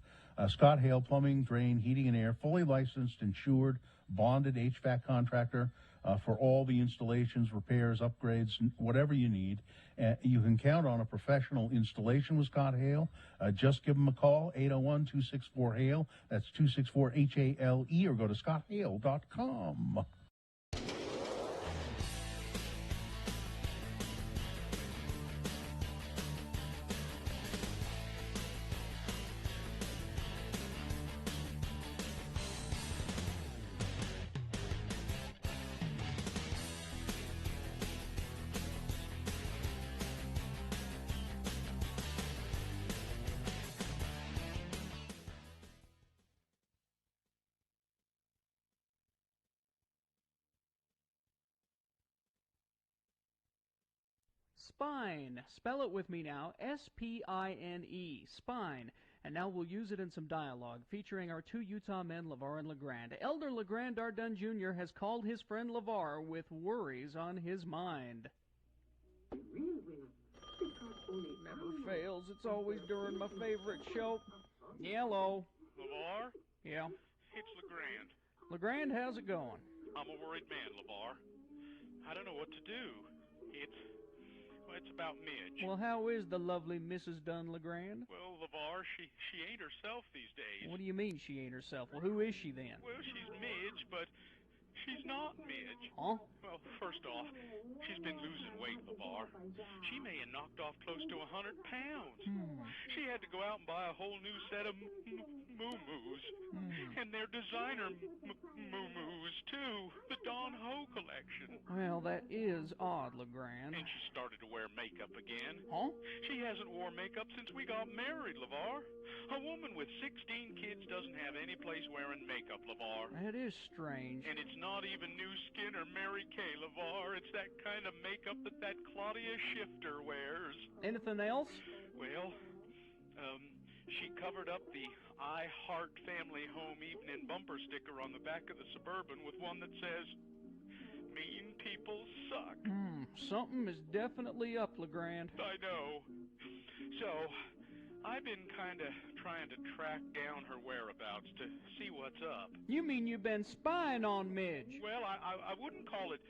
Scott Hale Plumbing, Drain, Heating and Air, fully licensed, insured, bonded HVAC contractor for all the installations, repairs, upgrades, whatever you need. You can count on a professional installation with Scott Hale. Just give them a call, 801-264-HALE. That's 264-HALE, or go to scotthale.com. Spine. Spell it with me now. S-P-I-N-E. Spine. And now we'll use it in some dialogue, featuring our two Utah men, LeVar and LeGrand. Elder LeGrand Dardun Jr. has called his friend LeVar with worries on his mind. Never fails. It's always during my favorite show. Yellow. LeVar? Yeah. It's LeGrand. LeGrand, how's it going? I'm a worried man, LeVar. I don't know what to do. It's about Midge. Well, how is the lovely Mrs. Dunn LeGrand? Well, LeVar, she ain't herself these days. What do you mean she ain't herself? Well, who is she then? Well, she's Midge, but she's not Midge. Huh? Well, first off, she's been losing weight, LeVar. She may have knocked off close to 100 pounds. She had to go out and buy a whole new set of moo-moos. And they're designer moo-moos, too. The Don Ho collection. Well, that is odd, LeGrand. And she started to wear makeup again. Huh? She hasn't worn makeup since we got married, LeVar. A woman with 16 kids doesn't have any place wearing makeup, LeVar. That is strange. And it's not even Nu Skin or Mary Kay, LeVar. It's that kind of makeup that Claudia Schifter wears. Anything else? Well, she covered up the I Heart Family Home Evening bumper sticker on the back of the Suburban with one that says, "Mean people suck." Something is definitely up, LeGrand. I know. So, I've been kind of trying to track down her whereabouts to see what's up. You mean you've been spying on Midge? Well, I wouldn't call it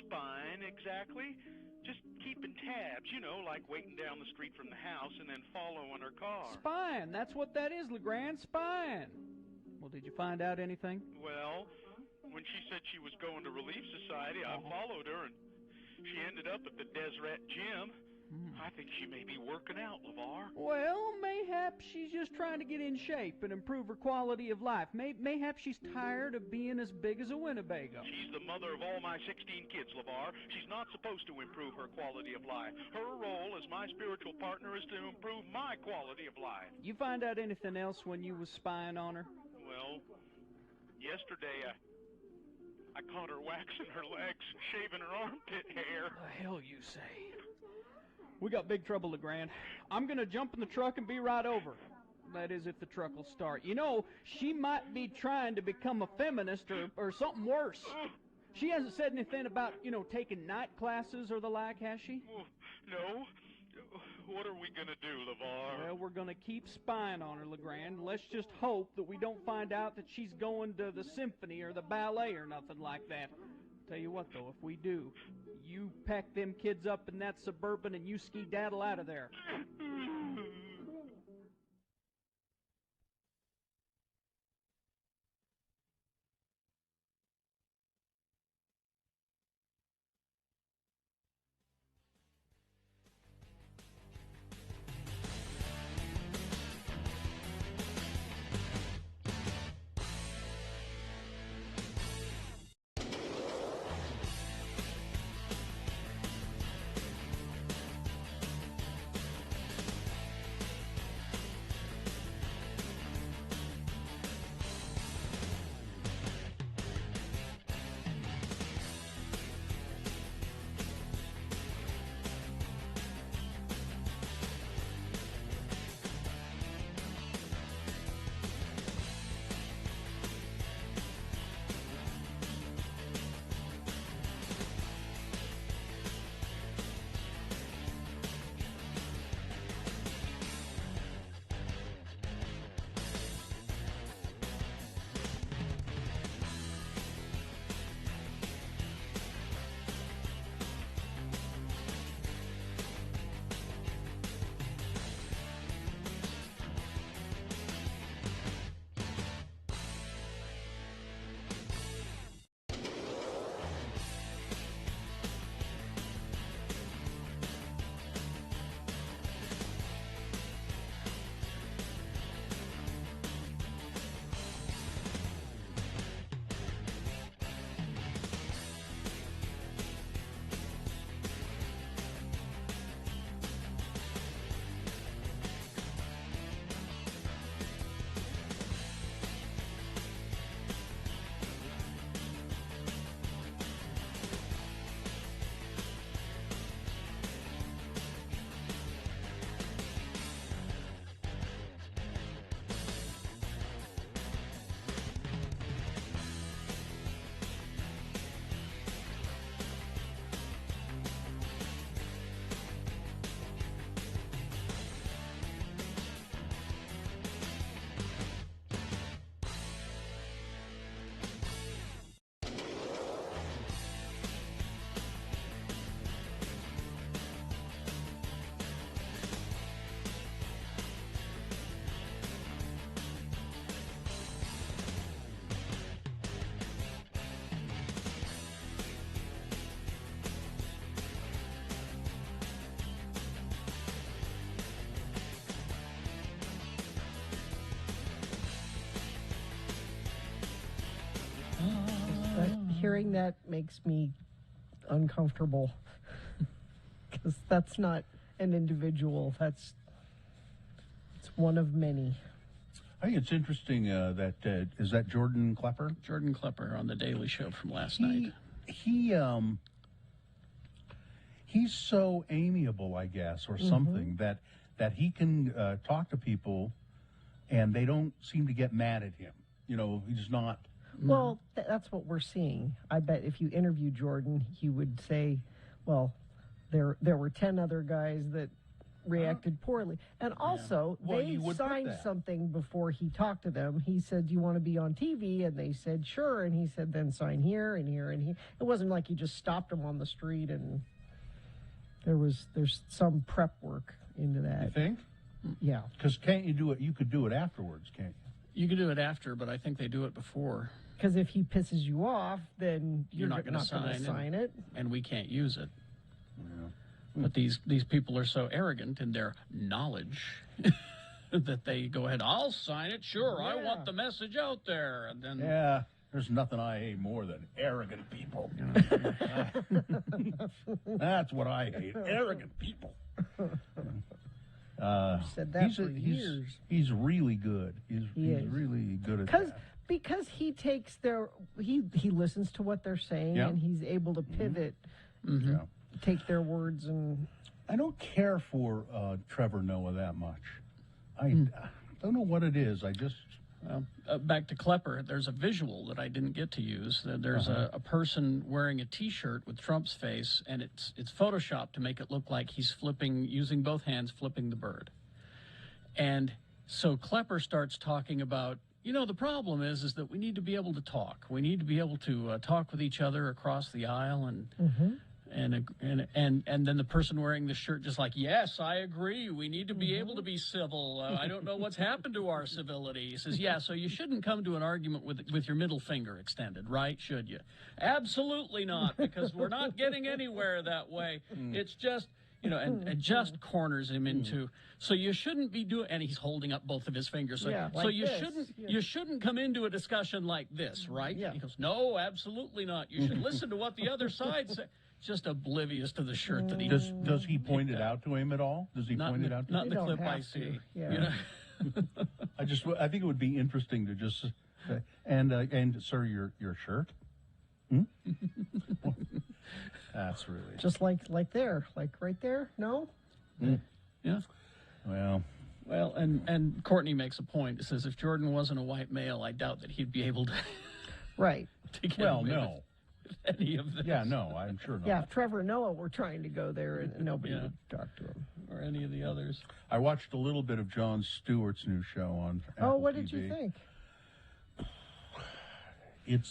spying exactly. Just keeping tabs, you know, like waiting down the street from the house and then following her car. Spying. That's what that is, LeGrand. Spying. Well, did you find out anything? Well, when she said she was going to Relief Society, I followed her, and she ended up at the Deseret Gym. I think she may be working out, LeVar. Well, mayhap she's just trying to get in shape and improve her quality of life. Mayhap she's tired of being as big as a Winnebago. She's the mother of all my 16 kids, LeVar. She's not supposed to improve her quality of life. Her role as my spiritual partner is to improve my quality of life. You find out anything else when you was spying on her? Well, yesterday I caught her waxing her legs, shaving her armpit hair. The hell you say? We got big trouble, LeGrand. I'm going to jump in the truck and be right over. That is, if the truck will start. You know, she might be trying to become a feminist or something worse. She hasn't said anything about, you know, taking night classes or the like, has she? No. What are we going to do, LeVar? Well, we're going to keep spying on her, LeGrand. Let's just hope that we don't find out that she's going to the symphony or the ballet or nothing like that. Tell you what, though, if we do, you pack them kids up in that Suburban and you ski-daddle out of there. hearing that makes me uncomfortable because that's not an individual. It's one of many. I think it's interesting that is that Jordan Klepper? Jordan Klepper on the Daily Show from last night. He's so amiable, I guess, or something that he can talk to people, and they don't seem to get mad at him. You know, he's not. Well, that's what we're seeing. I bet if you interview Jordan, he would say, well, there were 10 other guys that reacted poorly. And also, they signed something before he talked to them. He said, do you want to be on TV? And they said, sure. And he said, then sign here and here and here. It wasn't like he just stopped them on the street, and there's some prep work into that. You think? Yeah. Because can't you do it? You could do it afterwards, can't you? You could do it after, but I think they do it before. Because if he pisses you off, then you're not going to sign it. And we can't use it. Yeah. But these people are so arrogant in their knowledge that they go ahead, I'll sign it, sure, I want the message out there. And then there's nothing I hate more than arrogant people. That's what I hate, arrogant people. Said that for years. He's really good. He's really good at that. Because he takes he listens to what they're saying, and he's able to pivot, take their words. And I don't care for Trevor Noah that much. I don't know what it is. I just back to Klepper. There's a visual that I didn't get to use. There's a person wearing a T-shirt with Trump's face, and it's photoshopped to make it look like he's using both hands, flipping the bird. And so Klepper starts talking about, the problem is that we need to be able to talk. We need to be able to talk with each other across the aisle, and then the person wearing the shirt just like, yes, I agree. We need to be able to be civil. I don't know what's happened to our civility. He says, yeah, so you shouldn't come to an argument with your middle finger extended, right? Should you? Absolutely not, because we're not getting anywhere that way. It's just, and just corners him into. So you shouldn't be doing, and he's holding up both of his fingers. So, you shouldn't come into a discussion like this, right? Yeah. He goes, no, absolutely not. You should listen to what the other side says. Just oblivious to the shirt that he does he point it out to him at all? Does he point it out to him? Not in the clip I see. Yeah. I think it would be interesting to just say, and sir, your shirt? That's really just like there, like right there. No. Yeah. Well, and Courtney makes a point. It says if Jordan wasn't a white male, I doubt that he'd be able to. Right. To get no. Any of this. Yeah, no, I'm sure not. Yeah, if Trevor Noah were trying to go there, and nobody would talk to him. Or any of the others. I watched a little bit of Jon Stewart's new show on Apple what TV. Did you think?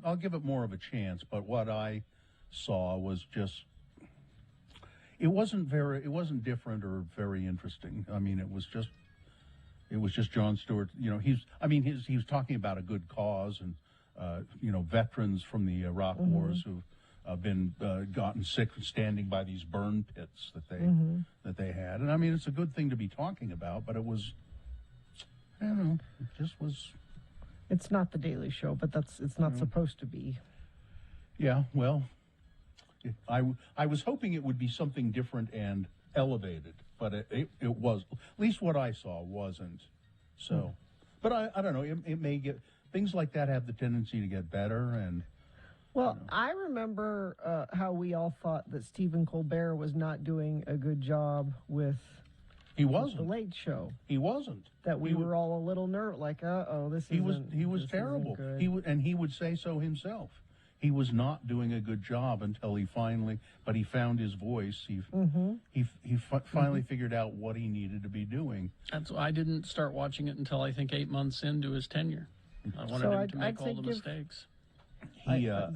I'll give it more of a chance, but what I saw was just, it wasn't different or very interesting. I mean, it was just Jon Stewart. He was talking about a good cause and, veterans from the Iraq wars who've been gotten sick from standing by these burn pits that they had. And I mean, it's a good thing to be talking about, but it was, I don't know, it just was. It's not the Daily Show, but it's not supposed to be. Yeah, well, I was hoping it would be something different and elevated, but it was, at least what I saw wasn't. So, but I don't know, it may get, things like that have the tendency to get better. And well, I remember how we all thought that Stephen Colbert was not doing a good job with He wasn't. The Late Show. He wasn't. That we were all a little nervous, like, this isn't. He was terrible. He would say so himself. He was not doing a good job until he found his voice. He finally figured out what he needed to be doing. That's why I didn't start watching it until I think 8 months into his tenure. I wanted him to make all the mistakes.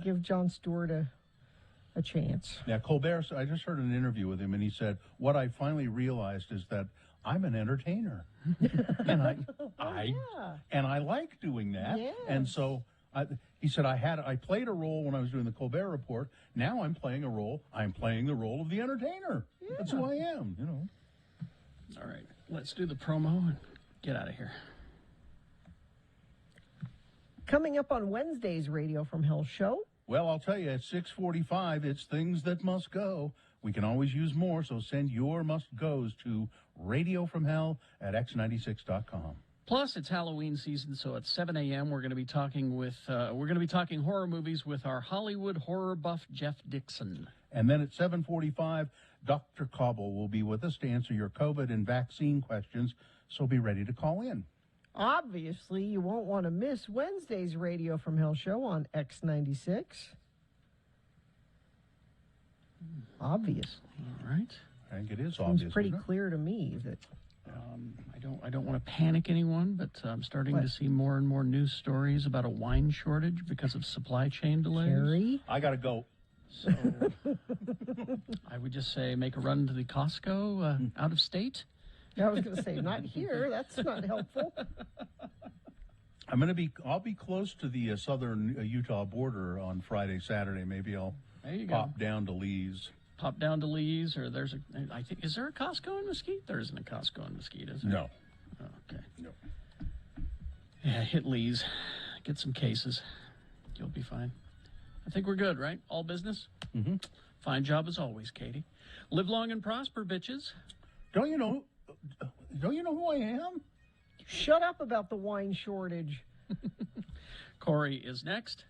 Give Jon Stewart a chance. Yeah, Colbert, I just heard an interview with him, and he said, what I finally realized is that I'm an entertainer. And I like doing that. Yes. And so he said, I played a role when I was doing the Colbert Report. Now I'm playing a role. I'm playing the role of the entertainer. Yeah. That's who I am, All right, let's do the promo and get out of here. Coming up on Wednesday's Radio from Hell show. Well, I'll tell you, at 6:45, it's Things That Must Go. We can always use more, so send your must-goes to radiofromhell@x96.com. Plus, it's Halloween season, so at 7 a.m. we're going to be talking horror movies with our Hollywood horror buff Jeff Dixon. And then at 7:45, Dr. Cobble will be with us to answer your COVID and vaccine questions, so be ready to call in. Obviously, you won't want to miss Wednesday's Radio from Hell show on X96. Obviously. All right. I think it is Seems obvious. pretty clear to me that... I don't want to panic anyone, but I'm starting to see more and more news stories about a wine shortage because of supply chain delays. Harry? I got to go. So I would just say make a run to the Costco out of state. I was going to say, not here. That's not helpful. I'll be close to the southern Utah border on Friday, Saturday. Maybe I'll pop down to Lee's. Pop down to Lee's, or is there a Costco in Mesquite? There isn't a Costco in Mesquite, is there? No. Oh, okay. No. Yeah, hit Lee's. Get some cases. You'll be fine. I think we're good, right? All business? Mm-hmm. Fine job as always, Katie. Live long and prosper, bitches. Don't you know who I am? Shut up about the wine shortage. Corey is next.